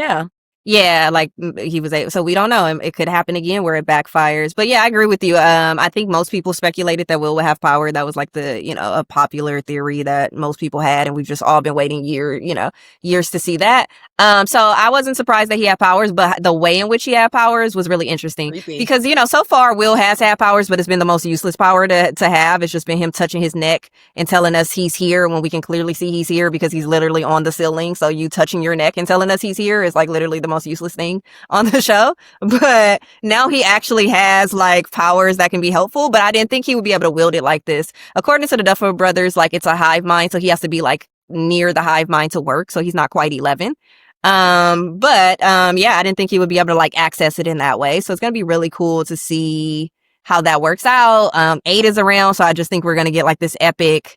Yeah, like he was able, so we don't know. It could happen again where it backfires. But yeah, I agree with you. I think most people speculated that Will would have power. That was like the, a popular theory that most people had, and we've just all been waiting years to see that. So I wasn't surprised that he had powers, but the way in which he had powers was really interesting. Creepy. Because, so far Will has had powers, but it's been the most useless power to have. It's just been him touching his neck and telling us he's here when we can clearly see he's here because he's literally on the ceiling. So you touching your neck and telling us he's here is like literally the most useless thing on the show. But now he actually has like powers that can be helpful, but I didn't think he would be able to wield it like this. According to the Duffer brothers, like it's a hive mind, so he has to be like near the hive mind to work, so he's not quite 11. Yeah, I didn't think he would be able to like access it in that way. So it's gonna be really cool to see how that works out. 8 is around, so I just think we're gonna get like this epic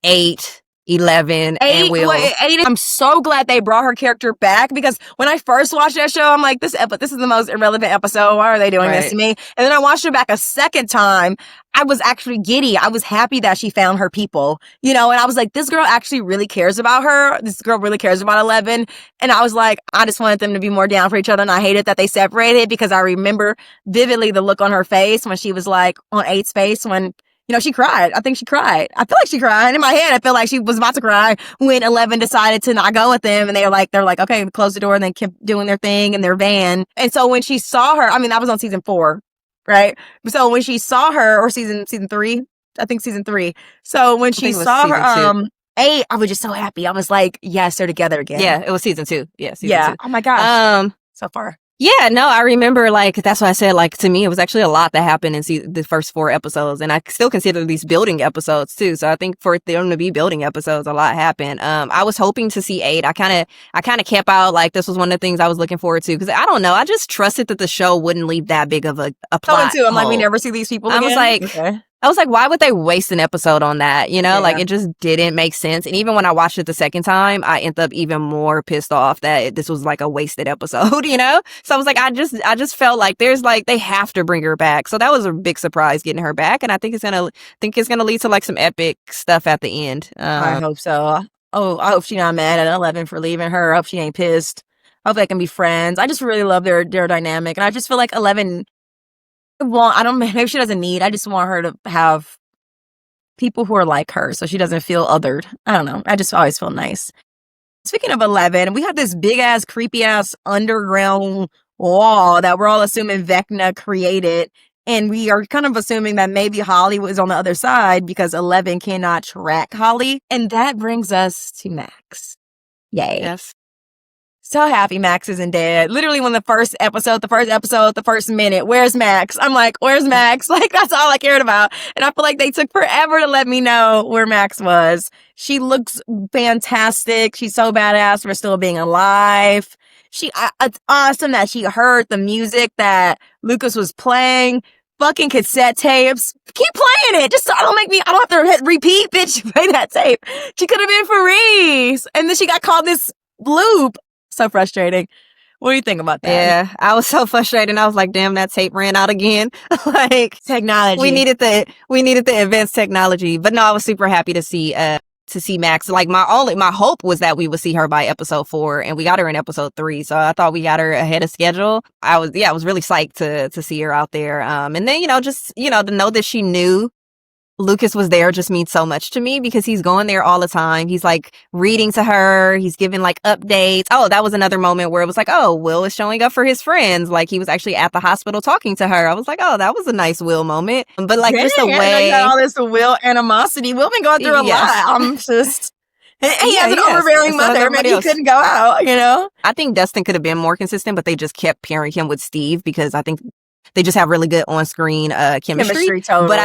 8, 11, and Will. 8, I'm so glad they brought her character back, because when I first watched that show, I'm like, this is the most irrelevant episode. Why are they doing this to me? And then I watched it back a second time. I was actually giddy. I was happy that she found her people, and I was like, this girl actually really cares about her. This girl really cares about 11. And I was like, I just wanted them to be more down for each other. And I hated that they separated, because I remember vividly the look on her face when she was like on 8's face when, she cried. I think she cried. I feel like she cried. In my head, I feel like she was about to cry when 11 decided to not go with them. And they're like, okay, close the door, and they kept doing their thing in their van. And so when she saw her, that was on season 4, right? So when she saw her, or season 3, I think season 3. So when she saw her, 8, I was just so happy. I was like, yes, they're together again. Yeah, it was season 2. Yeah, season 2. Oh my gosh. So far. Yeah, no, I remember, like, that's why I said, like, to me, it was actually a lot that happened in the first 4 episodes, and I still consider these building episodes, too, so I think for them to be building episodes, a lot happened. I was hoping to see 8. I kind of kept out, like, this was one of the things I was looking forward to, because I don't know, I just trusted that the show wouldn't leave that big of a plot. Too. I'm like, we never see these people again. I was like, why would they waste an episode on that? Like it just didn't make sense. And even when I watched it the second time, I ended up even more pissed off that this was like a wasted episode, So I was like, I just felt like they have to bring her back. So that was a big surprise getting her back. And I think it's gonna lead to like some epic stuff at the end. I hope so. Oh, I hope she's not mad at 11 for leaving her. I hope she ain't pissed. I hope they can be friends. I just really love their dynamic. And I just feel like 11, maybe she doesn't need, I just want her to have people who are like her so she doesn't feel othered. I don't know. I just always feel nice. Speaking of 11, we have this big ass, creepy ass underground wall that we're all assuming Vecna created. And we are kind of assuming that maybe Holly was on the other side because 11 cannot track Holly. And that brings us to Max. Yay. Yes. So happy Max isn't dead. Literally when the first minute, where's Max? I'm like, where's Max? Like, that's all I cared about. And I feel like they took forever to let me know where Max was. She looks fantastic. She's so badass for still being alive. It's awesome that she heard the music that Lucas was playing. fucking cassette tapes. Keep playing it. Just I don't have to repeat, bitch. Play that tape. She could have been for Reese. And then she got caught in this loop. So frustrating. What do you think about that? Yeah, I was so frustrated. And I was like, damn, that tape ran out again. Like, Technology. we needed the advanced technology. But no, I was super happy to see Max. Like, my hope was that we would see her by episode 4, and we got her in episode 3. So I thought we got her ahead of schedule. I was really psyched to see her out there. And then, to know that she knew Lucas was there just means so much to me, because he's going there all the time. He's like reading to her. He's giving like updates. Oh, that was another moment where it was like, oh, Will is showing up for his friends. Like, he was actually at the hospital talking to her. I was like, oh, that was a nice Will moment. But like, just the way, all this Will animosity. Will been going through a lot. I'm just. He has an overbearing mother. Maybe he couldn't go out, I think Dustin could have been more consistent, but they just kept pairing him with Steve because I think they just have really good on-screen chemistry. Totally. But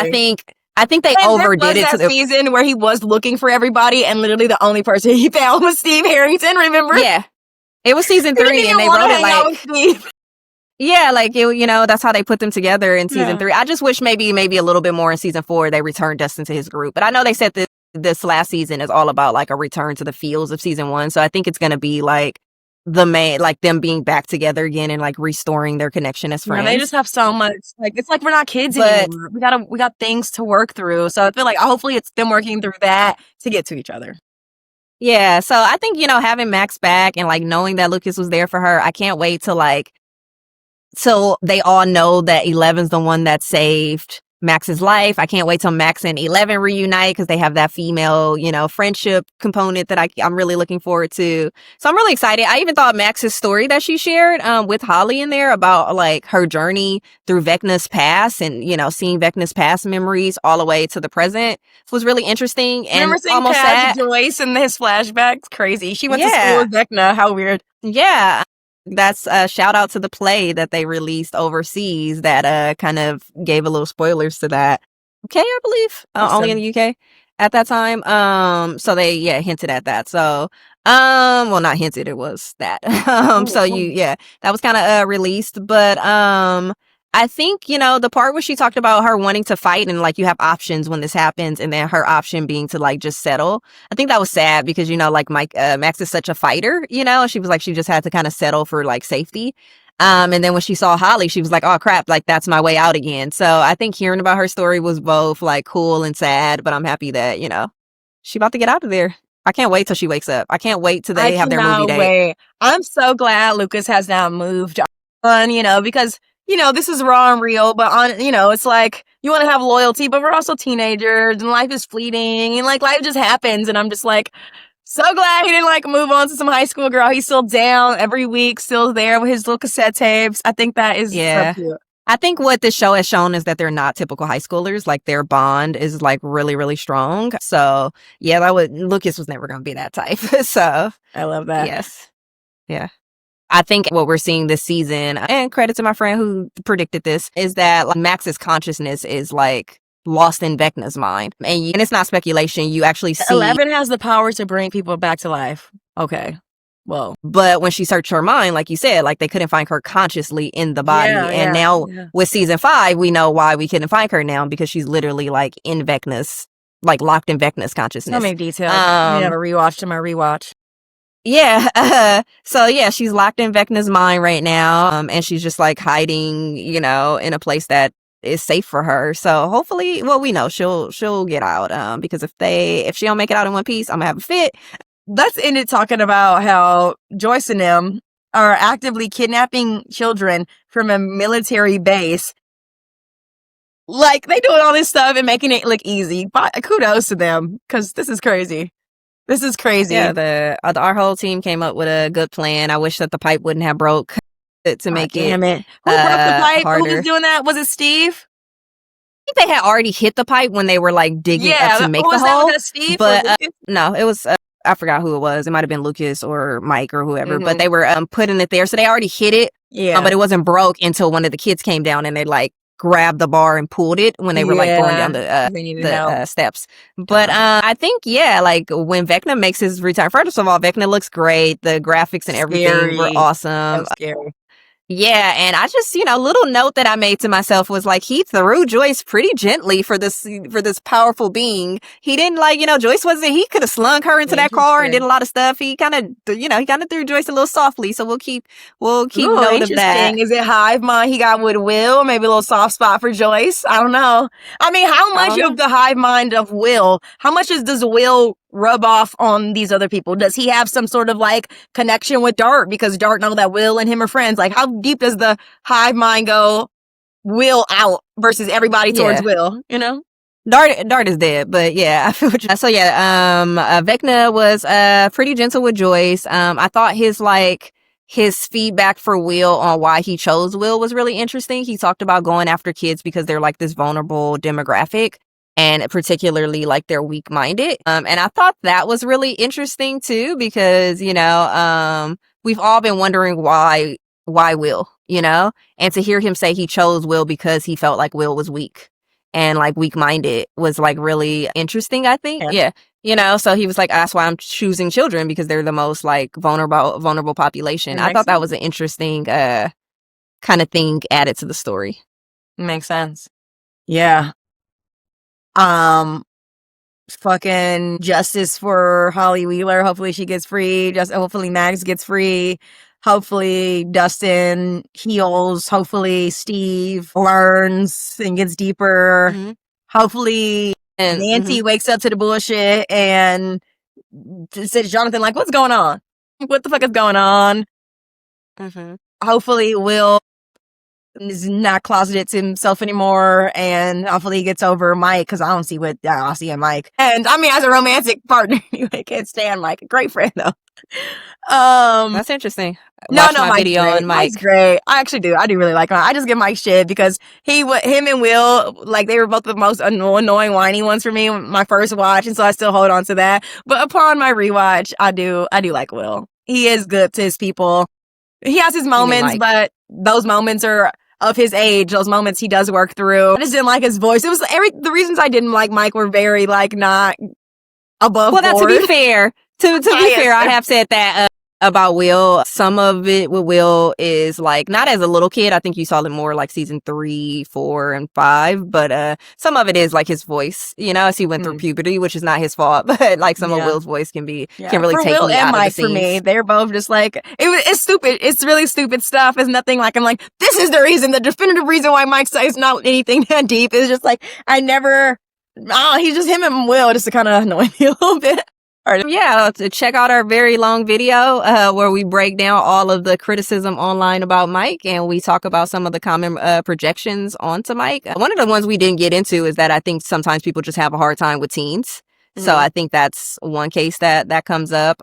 I think they overdid it to the season where he was looking for everybody, and literally the only person he found was Steve Harrington. Remember? Yeah, it was season 3, and they wrote it like, yeah, like that's how they put them together in season 3. I just wish maybe a little bit more in season 4 they returned Dustin to his group. But I know they said that this last season is all about like a return to the feels of season 1, so I think it's gonna be like the main, like them being back together again and like restoring their connection as friends. Yeah, they just have so much, like, it's like we're not kids anymore. We got things to work through. So I feel like hopefully it's them working through that to get to each other. Yeah, so I think, having Max back and like knowing that Lucas was there for her, I can't wait to like, so they all know that 11's the one that saved Max's life. I can't wait till Max and 11 reunite, because they have that female, friendship component that I'm really looking forward to. So I'm really excited. I even thought Max's story that she shared with Holly in there about like her journey through Vecna's past and, seeing Vecna's past memories all the way to the present was really interesting. And remember seeing almost sad. Joyce in his flashbacks? Crazy. She went to school with Vecna. How weird. Yeah. That's a shout out to the play that they released overseas that kind of gave a little spoilers to that. Okay, I believe only in the UK at that time. So they hinted at that. So well, not hinted, it was that. So that was kind of released, but I think, the part where she talked about her wanting to fight and like you have options when this happens, and then her option being to like just settle. I think that was sad because, like Max is such a fighter, she was like, she just had to kind of settle for like safety. And then when she saw Holly, she was like, oh crap, like that's my way out again. So I think hearing about her story was both like cool and sad, but I'm happy that, she about to get out of there. I can't wait till she wakes up. I can't wait till they have their movie date. Wait. I'm so glad Lucas has now moved on, because this is raw and real, but it's like you want to have loyalty, but we're also teenagers and life is fleeting and like life just happens. And I'm just like, so glad he didn't like move on to some high school girl. He's still down every week, still there with his little cassette tapes. I think that is so cute. I think what this show has shown is that they're not typical high schoolers. Like their bond is like really, really strong. So Lucas was never going to be that type. So I love that. Yes. Yeah. I think what we're seeing this season, and credit to my friend who predicted this, is that like, Max's consciousness is like lost in Vecna's mind. And it's not speculation. You actually see 11 has the power to bring people back to life. Okay. Well, but when she searched her mind, like you said, like they couldn't find her consciously in the body. And now with season 5, we know why we couldn't find her now, because she's literally like in Vecna's, like locked in Vecna's consciousness. So many details. I never rewatched my rewatch. Yeah. So she's locked in Vecna's mind right now. And she's just like hiding, in a place that is safe for her. So hopefully, well, we know she'll get out. Because if she don't make it out in one piece, I'm gonna have a fit. Let's end it talking about how Joyce and them are actively kidnapping children from a military base. Like, they doing all this stuff and making it look easy. But kudos to them, because this is crazy. This is crazy. Yeah, our whole team came up with a good plan. I wish that the pipe wouldn't have broke to make it. Damn it. Who broke the pipe? Harder. Who was doing that? Was it Steve? I think they had already hit the pipe when they were like digging up to make the hole. Was that Steve? But no, it was I forgot who it was. It might have been Lucas or Mike or whoever. But they were putting it there, so they already hit it. Yeah, but it wasn't broke until one of the kids came down and they like grabbed the bar and pulled it when they were like going down the steps. But I think like when Vecna makes his return, first of all, Vecna looks great. The graphics and everything were awesome. Scary. Yeah, and I just, little note that I made to myself was like he threw Joyce pretty gently for this powerful being. He didn't Joyce wasn't. He could have slung her into that car and did a lot of stuff. He kind of threw Joyce a little softly. So we'll keep Ooh, note of that. interesting. Is it hive mind he got with Will? Maybe a little soft spot for Joyce. I don't know. I mean, how much of the hive mind of Will? How much does Will rub off on these other people? Does he have some sort of like connection with Dart because Dart know that Will and him are friends? Like, how deep does the hive mind go? Will out versus everybody towards Will, Dart is dead, but yeah, I feel what you. So yeah, Vecna was pretty gentle with Joyce. I thought his feedback for Will on why he chose Will was really interesting. He talked about going after kids because they're like this vulnerable demographic, and particularly like they're weak-minded. And I thought that was really interesting too because we've all been wondering why Will, and to hear him say he chose Will because he felt like Will was weak and like weak-minded was like really interesting, I think. Yeah. So he was like, that's why I'm choosing children because they're the most like vulnerable population. I thought that was an interesting kind of thing added to the story. Makes sense. Yeah. Fucking justice for Holly Wheeler. Hopefully she gets free. Hopefully Max gets free. Hopefully Dustin heals. Hopefully Steve learns and gets deeper. Mm-hmm. Hopefully Nancy wakes up to the bullshit and says, Jonathan, like, what's going on? What the fuck is going on? Mm-hmm. Hopefully Will is not closeted to himself anymore, and hopefully he gets over Mike, because I don't see what I see in Mike. And I mean, as a romantic partner, I can't stand Mike. A great friend though. That's interesting. Watch my video on Mike. Mike's great. I actually do. I do really like him. I just give Mike shit because him and Will, like, they were both the most annoying, whiny ones for me my first watch, and so I still hold on to that. But upon my rewatch, I do like Will. He is good to his people. He has his moments, but those moments are of his age. Those moments he does work through. I just didn't like his voice. It was the reasons I didn't like Mike were very like not above board. Well, to be fair, to be fair, I have said that about Will. Some of it with Will is like not as a little kid. I think you saw it more like season 3, 4, and 5. But some of it is like his voice, as he went through puberty, which is not his fault. But like some of Will's voice can really for take Will me and out Mike, of the scenes. for me, they're both just like it's stupid. It's really stupid stuff. It's nothing like I'm like this is the reason, the definitive reason why Mike says not anything that deep. It's just like he's just him and Will just to kind of annoy me a little bit. Yeah, to check out our very long video where we break down all of the criticism online about Mike, and we talk about some of the common projections onto Mike. One of the ones we didn't get into is that I think sometimes people just have a hard time with teens. So I think that's one case that comes up.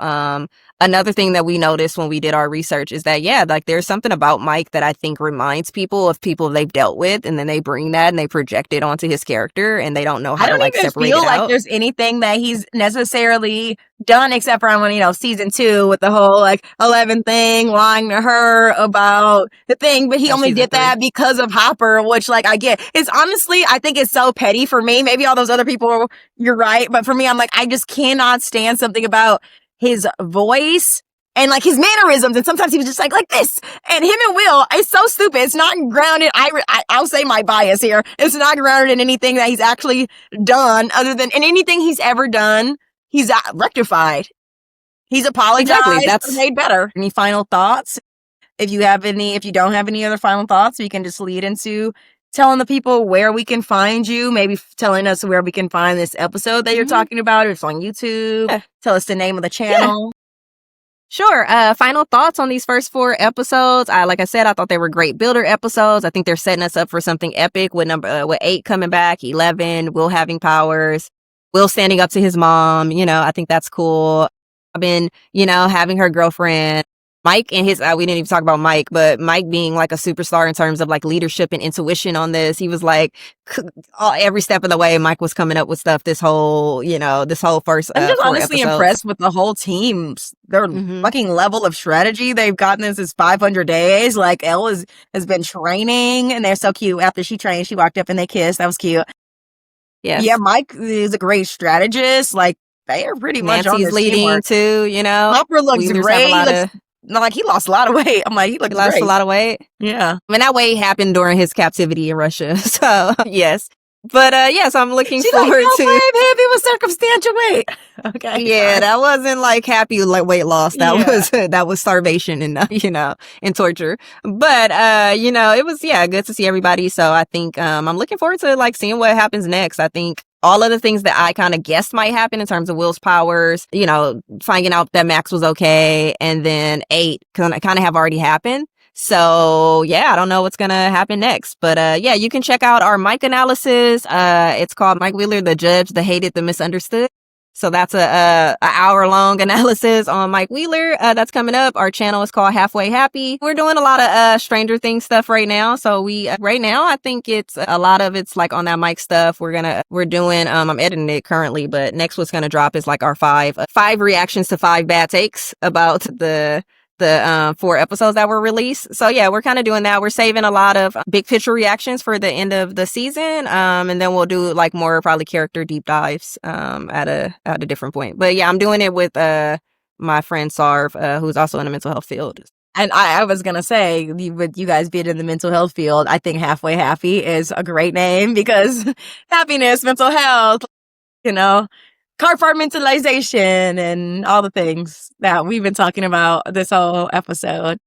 Another thing that we noticed when we did our research is that, like there's something about Mike that I think reminds people of people they've dealt with, and then they bring that and they project it onto his character, and they don't know how to like separate it out. I don't even feel like there's anything that he's necessarily done except for on season 2 with the whole like 11 thing, lying to her about the thing, but he only did that because of Hopper, which like I get. It's honestly, I think it's so petty for me. Maybe all those other people, you're right, but for me, I'm like, I just cannot stand something about his voice and like his mannerisms, and sometimes he was just like this. And him and Will, it's so stupid. It's not grounded. I'll say my bias here. It's not grounded in anything that he's actually done, other than in anything he's ever done. He's rectified. He's apologized. Exactly. That's made better. Any final thoughts? If you don't have any other final thoughts, we can just lead into telling the people where we can find you, maybe telling us where we can find this episode that you're talking about, if it's on YouTube. Tell us the name of the channel. Sure. Final thoughts on these first 4 episodes. Like I said, I thought they were great builder episodes. I think they're setting us up for something epic with with 8 coming back, 11, Will having powers, Will standing up to his mom. I think that's cool. I've been, having her girlfriend. Mike and his, we didn't even talk about Mike, but Mike being like a superstar in terms of like leadership and intuition on this. He was like, every step of the way, Mike was coming up with stuff this whole first I'm just 4 honestly episodes. impressed with the whole team. Their fucking level of strategy they've gotten this 500 days. Like, Elle has been training, and they're so cute. After she trained, she walked up and they kissed. That was cute. Yes. Yeah, Mike is a great strategist. Like, they are pretty much on Nancy's this leading teamwork. too, Hopper looks great. like, he lost a lot of weight. I'm like, he looks He lost great. a lot of weight. Yeah. I mean, that weight happened during his captivity in Russia. So, yes. But, yes, I'm looking She's forward like, no, to... babe, it was circumstantial weight. Okay. Yeah, fine. that wasn't like happy like weight loss. That Yeah. was that was starvation and and torture. But it was good to see everybody. So I think I'm looking forward to like seeing what happens next. I think all of the things that I kind of guessed might happen in terms of Will's powers, finding out that Max was okay, and then 8 kind of have already happened. So yeah, I don't know what's gonna happen next, but you can check out our Mike analysis. It's called Mike Wheeler, the Judge, the Hated, the Misunderstood. So that's a hour-long analysis on Mike Wheeler. That's coming up. Our channel is called Halfway Happy. We're doing a lot of Stranger Things stuff right now. So right now, I think it's a lot of it's like on that Mike stuff. We're doing, I'm editing it currently, but next what's going to drop is like our five reactions to 5 bad takes about the 4 episodes that were released. So yeah, we're kind of doing that. We're saving a lot of big picture reactions for the end of the season. And then we'll do like more probably character deep dives at a different point. But yeah, I'm doing it with my friend Sarv, who's also in the mental health field. And I was going to say, with you guys being in the mental health field, I think Halfway Happy is a great name because happiness, mental health, compartmentalization and all the things that we've been talking about this whole episode.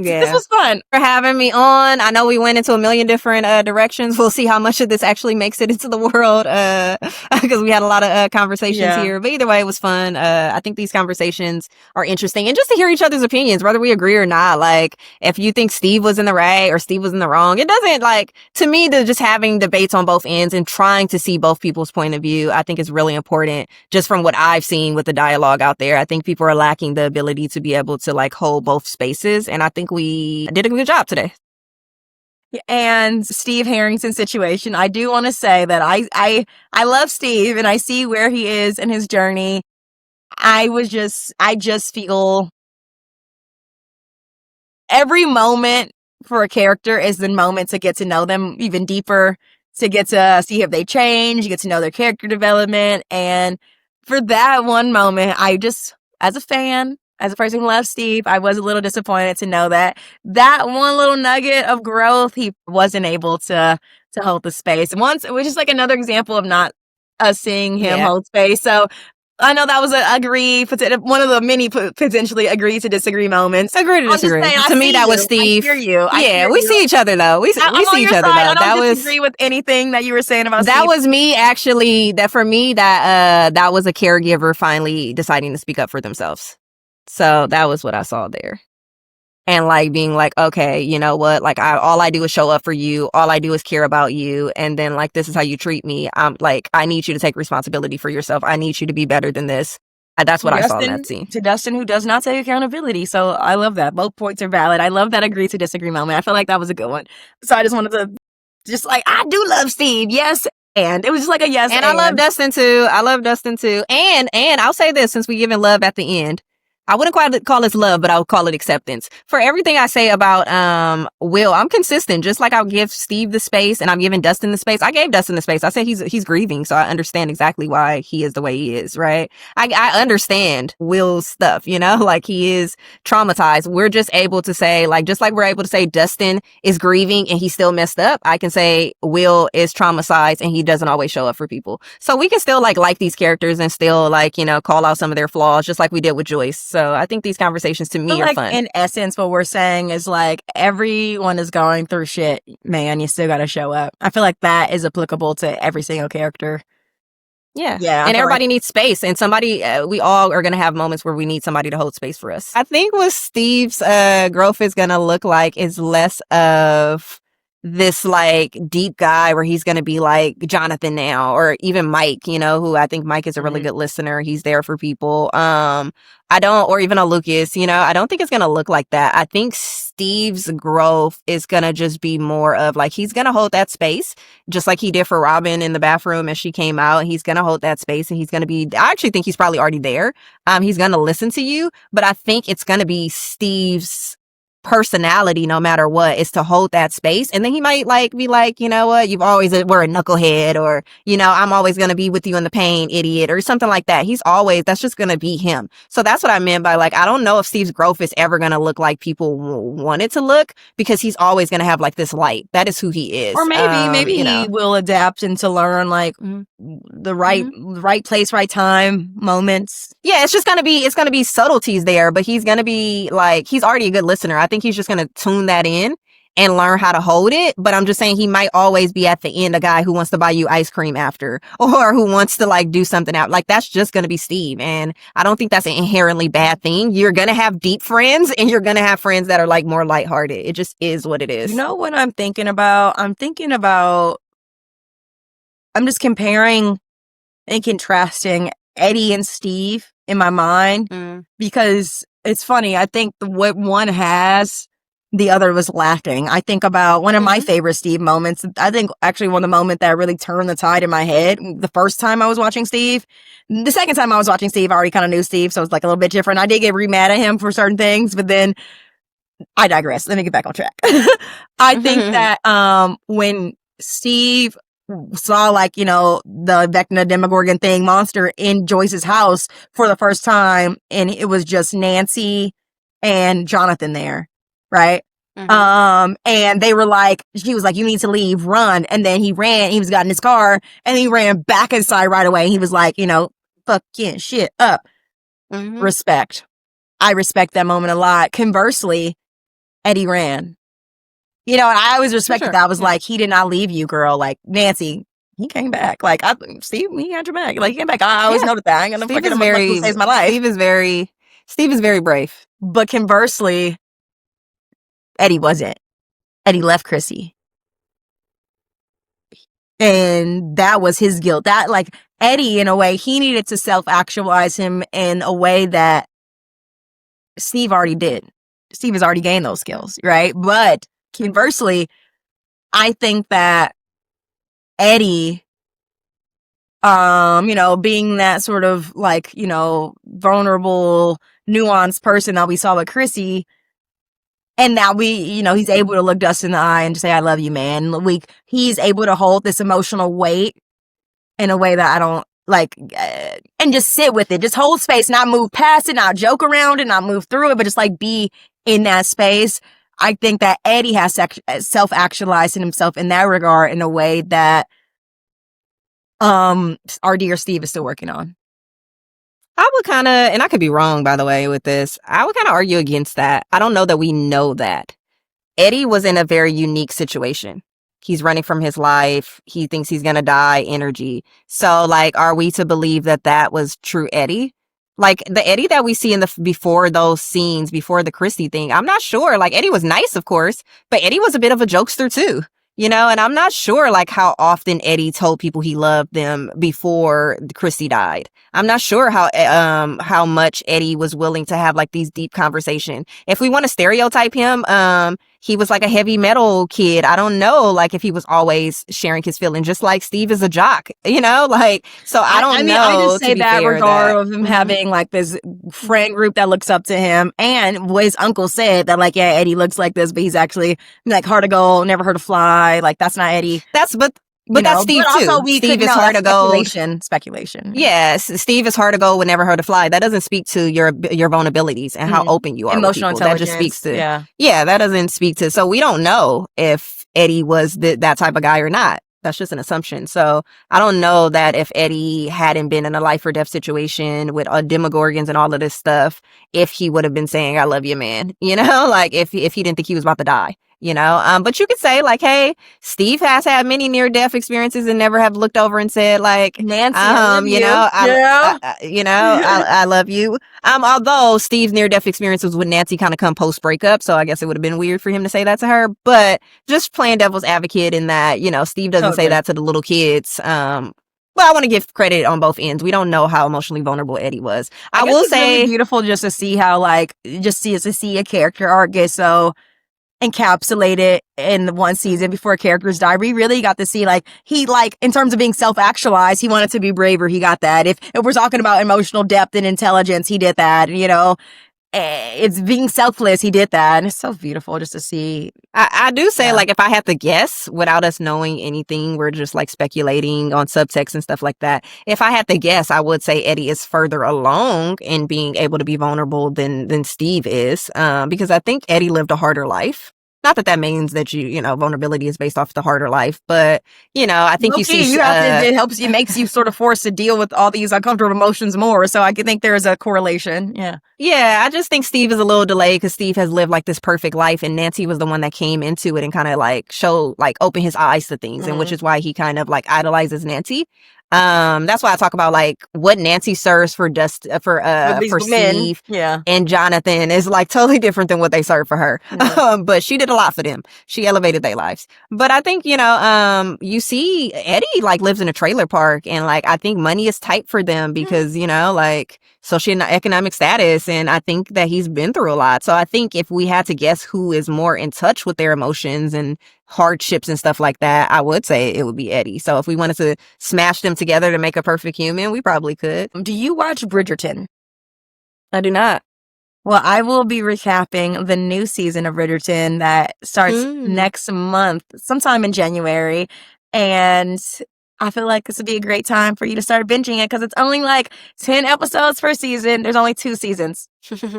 Yeah. This was fun. For having me on. I know we went into a million different directions. We'll see how much of this actually makes it into the world because we had a lot of conversations here. But either way, it was fun. I think these conversations are interesting. And just to hear each other's opinions, whether we agree or not, like if you think Steve was in the right or Steve was in the wrong, it doesn't like, to me, just having debates on both ends and trying to see both people's point of view, I think is really important just from what I've seen with the dialogue out there. I think people are lacking the ability to be able to like hold both spaces. And I think we did a good job today. And Steve Harrington's situation, I do want to say that I love Steve and I see where he is in his journey. I just feel every moment for a character is the moment to get to know them even deeper, to get to see if they change, you get to know their character development. And for that one moment, I just, as a fan, as a person who loves Steve, I was a little disappointed to know that one little nugget of growth, he wasn't able to hold the space. Once, which is like another example of not us seeing him hold space. So I know that was one of the many potentially agree to disagree moments. Agree to disagree. To me, that was Steve. I hear you. We see each other though. We see each other though. I don't disagree with anything that you were saying about that Steve. was me actually. That for me, that was a caregiver finally deciding to speak up for themselves. So that was what I saw there. And like being like, okay, you know what? Like all I do is show up for you. All I do is care about you. And then like, this is how you treat me. I'm like, I need you to take responsibility for yourself. I need you to be better than this. And that's what I saw in that scene. To Dustin, who does not take accountability. So I love that. Both points are valid. I love that agree to disagree moment. I feel like that was a good one. So I just wanted to I do love Steve. Yes. And it was just like a yes. And I love Dustin too. And I'll say this, since we giving love at the end, I wouldn't quite call this love, but I would call it acceptance. For everything I say about Will, I'm consistent. Just like I'll give Steve the space and I'm giving Dustin the space. I gave Dustin the space. I said he's grieving, so I understand exactly why he is the way he is, right? I understand Will's stuff, like he is traumatized. We're just able to say, like, just like we're able to say Dustin is grieving and he's still messed up, I can say Will is traumatized and he doesn't always show up for people. So we can still like these characters and still call out some of their flaws, just like we did with Joyce. So I think these conversations to me are fun. In essence, what we're saying is like everyone is going through shit, man. You still got to show up. I feel like that is applicable to every single character. Yeah. And everybody needs space. And somebody, we all are going to have moments where we need somebody to hold space for us. I think what Steve's growth is going to look like is less of this like deep guy where he's going to be like Jonathan now, or even Mike, who I think Mike is a really good listener. He's there for people. Or even a Lucas, I don't think it's going to look like that. I think Steve's growth is going to just be more of like, he's going to hold that space just like he did for Robin in the bathroom as she came out. He's going to hold that space and he's going to be, I actually think he's probably already there. He's going to listen to you, but I think it's going to be Steve's personality, no matter what, is to hold that space. And then he might like be like, you know what, you've always were a knucklehead, or, you know, I'm always going to be with you in the pain, idiot, or something like that. That's just going to be him. So that's what I meant by like, I don't know if Steve's growth is ever going to look like people want it to look, because he's always going to have like this light. That is who he is. Or maybe he will adapt and to learn like the right place, right time moments. Yeah, it's going to be subtleties there, but he's going to be like, he's already a good listener. I think he's just going to tune that in and learn how to hold it. But I'm just saying he might always be at the end a guy who wants to buy you ice cream after, or who wants to like do something out. Like, that's just going to be Steve. And I don't think that's an inherently bad thing. You're going to have deep friends, and you're going to have friends that are like more lighthearted. It just is what it is. You know what I'm thinking about? I'm just comparing and contrasting Eddie and Steve in my mind, because it's funny. I think what one has, the other was lacking. I think about one of my favorite Steve moments. I think actually one of the moments that really turned the tide in my head, the first time I was watching Steve. The second time I was watching Steve, I already kind of knew Steve, so it was like a little bit different. I did get mad at him for certain things, but then I digress. Let me get back on track. I think that when Steve saw like, you know, the Vecna Demogorgon thing monster in Joyce's house for the first time, and it was just Nancy and Jonathan there, right? And they were like, she was like, you need to leave, run. And then he got in his car, and he ran back inside right away. He was like, you know, fucking shit up. Respect. I respect that moment a lot. Conversely, Eddie ran. You know, and I always respected that. I was like, he did not leave you, girl. Like, Nancy, he came back. Like, Steve, he had your back. Like, he came back. I always noted that. I ain't gonna forget him. Who saves my life. Steve is very brave. But conversely, Eddie wasn't. Eddie left Chrissy. And that was his guilt. That, like, Eddie, in a way, he needed to self-actualize him in a way that Steve already did. Steve has already gained those skills, right? But conversely, I think that Eddie, you know, being that sort of like, you know, vulnerable, nuanced person that we saw with Chrissy, and now he's able to look Dustin in the eye and say, I love you, man. He's able to hold this emotional weight in a way that I don't like, and just sit with it, just hold space, not move past it, not joke around it, not move through it, but just like be in that space. I think that Eddie has self-actualized himself in that regard in a way that our dear Steve is still working on. I would kind of, and I could be wrong, by the way, with this, I would kind of argue against that. I don't know that we know that. Eddie was in a very unique situation. He's running from his life. He thinks he's going to die energy. So, like, are we to believe that that was true Eddie? Like, the Eddie that we see before those scenes, before the Christy thing, I'm not sure. Like, Eddie was nice, of course, but Eddie was a bit of a jokester too, you know? And I'm not sure, like, how often Eddie told people he loved them before Christy died. I'm not sure how much Eddie was willing to have, like, these deep conversations. If we want to stereotype him, he was like a heavy metal kid. I don't know, like, if he was always sharing his feelings, just like Steve is a jock, you know, like, so I don't know. I just say that regard of him having like this friend group that looks up to him, and what his uncle said that like, yeah, Eddie looks like this, but he's actually like heart of gold, never heard a fly. Like, that's not Eddie. But that's Steve too. Steve is hard to go. Speculation. Yes, Steve is hard to go, would never hurt a fly. That doesn't speak to your vulnerabilities and how open you are. Emotional with intelligence. That just speaks to that doesn't speak to. So we don't know if Eddie was that type of guy or not. That's just an assumption. So I don't know that if Eddie hadn't been in a life or death situation with Demogorgons and all of this stuff, if he would have been saying, I love you, man, you know, like if he didn't think he was about to die. You know, but you could say like, hey, Steve has had many near-death experiences and never have looked over and said like, Nancy, I love you. Although Steve's near-death experiences with Nancy kind of come post-breakup, so I guess it would have been weird for him to say that to her. But just playing devil's advocate in that, you know, Steve doesn't say that to the little kids. Well, I want to give credit on both ends. We don't know how emotionally vulnerable Eddie was. I will say, it's really beautiful just to see how like to see a character arc get so encapsulated in the one season before a character's die. We really got to see like he like in terms of being self-actualized, he wanted to be braver. He got that. If we're talking about emotional depth and intelligence, he did that. You know, it's being selfless. He did that, and it's so beautiful just to see. I do say, like, if I had to guess without us knowing anything, we're just like speculating on subtext and stuff like that. If I had to guess, I would say Eddie is further along in being able to be vulnerable than Steve is, because I think Eddie lived a harder life. Not that means that vulnerability is based off the harder life, but I think you see it helps you, makes you sort of forced to deal with all these uncomfortable emotions more. So I think there is a correlation. Yeah, I just think Steve is a little delayed because Steve has lived like this perfect life, and Nancy was the one that came into it and kind of like open his eyes to things, and which is why he kind of like idolizes Nancy. That's why I talk about like what Nancy serves for Steve and Jonathan is like totally different than what they serve for her. But she did a lot for them. She elevated their lives. But I think, you see Eddie like lives in a trailer park, and like I think money is tight for them because, like socioeconomic status, and I think that he's been through a lot. So I think if we had to guess who is more in touch with their emotions and hardships and stuff like that, I would say it would be Eddie. So if we wanted to smash them together to make a perfect human, we probably could. Do you watch Bridgerton? I do not. Well, I will be recapping the new season of Bridgerton that starts next month, sometime in January. And I feel like this would be a great time for you to start binging it because it's only like 10 episodes per season. There's only 2 seasons.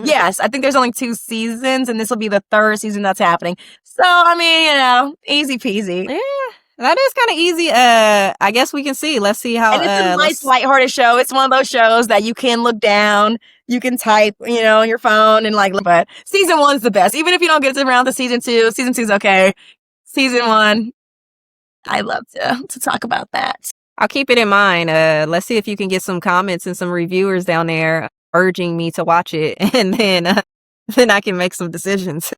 Yes, I think there's only 2 seasons, and this will be the 3rd season that's happening. So, I mean, easy peasy. Yeah. That is kind of easy. I guess we can see. Let's see how. And it's a nice, lighthearted show. It's one of those shows that you can look down, you can type, on your phone and like. But season 1's the best. Even if you don't get around to season 2, season 2's okay. Season 1, I love to talk about that. I'll keep it in mind. Let's see if you can get some comments and some reviewers down there urging me to watch it, and then I can make some decisions.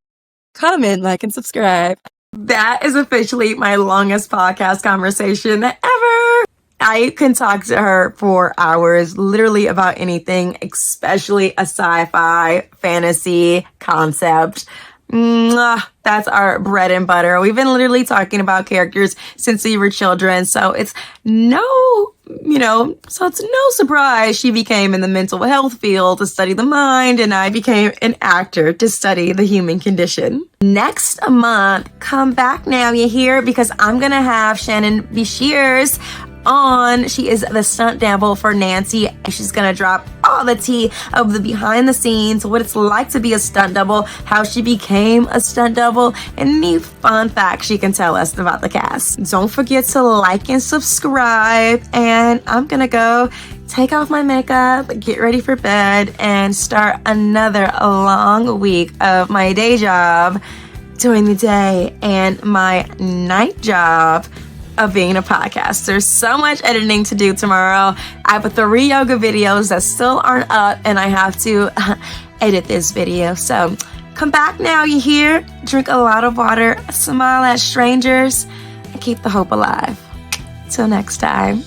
Comment, like, and subscribe. That is officially my longest podcast conversation ever. I can talk to her for hours, literally about anything, especially a sci-fi fantasy concept. That's our bread and butter. We've been literally talking about characters since we were children. So it's no surprise she became in the mental health field to study the mind, and I became an actor to study the human condition. Next month, come back now, you hear, because I'm going to have Shannon Beshears on. She is the stunt double for Nancy. She's gonna drop all the tea of the behind the scenes, what it's like to be a stunt double, how she became a stunt double, and any fun facts she can tell us about the cast. Don't forget to like and subscribe, and I'm gonna go take off my makeup, get ready for bed, and start another long week of my day job during the day and my night job of being a podcaster. So much editing to do tomorrow. I have 3 yoga videos that still aren't up, and I have to edit this video. So come back now, you hear? Drink a lot of water, smile at strangers, and keep the hope alive. Till next time.